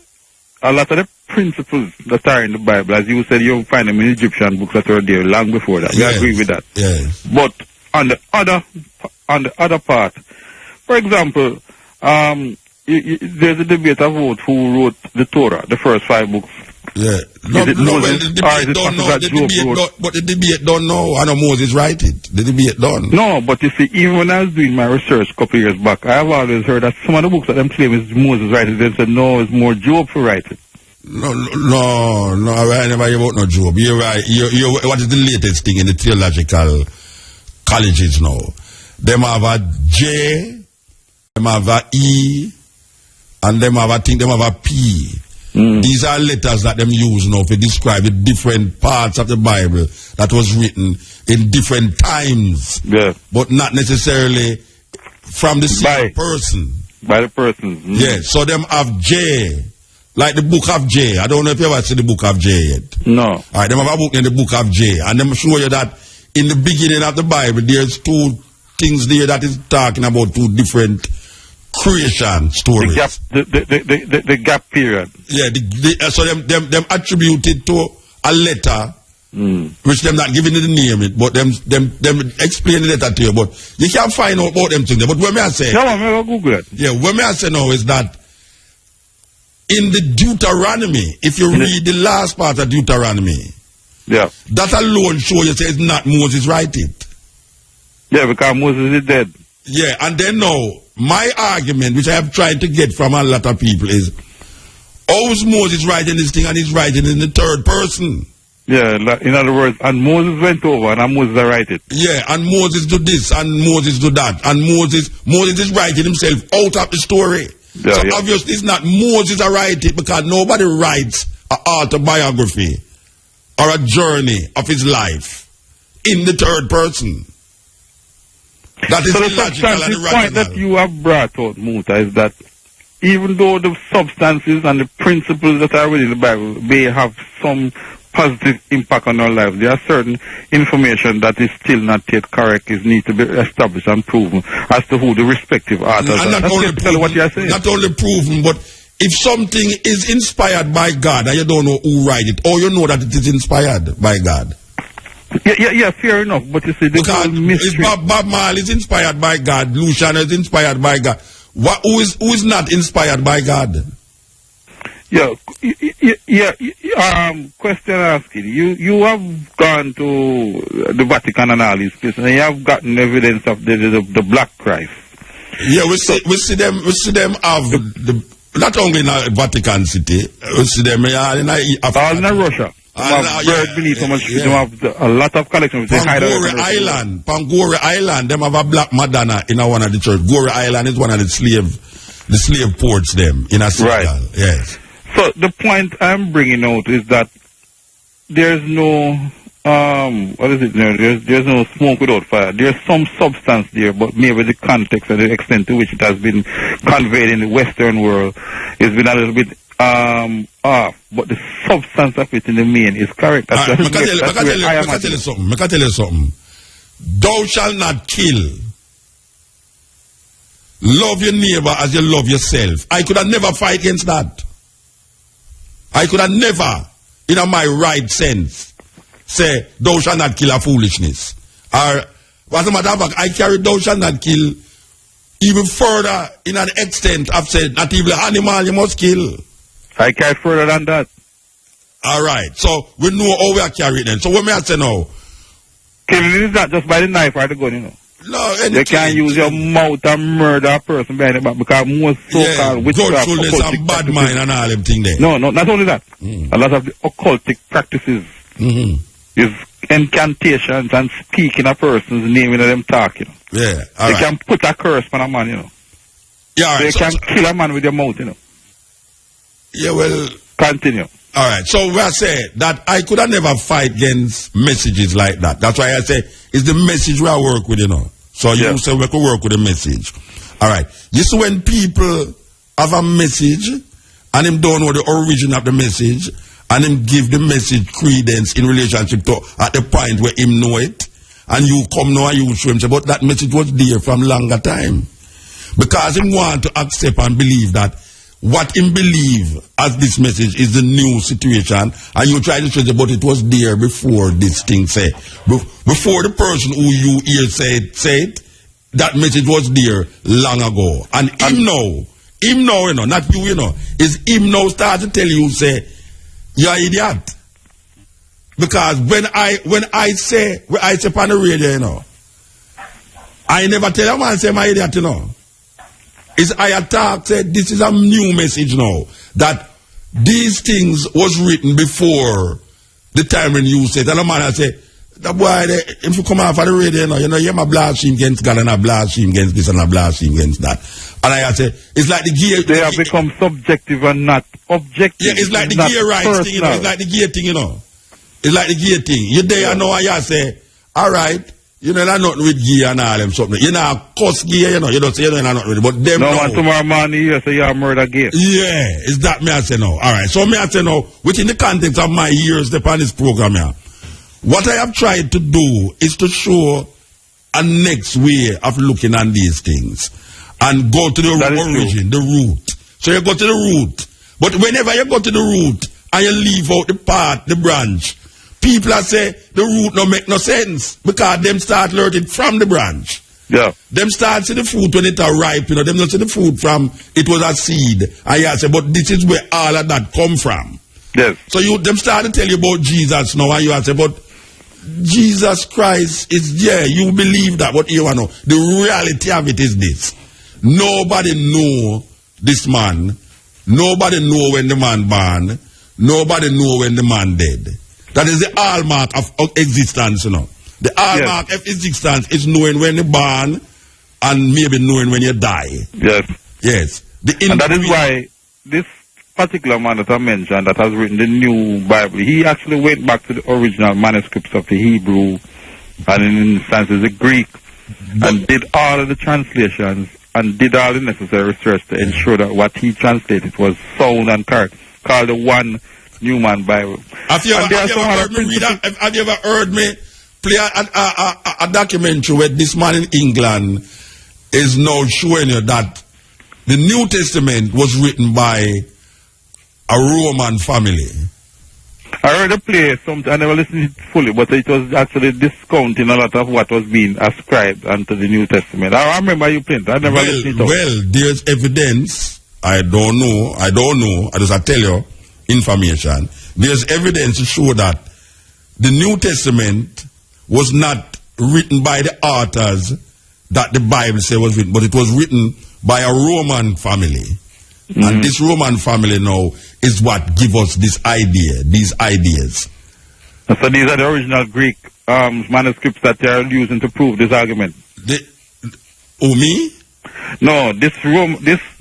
a lot of the principles that are in the Bible, as you said, you'll find them in Egyptian books that were there long before that. Yes. We agree with that. Yes. But on the other part, for example, there's a debate about who wrote the Torah, the first 5 books. Yeah. But the debate don't know. I know Moses write it. The debate don't. No, but you see, even when I was doing my research a couple of years back, I have always heard that some of the books that them claim is Moses write it. They said, no, it's more Job who write it. No, I never hear about no Job. You're right. What is the latest thing in the theological colleges now? Them have a J, them have a E, and them have a P. These are letters that them use now to describe the different parts of the Bible that was written in different times, but not necessarily from the same person. By the person. Yeah, so them have J, like the book of J. I don't know if you ever see the book of J yet. No. All right, them have a book in the book of J, and them show you that in the beginning of the Bible, there's 2 things there that is talking about 2 different creation stories. The gap period. Yeah, so them attributed to a letter, which them not giving it the name, but them explain the letter to you. But you can't find out about them things. But what may I say? No, I'm Google it. Yeah, what may I say now is that in the Deuteronomy, if you read the last part of Deuteronomy, that alone shows you say it's not Moses write it. Yeah, because Moses is dead. Yeah, and then now, my argument, which I have tried to get from a lot of people, is how is Moses writing this thing and he's writing in the third person? Yeah, in other words, and Moses went over and Moses write it. Yeah, and Moses do this and Moses do that. And Moses is writing himself out of the story. Yeah, so obviously it's not Moses that write it, because nobody writes an autobiography or a journey of his life in the third person. That is so the illogical and substantive irrational. point that you have brought out, Muta, is that even though the substances and the principles that are within the Bible may have some positive impact on our lives, there are certain information that is still not yet correct, is need to be established and proven as to who the respective authors are. That's basically what you are saying. Not only proven, but if something is inspired by God and you don't know who write it, or you know that it is inspired by God. Yeah, fair enough. But you see, the whole mystery. Bob Marley is inspired by God. Luciano is inspired by God. Who is not inspired by God? Yeah. Question asking. You have gone to the Vatican and all these places, and you have gotten evidence of the Black Christ. Yeah, we see them have not only in the Vatican City. We see them in all in Russia. They have a lot of collections. Pangore Island, them have a black Madonna in one of the church. Gore Island is one of the slave ports them in a Senegal. Right. Yes. So the point I'm bringing out is that there's no what is it now? There's no smoke without fire. There's some substance there, but maybe the context and the extent to which it has been conveyed in the Western world has been a little bit off, but the substance of it in the main is correct. I can tell you something. Thou shalt not kill. Love your neighbor as you love yourself. I could have never fight against that. I could have never, in my right sense, say, thou shalt not kill a foolishness. Or, as a matter of fact, I carry thou shalt not kill even further in an extent. I've said, not even an animal you must kill. I carry further than that. All right. So we know how we are carrying them. So what may I say now? Killing is not just by the knife or the gun, you know. No, you can't use your mouth and murder a person behind the back, because most so-called witchcraft, godfulness and bad mind and all them things there. No, not only that. A lot of the occultic practices is incantations and speaking a person's name in them talk, you know. Yeah, they can put a curse on a man, you know. Yeah, all right. They can kill a man with your mouth, you know. Yeah, well... Continue. All right, so we are saying that I could have never fight against messages like that. That's why I say it's the message we are work with, you know. So you say we could work with the message. All right. You see, when people have a message and them don't know the origin of the message and them give the message credence in relationship to at the point where him know it, and you come now and you show him say, but that message was there from longer time. Because him want to accept and believe that what him believe as this message is the new situation, and you try to say, but it was there before this thing say. Before the person who you hear say it, that message was there long ago. And him now, you know, not you, you know, is him now start to tell you, say, you're an idiot. Because when I say on the radio, you know, I never tell a man say my idiot, you know. Is I attack said this is a new message now, that these things was written before the time when you said, and a man I say, that boy, if you come off of the radio, you know, you're a blaspheme against God and a blaspheme against this and a blaspheme against that. And I say, it's like the gear. They have become subjective and not objective. Yeah, it's like the gear rights thing, you know. It's like the gear thing, you know. It's like the gear thing. You're there, you know, and you say, all right. You know, not nothing with gear and all them something. You know, cuss gear, you know, you don't say you know nothing with it, but them no, man, tomorrow morning you say you're a murder gear. Yeah, is that me I say no. Alright, so me I say no, within the context of my years upon this program here, what I have tried to do is to show a next way of looking at these things and go to the origin, the root. So you go to the root. But whenever you go to the root and you leave out the part, the branch, people are say the root no make no sense because them start learning from the branch. Yeah. Them start see the fruit when it are ripe, you know, them not see the fruit from it was a seed. And you say, but this is where all of that come from. Yes. So them start to tell you about Jesus now and you say, but Jesus Christ is there. You believe that, but you know, the reality of it is this. Nobody know this man. Nobody know when the man born. Nobody know when the man dead. That is the hallmark of existence, you know. The hallmark of existence is knowing when you born and maybe knowing when you die. Yes. Yes. And that is why this particular man that I mentioned that has written the new Bible, he actually went back to the original manuscripts of the Hebrew and in instances the Greek and did all of the translations and did all the necessary research to ensure that what he translated was sound and correct, called the One Newman Bible. Have you ever heard me play a documentary where this man in England is now showing you that the New Testament was written by a Roman family? I heard a play, I never listened to it fully, but it was actually discounting a lot of what was being ascribed unto the New Testament. I remember you playing it. I never listened to it. Well, there's evidence. I don't know. I just tell you information. There's evidence to show that the New Testament was not written by the authors that the Bible says was written, but it was written by a Roman family. Mm-hmm. And this Roman family now is what give us this idea, these ideas. So these are the original Greek manuscripts that they are using to prove this argument. Me? No, this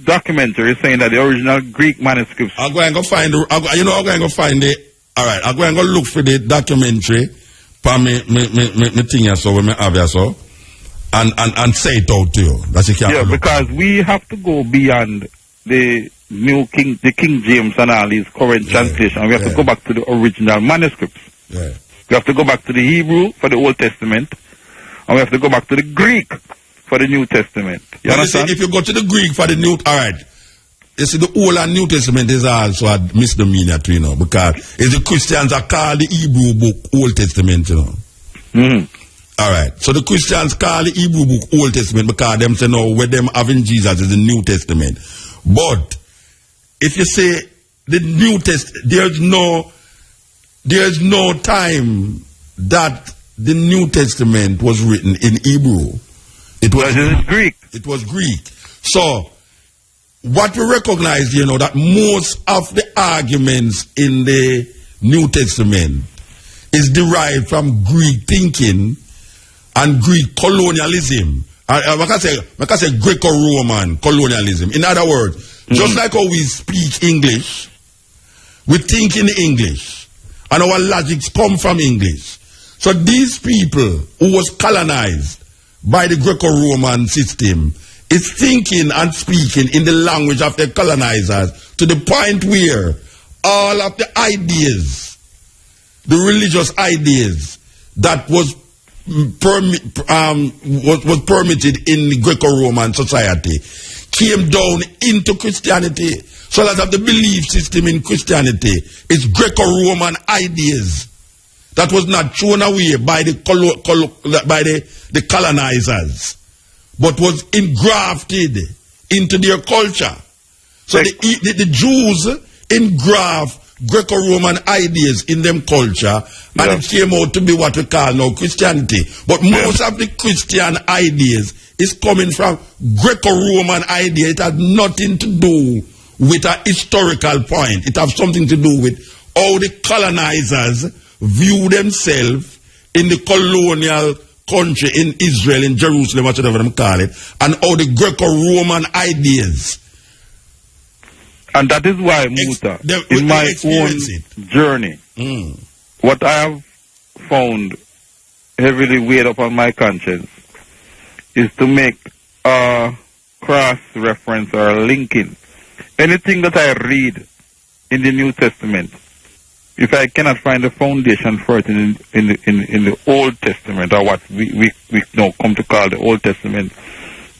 documentary is saying that the original Greek manuscripts. I'm going to find it. All right, I'm going to look for the documentary for me thing so when me have so and say it out to you. That's because we have to go beyond the King James and all these current translations. We have to go back to the original manuscripts. Yeah. We have to go back to the Hebrew for the Old Testament, and we have to go back to the Greek for the New Testament. You understand? If you go to the Greek for the New, all right. You see, the Old and New Testament is also a misdemeanor too, you know, because if the Christians are called the Hebrew book Old Testament, you know. Mm-hmm. All right. So the Christians call the Hebrew book Old Testament because them say no, where them having Jesus is the New Testament. But if you say the New Testament, there's no time that the New Testament was written in Hebrew. It was Greek. It was Greek. So what we recognize, you know, that most of the arguments in the New Testament is derived from Greek thinking and Greek colonialism. I can say Greco-Roman colonialism. In other words, just like how we speak English, we think in English, and our logics come from English. So these people who was colonized by the Greco-Roman system is thinking and speaking in the language of their colonizers to the point where all of the ideas, the religious ideas that was permitted in the Greco-Roman society came down into Christianity. So that of the belief system in Christianity is Greco-Roman ideas that was not thrown away by the colonizers, but was engrafted into their culture. So the Jews engraft Greco-Roman ideas in them culture, and it came out to be what we call now Christianity. But most of the Christian ideas is coming from Greco-Roman idea. It has nothing to do with a historical point. It has something to do with how the colonizers view themselves in the colonial country, in Israel, in Jerusalem, whatever them call it, and how the Greco-Roman ideas. And that is why, Muta, in my own journey, what I have found heavily weighed upon my conscience is to make a cross-reference or a linking. Anything that I read in the New Testament, if I cannot find a foundation for it in the Old Testament, or what we now come to call the Old Testament,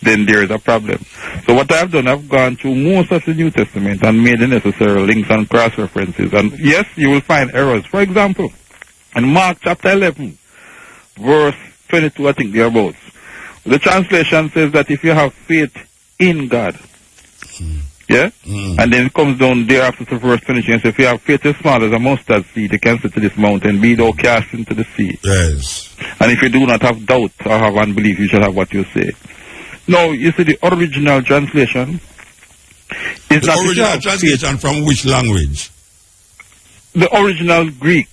then there is a problem. So what I've done, I've gone through most of the New Testament and made the necessary links and cross-references. And yes, you will find errors. For example, in Mark chapter 11, verse 22, I think thereabouts, the translation says that if you have faith in God, Yeah? And then it comes down there after the verse finishing and says, if you have faith as small as a mustard seed, you can say to this mountain, be thou cast into the sea. Yes. And if you do not have doubt or have unbelief, you shall have what you say. Now, you see, the original translation is the original translation from which language? The original Greek,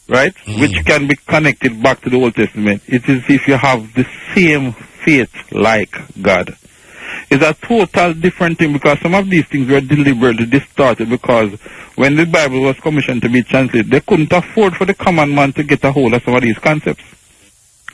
right? Which can be connected back to the Old Testament. It is if you have the same faith like God. It's a total different thing, because some of these things were deliberately distorted, because when the Bible was commissioned to be translated, they couldn't afford for the common man to get a hold of some of these concepts.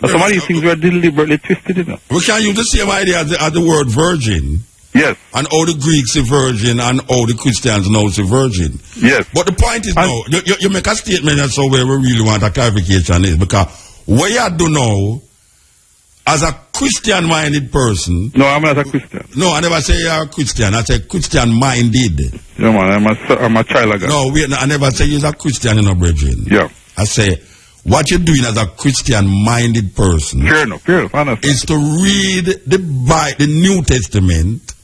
Some of these things were deliberately twisted, you know. We can use the same idea as the word virgin. Yes. And how the Greeks say virgin and how the Christians now say virgin. Yes. But the point is now, you make a statement that's where we really want a clarification is, because what you do now, as a Christian-minded person... No, I'm not a Christian. No, I never say you're a Christian. I say Christian-minded. Yeah, man, I'm a child of God. No, I never say you're a Christian, you know, brethren. Yeah. I say, what you're doing as a Christian-minded person... Fair enough, is to read the New Testament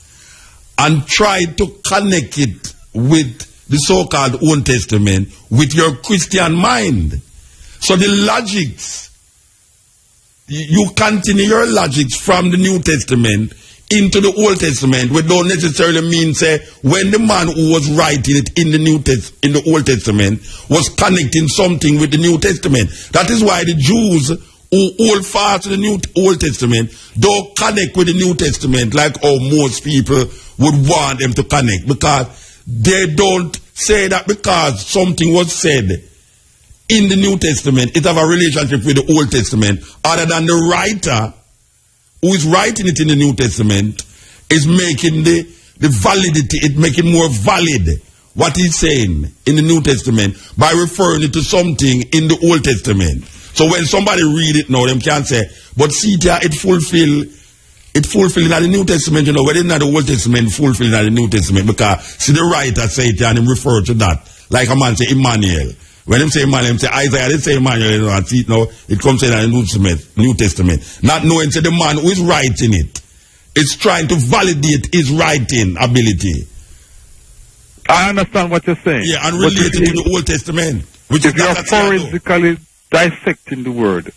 and try to connect it with the so-called Old Testament with your Christian mind. So the logics... You continue your logics from the New Testament into the Old Testament, which don't necessarily mean, say, when the man who was writing it in the Old Testament was connecting something with the New Testament. That is why the Jews who hold fast to the Old Testament don't connect with the New Testament like how most people would want them to connect, because they don't say that because something was said in the New Testament, it have a relationship with the Old Testament, other than the writer who is writing it in the New Testament is making the validity, it making more valid what he's saying in the New Testament by referring it to something in the Old Testament. So when somebody read it now, them can say, but see there, it fulfilling in the New Testament, you know, whether it's not the Old Testament fulfilling in the New Testament, because see the writer say it and him refer to that, like a man say Emmanuel. When them say Emmanuel, them say Isaiah, they say Emmanuel, you know, and see it now, it comes in the New Testament. Not knowing, say the man who is writing it is trying to validate his writing ability. I understand what you're saying. Yeah, and relate it to the Old Testament. Which if you're forensically dissecting the word,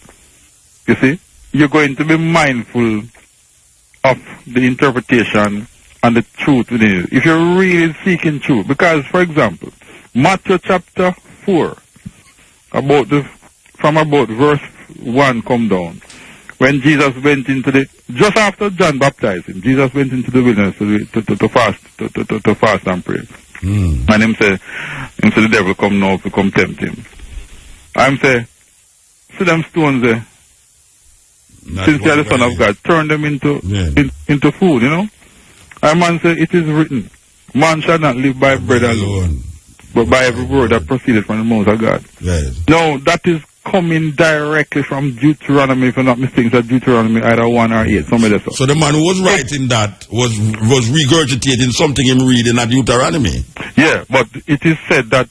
you see, you're going to be mindful of the interpretation and the truth within it. If you're really seeking truth. Because, for example, Matthew chapter 4, from about verse 1 come down, when Jesus went into just after John baptized him, Jesus went into the wilderness to fast and pray. And him say the devil come now to come tempt him. I'm say, see them stones there, since they are the Son of God, turn them into food, you know. And man say, it is written, man shall not live by bread alone, but by every word that proceeded from the mouth of God. Yes. No, that is coming directly from Deuteronomy, if I'm not mistaken, it's Deuteronomy either 1 or 8, somebody else. So the man who was writing that was regurgitating something him reading at Deuteronomy. Yeah, but it is said that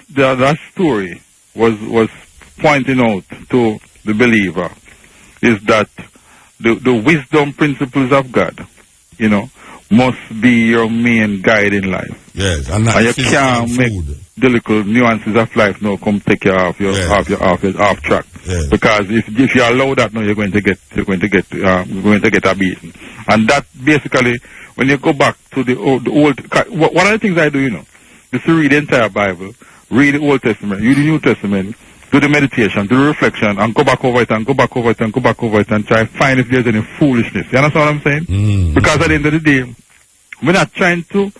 that story was pointing out to the believer is that the wisdom principles of God, you know, must be your main guide in life. Yes, and you can't make the little nuances of life now come take you off off track. Yes. Because if you allow that now, you're going to get a beating. And that basically, when you go back to the old, one of the things I do, you know, is to read the entire Bible, read the Old Testament, read the New Testament, do the meditation, do the reflection, and go back over it and go back over it and go back over it and try to find if there's any foolishness. You understand what I'm saying? Mm-hmm. Because at the end of the day, we're not trying to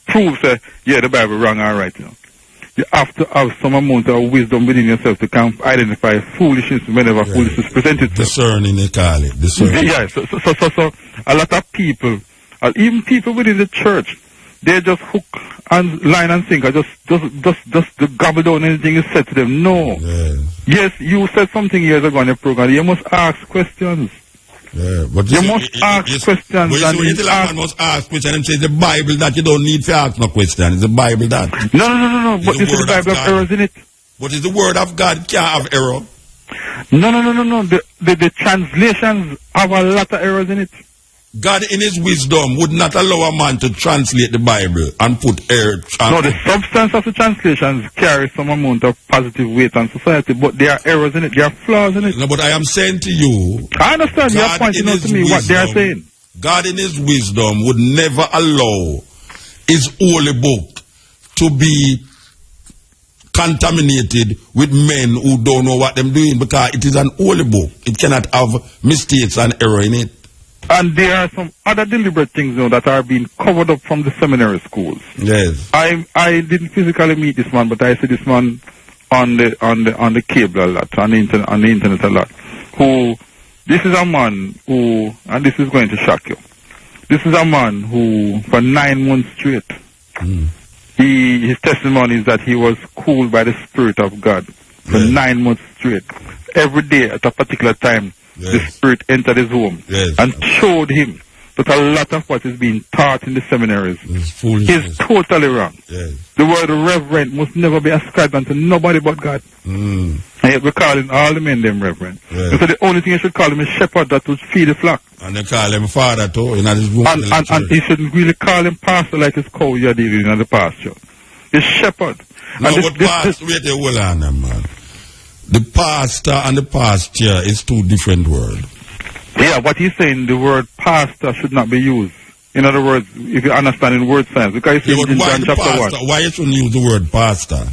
prove, say, yeah, the Bible wrong or right, you know. You have to have some amount of wisdom within yourself to identify foolishness whenever foolishness presents itself. Discerning, they call it. Discerning. Yeah, so a lot of people, even people within the church, they just hook and line and sinker, just gobble down anything you said to them. No. Yes, you said something years ago on the program. You must ask questions. Yeah, but you must ask questions. But you tell a man must ask questions and say the Bible that you don't need to ask no question. It's the Bible that. No. But this is the Bible of errors in it. But it's the word of God can't have error. No. The translations have a lot of errors in it. God in his wisdom would not allow a man to translate the Bible and put error. No, the substance of the translations carry some amount of positive weight on society, but there are errors in it, there are flaws in it. No, but I am saying to you, I understand, you are pointing out to me what they are saying. God in his wisdom would never allow his holy book to be contaminated with men who don't know what they're doing, because it is an holy book. It cannot have mistakes and error in it. And there are some other deliberate things that are being covered up from the seminary schools. Yes. I didn't physically meet this man, but I see this man on the cable a lot, on the internet a lot. This is a man who, and this is going to shock you. This is a man who, for 9 months straight, his testimony is that he was cooled by the Spirit of God for 9 months straight. Every day at a particular time, the Spirit entered his home and showed him that a lot of what is being taught in the seminaries is totally wrong. The word reverend must never be ascribed unto nobody but God. And yet we're calling all the men them reverend. So the only thing you should call him is shepherd that would feed the flock. And they call him father too. And he shouldn't really call him pastor like his cow you're dealing in the pasture. He's shepherd. No, but pastor, wait a hold on, man. The pastor and the pasture is two different words. Yeah, what he's saying, the word pastor should not be used. In other words, if you understand in word science, because in John chapter 1. Why you shouldn't use the word pastor?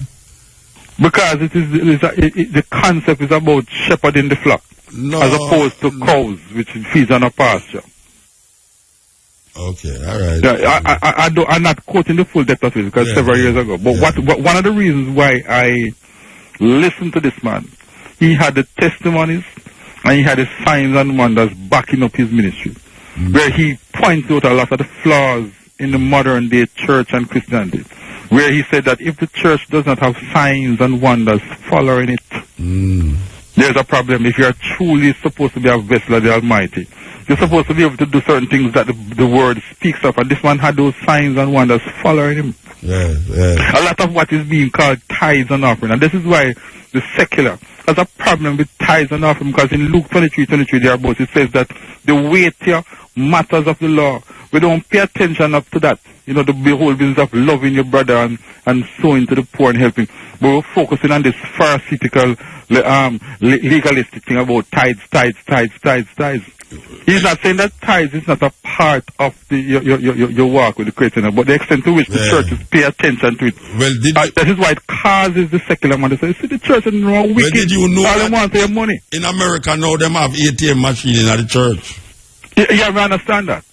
Because the concept is about shepherding the flock, as opposed to cows, which feeds on a pasture. Okay, all right. Yeah, I'm not quoting the full depth of it because several years ago. But one of the reasons why I listened to this man, he had the testimonies and he had the signs and wonders backing up his ministry, where he points out a lot of the flaws in the modern day church and Christianity, where he said that if the church does not have signs and wonders following it, there's a problem. If you are truly supposed to be a vessel of the Almighty, you're supposed to be able to do certain things that the word speaks of, and this man had those signs and wonders following him. A lot of what is being called tithes and offering, and this is why the secular has a problem with tithes and offering, because in Luke 23 thereabouts it says that the weightier matters of the law, we don't pay attention up to that. You know, the whole business of loving your brother and sowing to the poor and helping. But we're focusing on this pharisaical, legalistic thing about tithes. He's not saying that tithes is not a part of your walk with the Creator, but the extent to which the churches pay attention to it. Well, that is why it causes the secular man to say, see, the church is wicked. Well, did you know all they want their money. In America now, them have ATM machine in the church. Yeah, we understand that.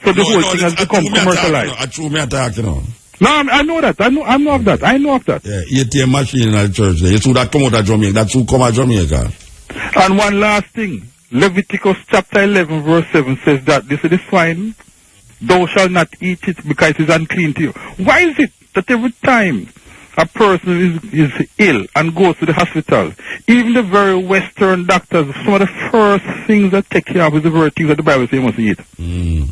So the whole thing has become commercialized. I true me attack, you know. No, I know that. I know of that. Yeah, ATM machine in the church. You see that come out of Jamaica. That's who come out of Jamaica. And one last thing. Leviticus chapter 11 verse 7 says that this is the swine, thou shalt not eat it because it is unclean to you. Why is it that every time a person is ill and goes to the hospital, even the very Western doctors, some of the first things that take care of is the very things that the Bible says you must eat. And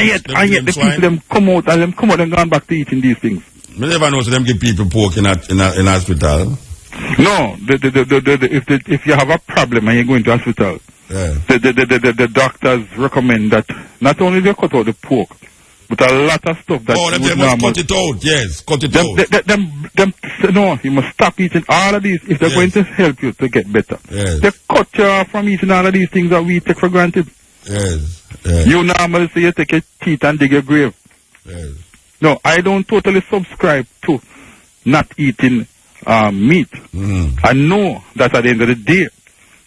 yet the people them come out and gone back to eating these things. I never know so them give people pork in hospital. No, if you have a problem and you go into hospital, the doctors recommend that not only they cut out the pork, but a lot of stuff that they must cut it out. Yes, cut it out. No, you must stop eating all of these if they're going to help you to get better. They cut you off from eating all of these things that we take for granted. You normally say you take your teeth and dig your grave. No, I don't totally subscribe to not eating meat. I know that at the end of the day,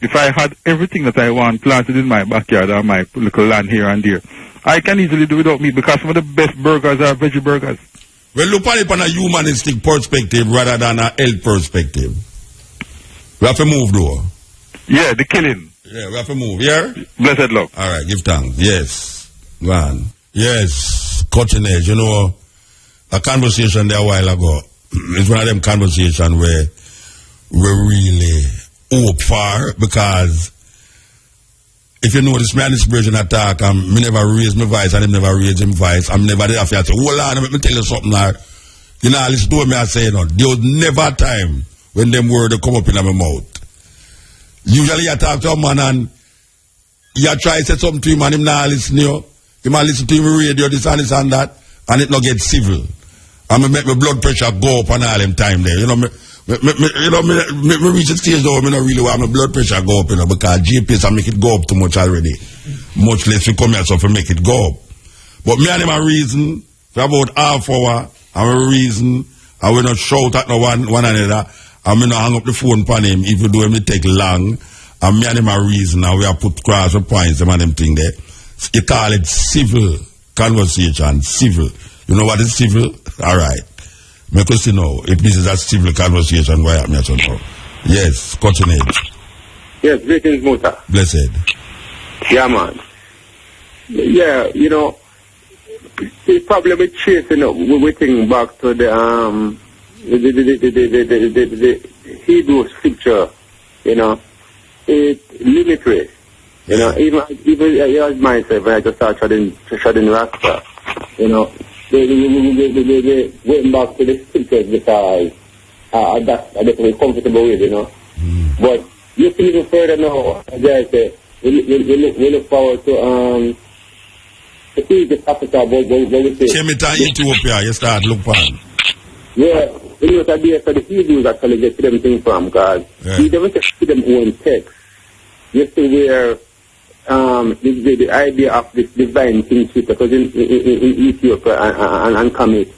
if I had everything that I want planted in my backyard or my little land here and there, I can easily do without meat, because some of the best burgers are veggie burgers. Well, look at it from a humanistic perspective rather than a health perspective. We have to move, though. Yeah, the killing. Yeah, we have to move. Yeah? Blessed luck. All right, give thanks. Yes. Go on. Yes, cutting edge. You know, a conversation there a while ago, it's one of them conversations where we really hope for, because if you notice me and this version attack, me never raise my voice and him never raise him voice. I'm never there after I say, hold on, let me tell you something like, you know, listen to what me I say, no, there was never a time when them words come up in my mouth. Usually I talk to a man and you try to say something to him and him not listen to you. He might listen to him radio, this and that, and it not get civil. And me make my blood pressure go up and all them time there. You know, me reach a stage though, me not really want my blood pressure go up, you know, because GPS I make it go up too much already. Much less we come here so to make it go up. But me and him a reason for about half hour, and a reason, and we not shout at no one another, and me not hang up the phone upon him, if you do him it take long, and me and him a reason, and we have put cross the points, them and them thing there. You call it civil conversation, civil. You know what is civil? Alright. Make us know if this is a civil conversation, why am I so now? Yes, continue. Yes, greetings, Muta. Blessed. Yeah, man. Yeah, you know, the problem with chasing up, we think back to the Hebrew scripture, you know, it's limited. You know, even as myself, when I just started shedding Rasta, you know, they went back to the scriptures because that's a little comfortable with, you know. But you see even further now, as I say, we look forward to Egypt, Africa, but we say. Chemita, Ethiopia, you start look for. Yeah, you know, that there, so the Hebrews actually get them things from, because we never see them own text. You see where the idea of this divine kingship, because in Ethiopia and Kemet,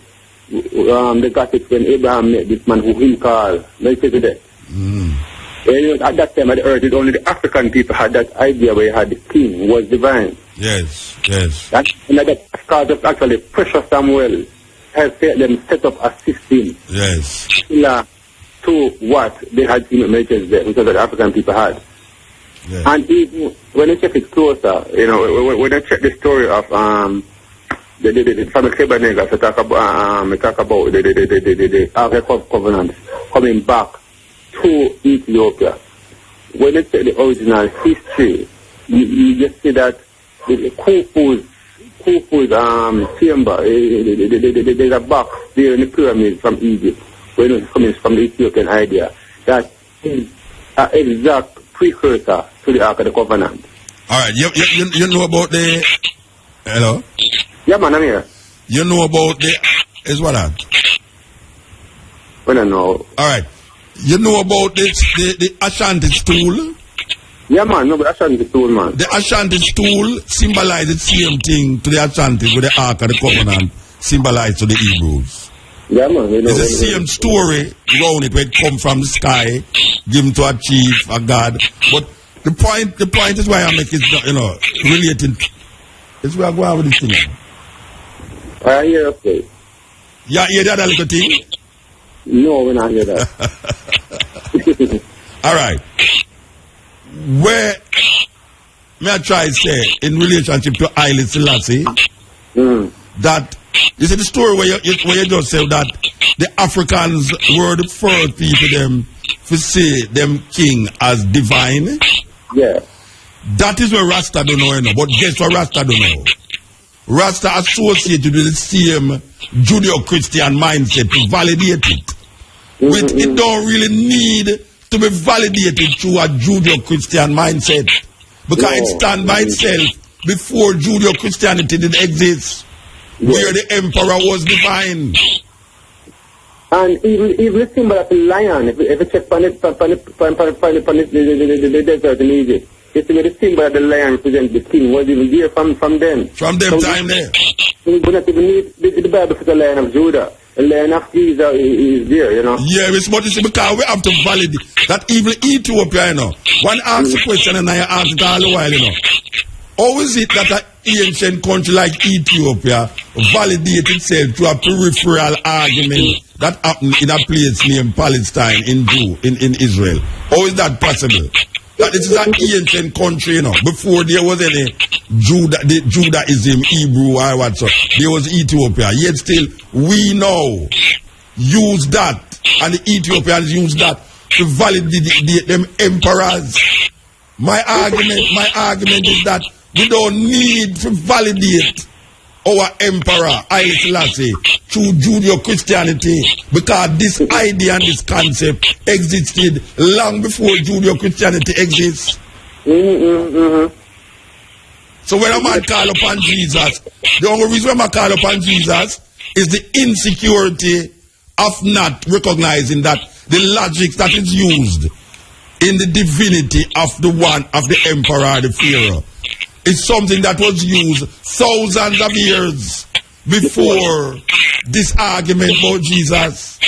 they got it when Abraham met this man who he called Melchizedek. You know, at that time, at the earth, only the African people had that idea where you had the king who was divine. Yes. And that caused us actually Precious Samuel helped them set up a system. Yes. Similar to what they had seen in Melchizedek, which was what the African people had. Yes. And even when you check it closer, you know, when you check the story of the family Kebanega, we talk about the Ark of Covenant coming back to Ethiopia. When you check the original history, you just see that the Khufu's chamber, there's a box there in the pyramid from Egypt, when it's coming from the Ethiopian idea, that is an exact precursor to the Ark of the Covenant. Alright, you know about the... Hello? Yeah, man, I'm here. You know about the... Is what that? I don't know. Alright. You know about the Ashanti stool? Yeah, man, no, but Ashanti stool, man. The Ashanti stool symbolizes the same thing to the Ashanti with the Ark of the Covenant symbolized to the Hebrews. Yeah, man. It's the same story around it where it come from the sky, given to a chief, a god. But the point is why I make it, you know, relating. It's where I go on with this thing. I hear okay. Yeah, you hear that little thing? No, we're not hear that. All right. Where may I try to say in relationship to Haile Selassie that you see the story where you just say that the Africans were the first people them to see them king as divine. Yeah. That is where Rasta don't know, you know. But guess what Rasta don't know? Rasta associated with the same Judeo-Christian mindset to validate it. It don't really need to be validated through a Judeo-Christian mindset. Because it stands by itself before Judeo-Christianity did exist. Where the emperor was divine. And even the symbol of the lion, if you check on the desert in Egypt, you see where the symbol of the lion represents the king was even there from them. From them time there. We don't even need the Bible for the Lion of Judah. The Lion of Jesus is there, you know. Yeah, it's what you see, because we have to validate that even Ethiopia, you know. One asks a question and I ask it all the while, you know. How is it that an ancient country like Ethiopia validates itself to a peripheral argument that happened in a place named Palestine in Israel? How is that possible? That this is an ancient country, you know. Before there was any Judaism, Hebrew, or what so, there was Ethiopia. Yet still, we now use that, and the Ethiopians use that to validate them emperors. My argument is that we don't need to validate our emperor, Haile Selassie, through Judeo-Christianity, because this idea and this concept existed long before Judeo-Christianity exists. So when a man call upon Jesus, the only reason why man call upon Jesus is the insecurity of not recognizing that the logic that is used in the divinity of the one, of the emperor, the pharaoh, is something that was used thousands of years before this argument about Jesus.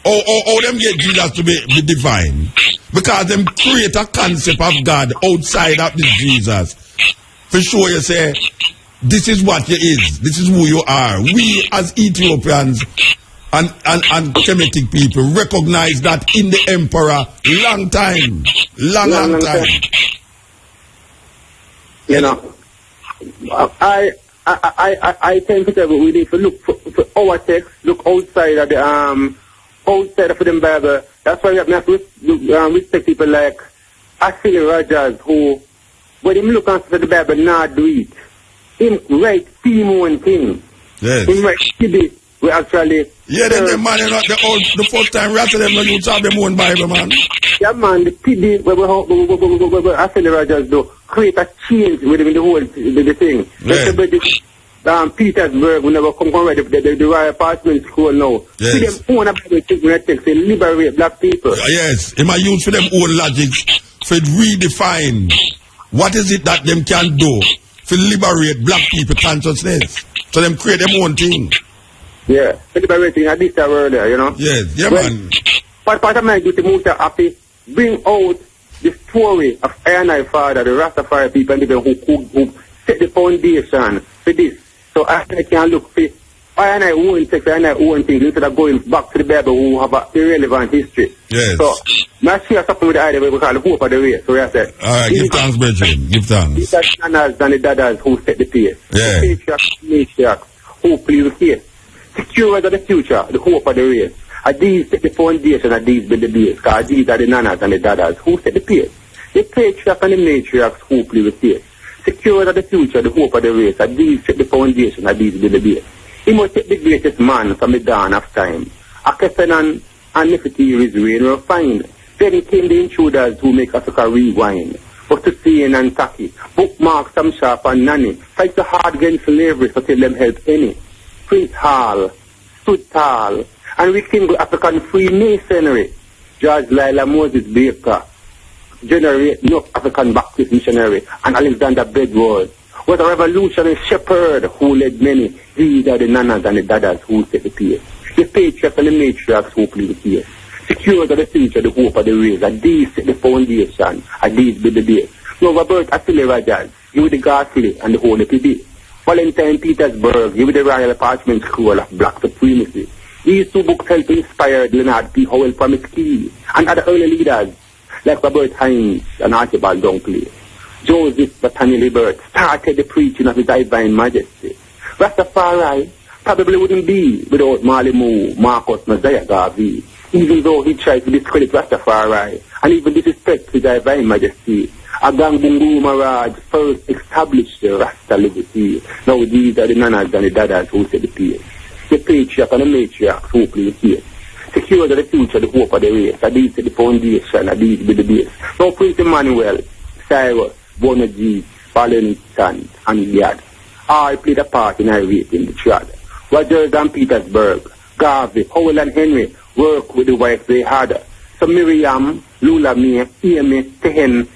Or them get Jesus to be divine. Because them create a concept of God outside of this Jesus. For sure you say, this is what you is. This is who you are. We as Ethiopians and Semitic people recognize that in the emperor long time. Long time. You know, I tend to say we need to look for our text, look outside of the outside of the Bible. That's why we have to respect people like Ashley Rogers, who when him look into the Bible, not do it. Him write theme one thing. Yes. Him write CD. We actually. Yeah, then the man, the first time we asked them, no, you have them own Bible, man. Yeah, man, the PD, where Ashley Rogers do, create a change within the whole the thing. Yeah. Petersburg, we never come ready the Royal Apartment School now. Yes. See them own about the text, they liberate black people. Yes, it might use for them own logic to redefine what is it that them can do to liberate black people consciousness. So them create them own thing. Yeah, liberating at this time earlier, you know? Yes, yeah, man. Part of my duty Muta happy bring out the story of I father, the Rastafari people and people who set the foundation for this. So I can look for I own text, I own things instead of going back to the Bible who have a irrelevant history. Yes. So I share something with the idea we call the hope of the race. So I said, alright, give thanks, Bridget. Give thanks. These are the Daddas and the Daddas who set the pace. Yeah. The patriarchs, who please the case. Secure of the future, the hope of the race. And these set the foundation and these build the base. Because these are the nanas and the dadas who set the pace. The patriarchs and the matriarchs who play the pace. Secure of the future, the hope of the race. And these set the foundation and these build the base. He must take the greatest man from the dawn of time. Akesenan and Nefertiti reign were fine. Then came the intruders who make Africa rewind. But to see and tacky, bookmark some sharp and nanny. Fight so hard against slavery so tell them help any. Prince Hall stood tall and rekindled African Freemasonry. George Lila Moses Baker generate North African Baptist missionary and Alexander Bedward was a revolutionary shepherd who led many. These are the nanas and the dadas who set the pace. The patriarchs and the matriarchs who play the case. Secure the future, the hope of the race, and these set the foundation, and these build the base. So Robert Ashley Rogers, you with the Ghastly and the Holy PD. Valentine Petersburg, you with the Royal Apartment School of Black Supremacy. These two books helped inspire Leonard P. Howell from his key and other early leaders like Robert Hines and Archibald Dunkley. Joseph Nathaniel Libert started the preaching of his divine majesty. Rastafari probably wouldn't be without Marley Moo, Marcus Messiah Garvey, even though he tried to discredit Rastafari and even disrespect his divine majesty. Agang Bungu Maraj first established the Rasta liberty. Now these are the nanas and the dadas who set the pace. The patriarch and the matriarchs who play the case. Secure the future, the hope of the race. And these are the foundation, and these be the base. Now Prince Emmanuel, Cyrus, Bonaji, Valentine, and Gad all played a part in irritating the trad. Rogers and Petersburg, Garvey, Howell and Henry worked with the wife they had. So Miriam, Lula May, Amy, Tehen,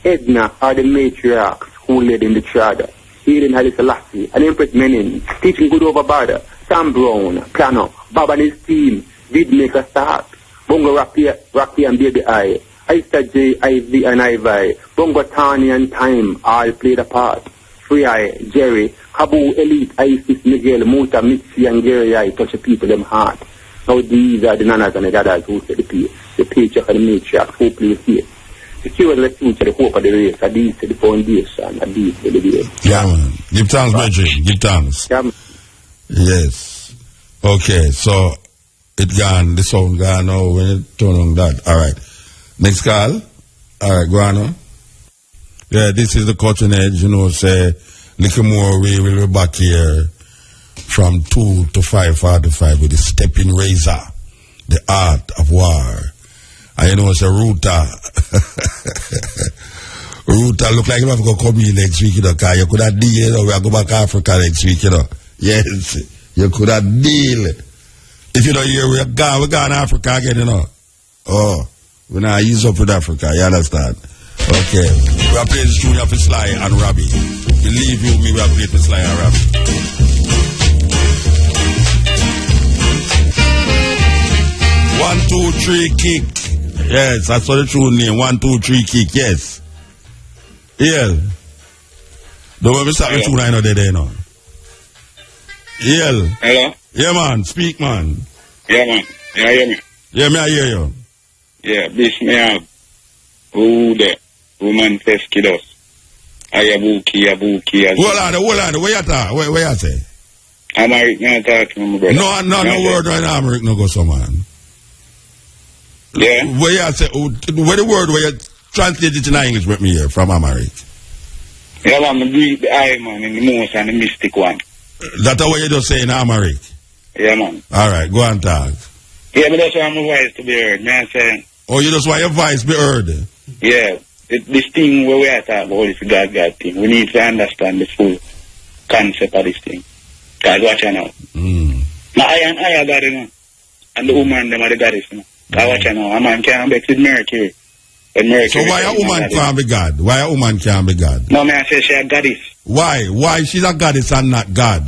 Edna are the matriarchs who led in the trad. Eden Haile Selassie, and Empress Menin, teaching good over border. Sam Brown, Plano, Bob and his team did make a start. Bongo Rocky and Baby I, Ista J, Ivy and Ivy, Bongo Tani and Time all played a part. Free Eye, Jerry, Kabu, Elite, Isis, Miguel, Muta, Mitzi and Gary I touch the people them heart. Now these are the nanas and the dadas who set the pace. The patriarch and the matriarch who play the pace. Secure the future, the hope of the race, and these the foundation, and these the base. Yeah, man. Give thanks, Bridget. Give thanks. Yeah, man. Yes. Okay, so it gone, the sound gone now when it turn on that. Alright. Next call. Alright, go on now. Yeah, this is the cutting edge, you know, say, little more we will be back here from 2 to 5:45 with the stepping razor, the art of war. And you know, it's a router. Ruta look like you have to go come here next week, you know, because you could have deal, you know, we are go back to Africa next week, you know. Yes, you could have deal. If you don't hear, we're gone to Africa again, you know. Oh, we're not ease up with Africa, you understand? Okay, we are playing this tune for Sly and Robbie. Believe you me, we are playing for Sly and Robbie. 1, 2, 3, kick. Yes, that's what the tune name. 1, 2, 3, kick. Yes. Yeah. Don't let me start the tune. I know they're there now. Yeah. Hello. Yeah, man. Speak, man. Yeah, man. You hear me? Yeah, me I hear you. Yeah, this me have. Who the woman test kiddos? Ayabuki. Hold on. Where you talk? Where you say? American, I'm talking, my brother. No word right now, American, no go so, man. Yeah. Where you say, where the word where you translate it in English with me here from America? Yeah, man, I breathe the eye, man, in the most and the mystic one. That's what you just say in America? Yeah, man. All right, go and talk. Yeah, but that's why my voice to be heard, man, saying. Oh, you just want your voice be heard? Yeah. This thing where we are talking about is the God thing. We need to understand the full concept of this thing. Because watch out now. Now, I are God, you know. And the woman, them are the goddess, you know. Because watch out now. A man can't be with Mercury. So why a woman can't be God? Why a woman can't be God? No, man, I say she's a goddess. Why? Why she's a goddess and not God?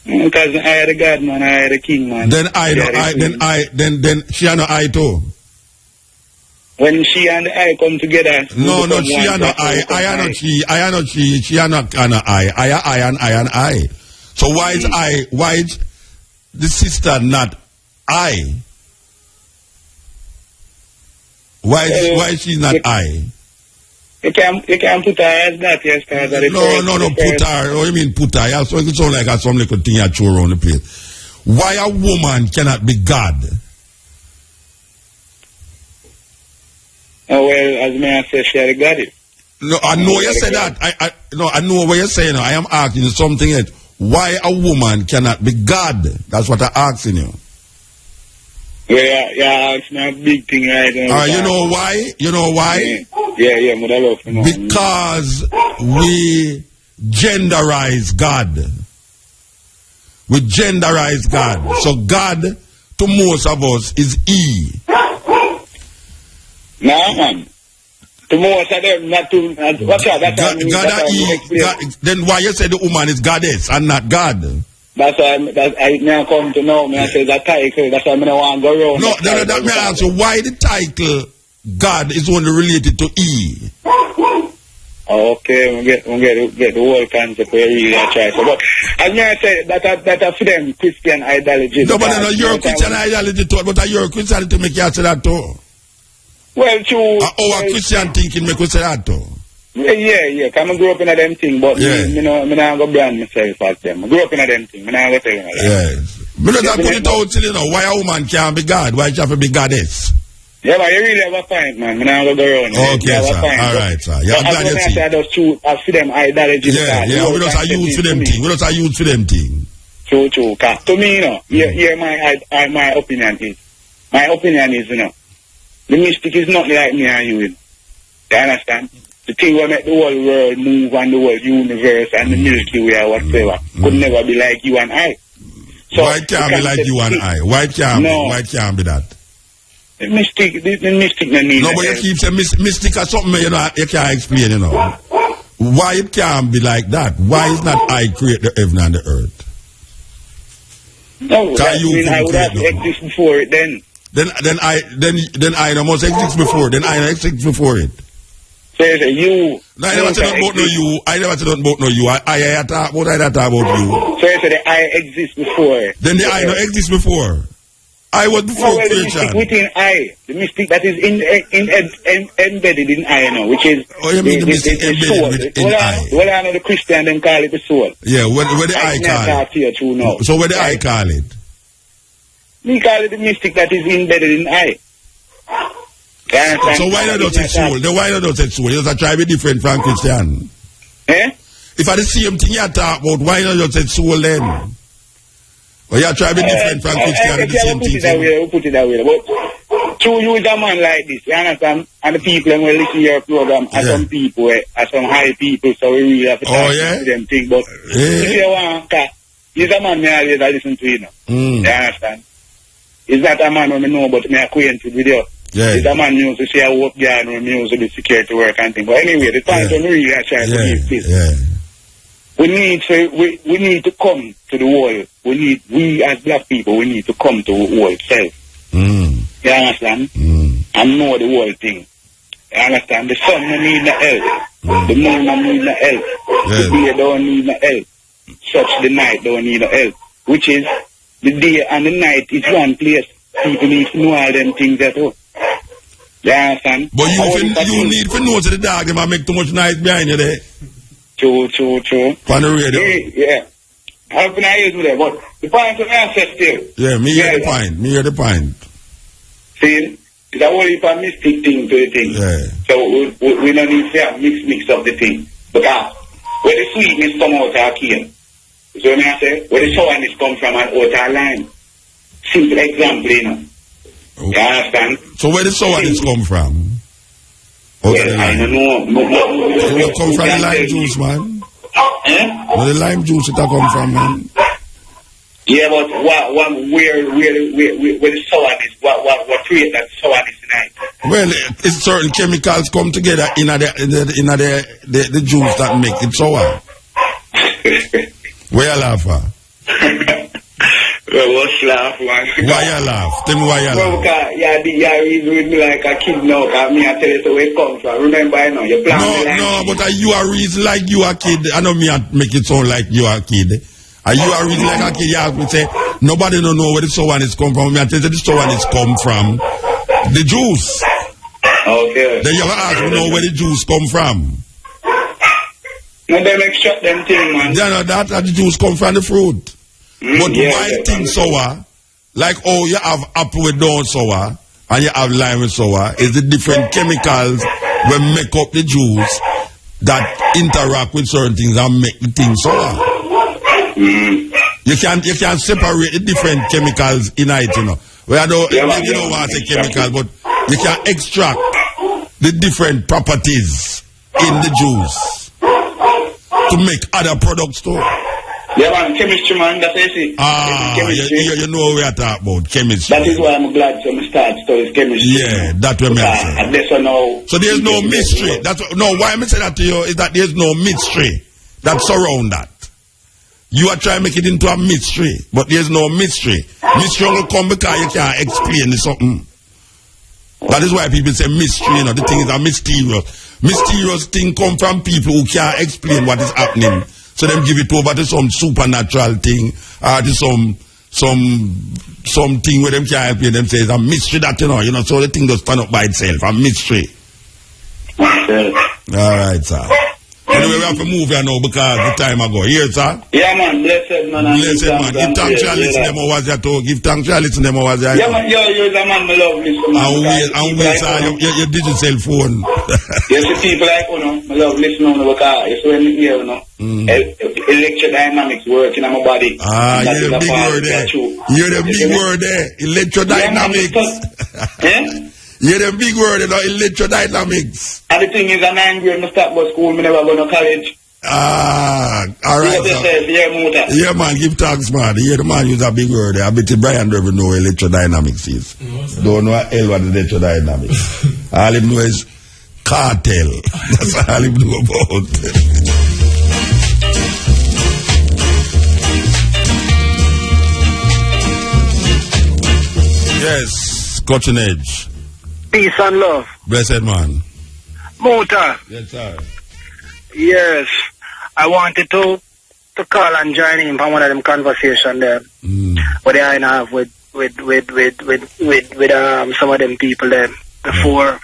Because I are the God, man. I are the king, man. Then she and I too. When she and I come together. No, she and I. I are not she. I are not she. She are not I. I and I. So why is why is the sister not I? Why is she not I? You can put her as that, yes, No, put her. What do you mean put her? Yeah, so it sounds like some little thing you throw around the place. Why a woman cannot be God? Oh, well, as may I say, she are the goddess. No, I know you say that. I know what you're saying. I am asking you something else. Why a woman cannot be God? That's what I'm asking you. Yeah, it's not a big thing right now. You know why? You know why? Yeah, mother love. You know. Because we genderize God. We genderize God. So God, to most of us, is E. Nah, man. To most of them, not to... What's that? God E. Then why you say the woman is goddess and not God? That's why I now come to know. Me I say that title. That's why I don't want to go around. No, that may I ask you, why the title God is only related to E? Okay, we get the whole concept where you really try. So, but as me I say, that for them Christian ideology. No, but you're Christian ideology too, but you're Christianity make you say that too. Well, true. Our Christian thinking make you say that too. Yeah. Because I grew up in a them thing, but me not go brand myself as them. I grew up in a them thing. Me not go tell you that. Yes. Me not put it out till you know why a woman can't be God, why she have to be goddess. Yeah, but you really have a point, man. Me not go around. Okay, sir. All right, sir. Yeah, I'm glad you see. I just true for them ideology. Yeah. We just are used for them thing. True. Cause to me, you know, here my opinion is. My opinion is, you know, the mystic is not like me and you. You understand? The thing will make the whole world move and the whole universe and the Milky Way or whatever could never be like you and I. So why can't be like you and I? Why can't be that? The mystic no need. No, but you keep saying mystic or something you know you can't explain, you know. Why it can't be like that? Why is not I create the heaven and the earth? No, that means I would have exist before it then. Then I must exist before. Then I exist before it. So you say you. No, I never said about no you. I never said about no you. I talk about you. So you say the I exist before. Then the I don't exist before. I was before creation. The mystic within I, the mystic that is embedded in I now, which is you mean the mystic embedded in I? Well, I know the Christian them call it the soul. Yeah, where the I call it. So where the I call it? Me call it the mystic that is embedded in I. So why not say soul? Then why not say soul? You just try to be different from Christian. If I the same thing you talk about, why not just say soul then? Or you try to be different from Christian, the same thing. We'll put it that way. But So you is a man like this, you understand? And the people who listen to your program are some people, are some high people, so we really have to talk to them thing. But if you want, he's a man I always listen to, you know. You understand? He's not a man who I know, but I'm acquainted with you. He's a man who used to say I work there and who used to do security work and things. But anyway, the point when we really are trying to give this. We need to come to the world. We as black people, we need to come to the world self. You understand? And know the whole thing. You understand? The sun don't need no help. The moon don't need no help. The day don't need no help. Such the night don't need no help. Which is, the day and the night is one place. People need to know all them things at all. You understand? But you need to know to the dog, they might make too much noise behind you there. True. On the radio. Yeah. How can I use me there? But the point of answer still. Yeah, me hear the point. See, it's a whole heap of mystic thing to the thing. Yeah. So we don't need to have mix up the thing. Because where the sweetness come out of our cane. So when I say, where the sourness come from and out of our lime. Simple example, you know. You understand? So where the sourness come from? Well, I don't know. It will come from the lime juice, man. Where the lime juice it come from, man? Yeah, but where the sourness, what create that sourness tonight? Well, it's certain chemicals come together in the juice that make it sour. Where you laugh at? Well, what's laugh, man? Why you laugh? Tell me why you laugh. Well, you're reason with me like a kid now, because me I tell you so where it comes from. Remember, I know, you plan No, but you are reason like you a kid. I know me I make it sound like you are a kid. And you are reason like a kid. You ask me, say, nobody don't know where the sourness come from. Me I tell you the sourness come from the juice. Okay. Then you ask me know where the juice come from. No, they make shut them thing, man. Yeah, no, that the juice come from the fruit. But why things sour, like you have apple with down sour and you have lime with sour, is the different chemicals that make up the juice that interact with certain things and make the thing sour. You can separate the different chemicals in it, you know. Well, you don't want to say chemical, but you can extract the different properties in the juice to make other products too. Yeah, man, chemistry, man, that's what you see. You know what we are talking about, chemistry. That is why I'm glad to start studying chemistry. Yeah, that's what I'm saying. So there's no mystery. Why I'm saying that to you is that there's no mystery that surround that. You are trying to make it into a mystery, but there's no mystery. Mystery will come because you can't explain something. That is why people say mystery, you know, the thing is a mysterious. Mysterious thing come from people who can't explain what is happening. So them give it over to some supernatural thing, or to some thing where them can't help you. Them say it's a mystery that you know. So the thing does stand up by itself, a mystery. All right, sir. Anyway, we have to move here now because the time ago. Here, sir. Yeah, man. Blessed man. Blessed man. Give thanks to listen them over there too. Give thanks to listen them over there. Yeah, man. You're the man I love listening. And wait, sir. Your digital phone. You see people like, you know, I love listening because it's when you hear, you know, electrodynamics working on my body. You're the big word there. You're the big word there. Electrodynamics. You're the big word, you know, electrodynamics. And the thing is, I'm angry when I start by school, I never go to college. All right. Yeah, man, give thanks, man. Yeah, the man use a big word there. I bet Brian don't even know what electrodynamics is. Don't know what electrodynamics. All he know is cartel. That's all he know about. Yes, cutting edge. Peace and love. Blessed man. Muta. Yes, sir. Yes. I wanted to call and join in from one of them conversations there. What I have with some of them people there before.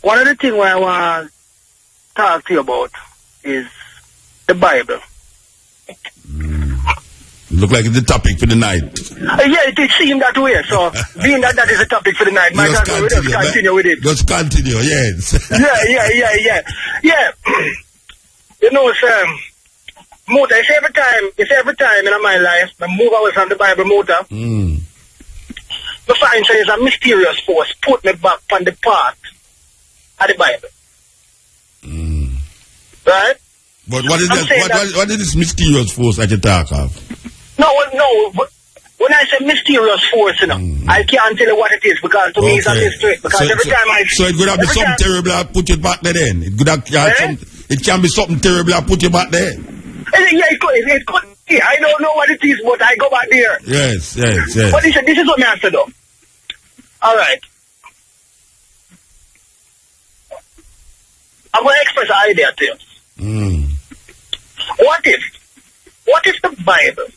One of the things I want to talk to you about is the Bible. Look like it's the topic for the night. Yeah, it seemed that way. So, being that is the topic for the night, might as well just continue with it. Just continue, yes. Yeah. You know, sir, Muta, it's every time in my life, I move away from the Bible, Muta. conscience is a mysterious force, put me back on the path of the Bible. Right? But what is that? What is this mysterious force that you talk of? No, but when I say mysterious force, you know, I can't tell you what it is because to me it's a mystery. Because so it could have been something terrible I put it back there then. It could have it can be something terrible I put you back there. Yeah, it could. Yeah, I don't know what it is, but I go back there. Yes. But this is what I have to do. All right. I'm going to express an idea to you. What if the Bible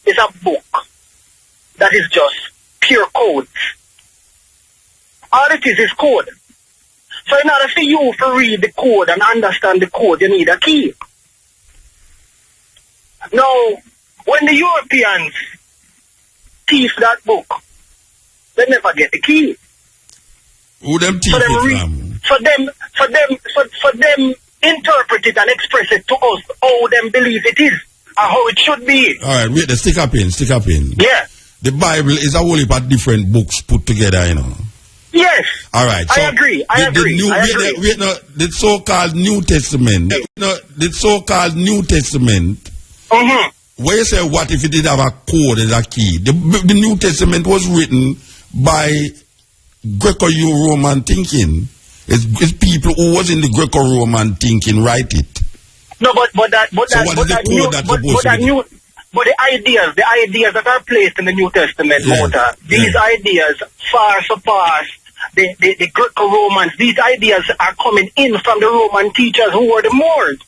is a book that is just pure code? All it is code. So in order for you to read the code and understand the code, you need a key. Now, when the Europeans thief that book, they never get the key. Who them thief it for them interpret it and express it to us how them believe it is and how it should be. All right, wait, stick up in. Yeah. The Bible is a whole heap of different books put together, you know. Yes. All right. So I agree. The so-called New Testament. The so-called New Testament. Where you say, what if it did have a code as a key? The New Testament was written by Greco-Roman thinking. It's people who was in the Greco-Roman thinking write it. No, but the ideas that are placed in the New Testament, these ideas far surpass the Greco-Romans. These ideas are coming in from the Roman teachers who were the Moors.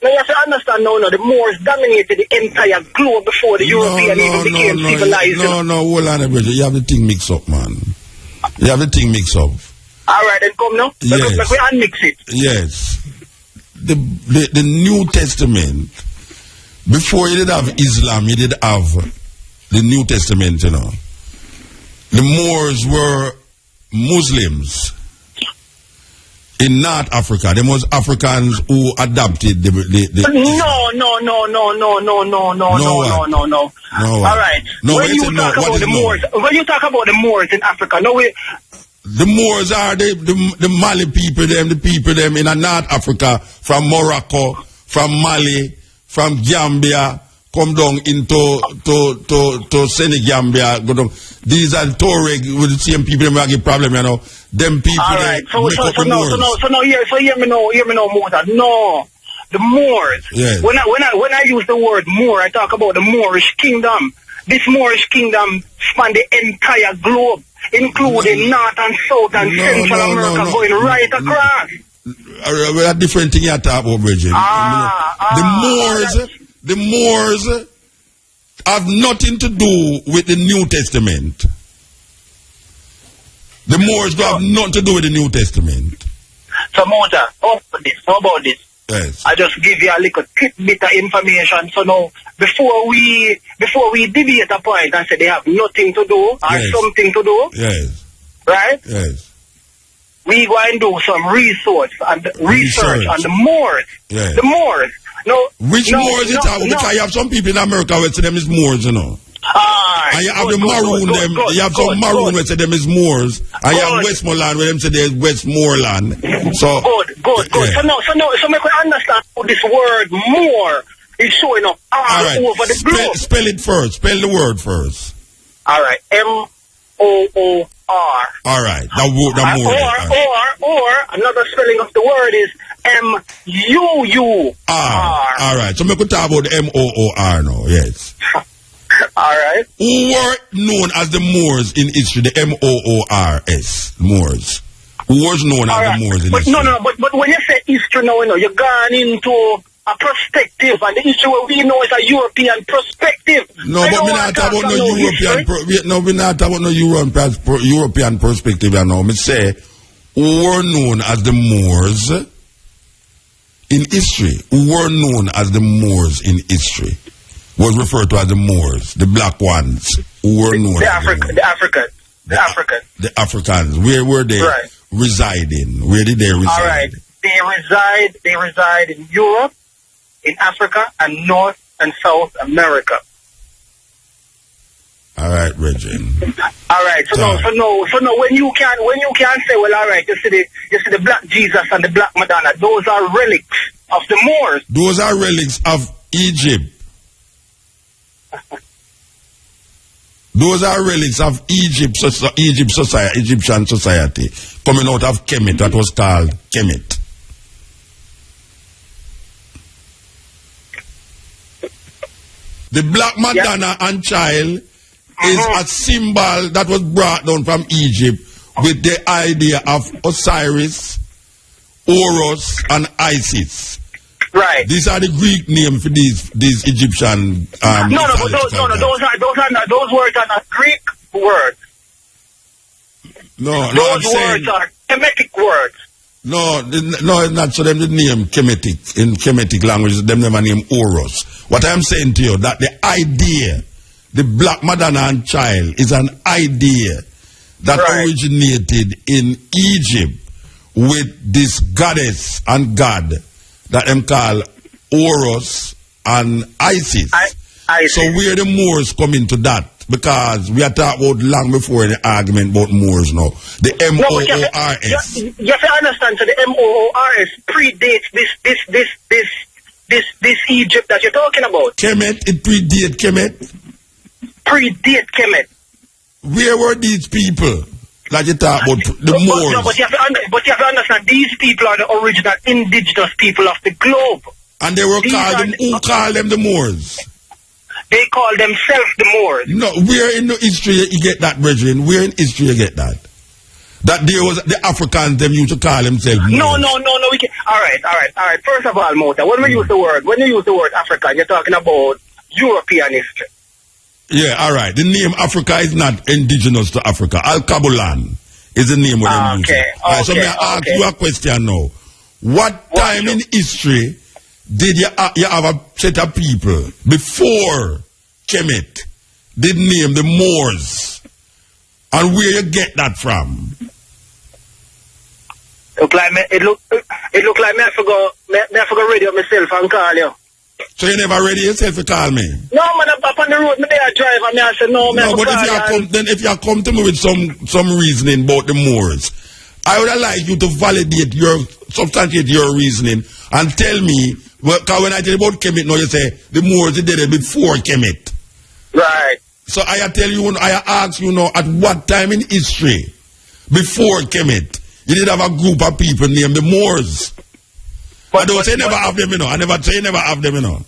Now you have to understand now, the Moors dominated the entire globe before the European even became civilized. Hold on a minute. You have the thing mixed up, man. You have the thing mixed up. Alright, then come now. Yes. Let me unmix it. Yes. The New Testament, before you did have Islam, you did have the New Testament, you know. The Moors were Muslims in North Africa. There was Africans who adopted the No. All right. When you talk about the Moors in Africa, the Moors are the Mali people, the people in North Africa, from Morocco, from Mali, from Gambia, come down to Senegambia, go down. These are Tuareg with the same people that have a problem, you know. Them people. All right. So hear me now, Mota. No, the Moors. Yes. When I use the word Moor, I talk about the Moorish kingdom. This Moorish kingdom spanned the entire globe, including North and South and Central America, going right across. A different thing you talk about, Bridget. The Moors have nothing to do with the New Testament. The Moors don't have nothing to do with the New Testament. So, Mota, how about this? Yes. I just give you a little tidbit of information. So now, before we debate a point and say they have nothing to do or something to do, right? Yes. We go and do some research on the Moors. Yes. The Moors. Which Moors you talk about? Because you have some people in America who say them is Moors, you know. And you have the Maroon them. You have some Maroon who say them is Moors. And you have Westmoreland where them say there's Westmoreland. So good. Yeah. So make we understand how this word Moor is showing up all over the globe. Spell it first. Spell the word first. All right. M-O-O-R. All right. The Moor. Or another spelling of the word is M-U-U-R. All right. So make we talk about the M-O-O-R now. Yes. All right. Who were known as the Moors in history? The M-O-O-R-S. Moors. Who was known as the Moors in history? But when you say history now, you're gone into a perspective, and the history we know is a European perspective. No, but we're not talking about no European. We're not talking about no European perspective. You know, me say who were known as the Moors in history. Who were known as the Moors in history was referred to as the Moors, the black ones who were known as the Africans. The Africans. Where were they residing? Where did they reside? All right. They reside in Europe, in Africa, and North and South America. All right, Reggie. All right. So now, when you can say, well, all right, you see the black Jesus and the black Madonna, those are relics of the Moors. Those are relics of Egypt. Those are relics of Egyptian society coming out of Kemet. That was called Kemet. The black Madonna and child is a symbol that was brought down from Egypt with the idea of Osiris, Horus, and Isis. Right. These are the Greek names for these Egyptian. Those words are not Greek words. Those words are Kemetic words. No, it's not. So them the name Kemetic in Kemetic language. Them never name Horus. What I'm saying to you that the idea, the black Madonna and child, is an idea that originated in Egypt with this goddess and god that them call Horus and Isis. So where the Moors come into that? Because we are talking about long before the argument about Moors now. The M-O-O-R-S. You have to understand, so the M-O-O-R-S predates this Egypt that you're talking about. Kemet, it predates Kemet? Predate Kemet. Where were these people? Like you talk about the Moors. But you have to understand, these people are the original indigenous people of the globe. And they were called who called them the Moors? They call themselves the Moors. No, where in the history you get that, brethren? Where in history you get that? That there was the Africans, them used to call themselves Moors. No. We can. All right. First of all, Mota, when you use the word African, you're talking about European history. Yeah, all right. The name Africa is not indigenous to Africa. Alkebulan is the name of them use. Right, so may I ask you a question now? What time in history did you have a set of people before Kemet did name the Moors? And where you get that from? It look like me I forgot radio myself and call you. So you never ready yourself to call me? No, man, I'm up on the road, I drive and I say no, man. No, but if you come to me with some reasoning about the Moors, I would like you to substantiate your reasoning and tell me, because when I tell you about Kemet now, you say the Moors did it before Kemet. Right. So I ask you now, at what time in history, before Kemet, you did have a group of people named the Moors? I don't say never have them, you know. I never say never have them, you know.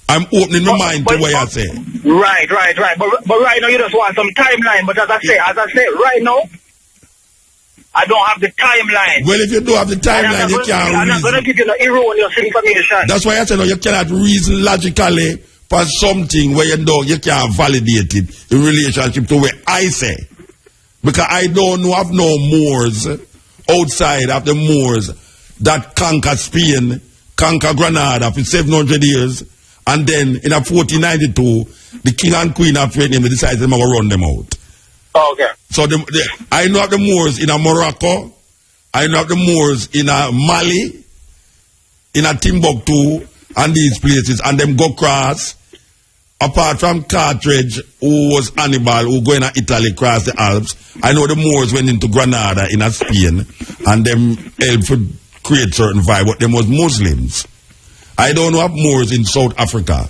I'm opening my mind to what I say. Right. But right now you just want some timeline. But as I say, right now, I don't have the timeline. Well, if you don't have the timeline, you can't reason. I'm not going to give you no erroneous information. That's why I say no, you cannot reason logically for something where you know you can't validate it in relationship to what I say. Because I don't know of no Moors outside of the Moors that conquer Spain, conquer Granada for 700 years, and then in 1492, the king and queen of Vietnam decided they're going to run them out. Okay. So I know of the Moors in Morocco, I know of the Moors in Mali, in Timbuktu, and these places, and them go cross. Apart from Carthage, who was Hannibal, who go in Italy, cross the Alps, I know the Moors went into Granada in Spain, and them helped to create certain vibe, but them was Muslims. I don't know of Moors in South Africa.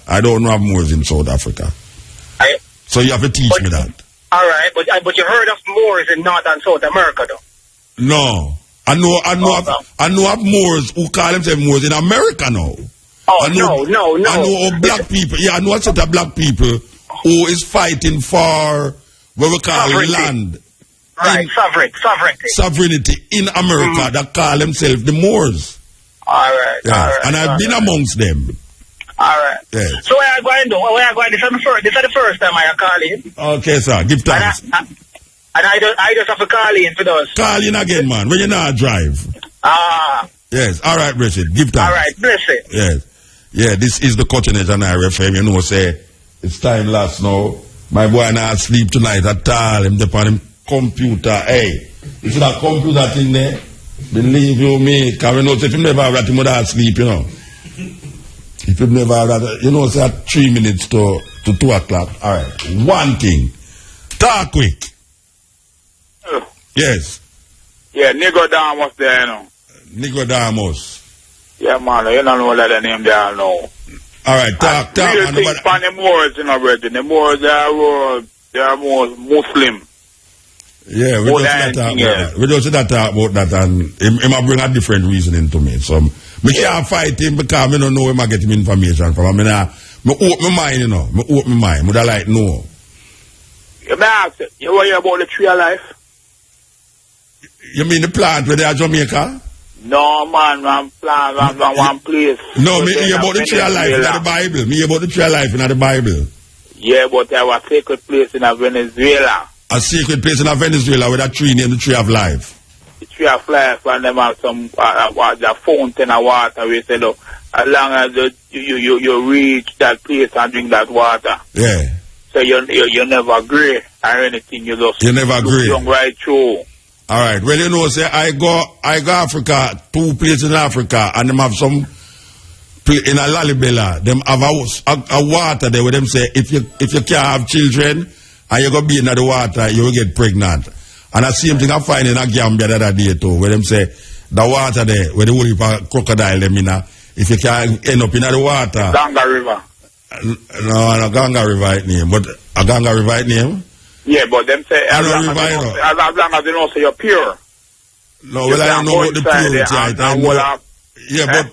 So you have to teach me that. All right, but you heard of Moors in North and South America, though? No. I know of Moors who call themselves Moors in America now. Oh, no. I know of black people. Yeah, I know a set of black people who is fighting for what we call land. Right, sovereignty in America that call themselves the Moors. All right. And I've been amongst them. All right. Yes. So where are you going, though? This is the first time I call in. Okay, sir. Give thanks. And I just have to call in for those. Call in again, man. When you not drive. Yes. All right, Richard. Give thanks. All right. Bless it. Yes. Yeah, this is the Cottonage and IRFM. You know, say, it's time last now. My boy not sleep tonight at all. Him depend on him computer. Hey, you see that computer thing there? Believe you me, because we know if you never have that, you would sleep, you know. If you never have that, you know, say at 3 minutes to to 2 o'clock. All right. One thing. Talk quick. Yes. Yeah, Nicodemus there, you know. Nicodemus. Yeah, man, you don't know that name there, no. All right, talk. Real things from the Moors, you know, brother. The Moors are more Muslim. Yeah, we don't see that talk about that, and he might bring a different reasoning to me. So, me can't fight him because I don't know where I get him information from. I mean, I open my mind, you know. I open my mind. I like know. You may ask, you worry about the tree of life? You mean the plant where they are Jamaica? No, man, one plant, one place. No, me hear about the tree of life in the Bible. Me hear about the tree of life in the Bible. Yeah, but there was a sacred place in Venezuela. A secret place in Venezuela with a tree named the Tree of Life. The Tree of Life, and them have some the fountain of water. We say, look, as long as you reach that place and drink that water. Yeah. So you never agree or anything. You never agree. Right through. All right. Well, you know, say I go Africa, 2 places in Africa, and them have some in a Lalibela. Them have a water there where them say if you can't have children and you go be in the water, you will get pregnant. And the same thing I find in a Gambia the other day too, where them say the water there, where the whole crocodile them in if you can't end up in the water. Ganga River. No, Ganga River it name, but a Ganga River it name. Yeah, but them say as long as you know say you're pure. No, well I don't know what the purity. Yeah,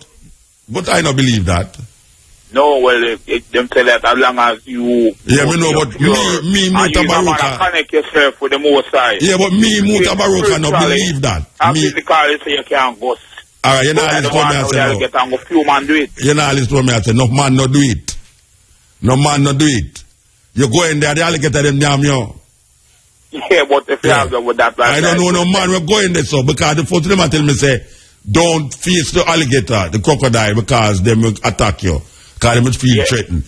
but I don't believe that. No, well, them say that as long as you... Yeah, me know, but me Mutabaruka... connect yourself with the Most High. Yeah, but me Mutabaruka don't believe that. Physically, so you can't go... Alright, you're not listening to me, I say no. Get and go few man do it. You're not listening to me, I say no man no do it. No man no do it. You go in there, the alligator them damn you. Yeah, but if you have them with that... I don't know no man will go in there, so, because the first them tell me say, don't face the alligator, the crocodile, because they will attack you. Because they must feel threatened.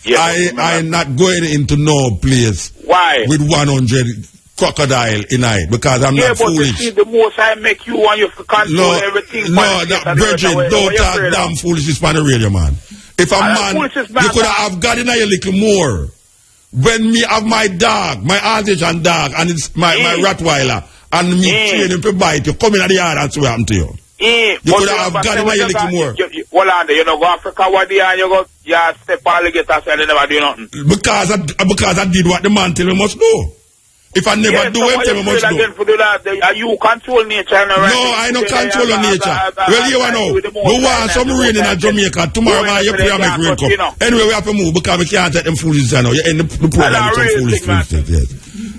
Yeah, I'm not going into no place. Why? With 100 crocodile in it, because I'm not foolish. Yeah, but you see, the Most High make you want you to control everything. No, Virgin, don't talk damn foolishness on the radio, man. If a man, you could have got in a little more. When me have my dog, my Artisan dog, and it's my Rottweiler, and me train him to bite you, come in at the yard and see what happened to you. You could have got in a little more. Well, you know, go Africa, what day, and you go, step alligators, and they never do nothing. Because I did what the man tell me must do. If I never do it, tell me must do. You control nature, no? I don't control nature. Well, you know, we want some rain in Jamaica. Tomorrow, man, you pray and make rain come. Anyway, we have to move because we can't take them foolish, you know. You end the program with some foolish things, yes.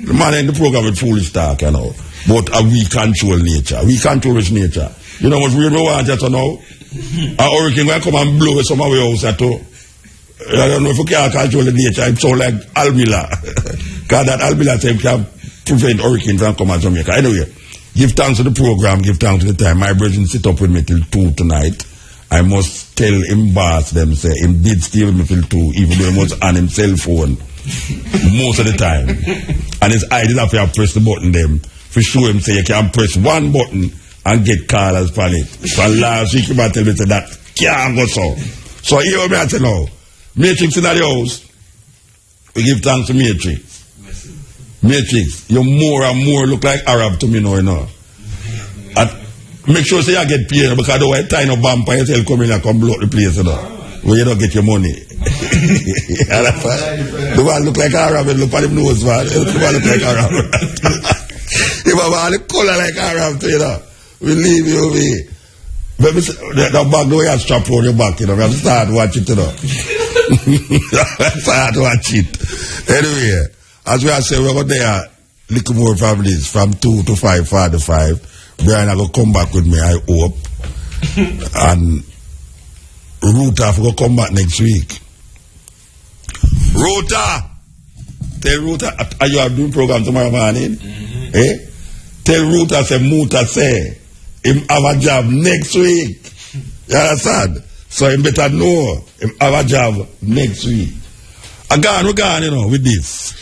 The man end the program with foolish talk, you know. But we control nature. We control nature. You know what we want just to know? A hurricane will come and blow some of our house at all. I don't know if we can't control the nature. It sounds like Albila. Because that Albila can prevent hurricane from coming to Jamaica. Anyway, give thanks to the program, give thanks to the time. My brethren sit up with me till 2 tonight. I must tell him boss them, say, him did stay with me till 2, even though he was on his cell phone most of the time. And his eye did have to press the button them. For sure him say you can press one button and get callers from it. So last week, you might tell me that can't go so. So here we are now. Matrix in the house. We give thanks to Matrix. Matrix, you more and more look like Arab to me now, you know. And make sure say you get paid because the white tie no vampire yourself come in and come blow up the place, you know. Where you don't get your money. The one look like Arab and look at him nose, man. The one look like Arab. If I want the color like Arab, you know. We leave you over here. But the bag, the way you strap on your back, you know, we have to start watching it, you know. Start watch it. Anyway, as we are saying, we're going to there, little more families, from 2 to 5:45. Brian, I will come back with me, I hope. And Ruta, will come back next week. Ruta! Tell Ruta, are you doing program tomorrow morning? Eh? Tell Ruta, say, Muta, say, him have a job next week. You understand? So him better know him have a job next week. We're gone, you know, with this.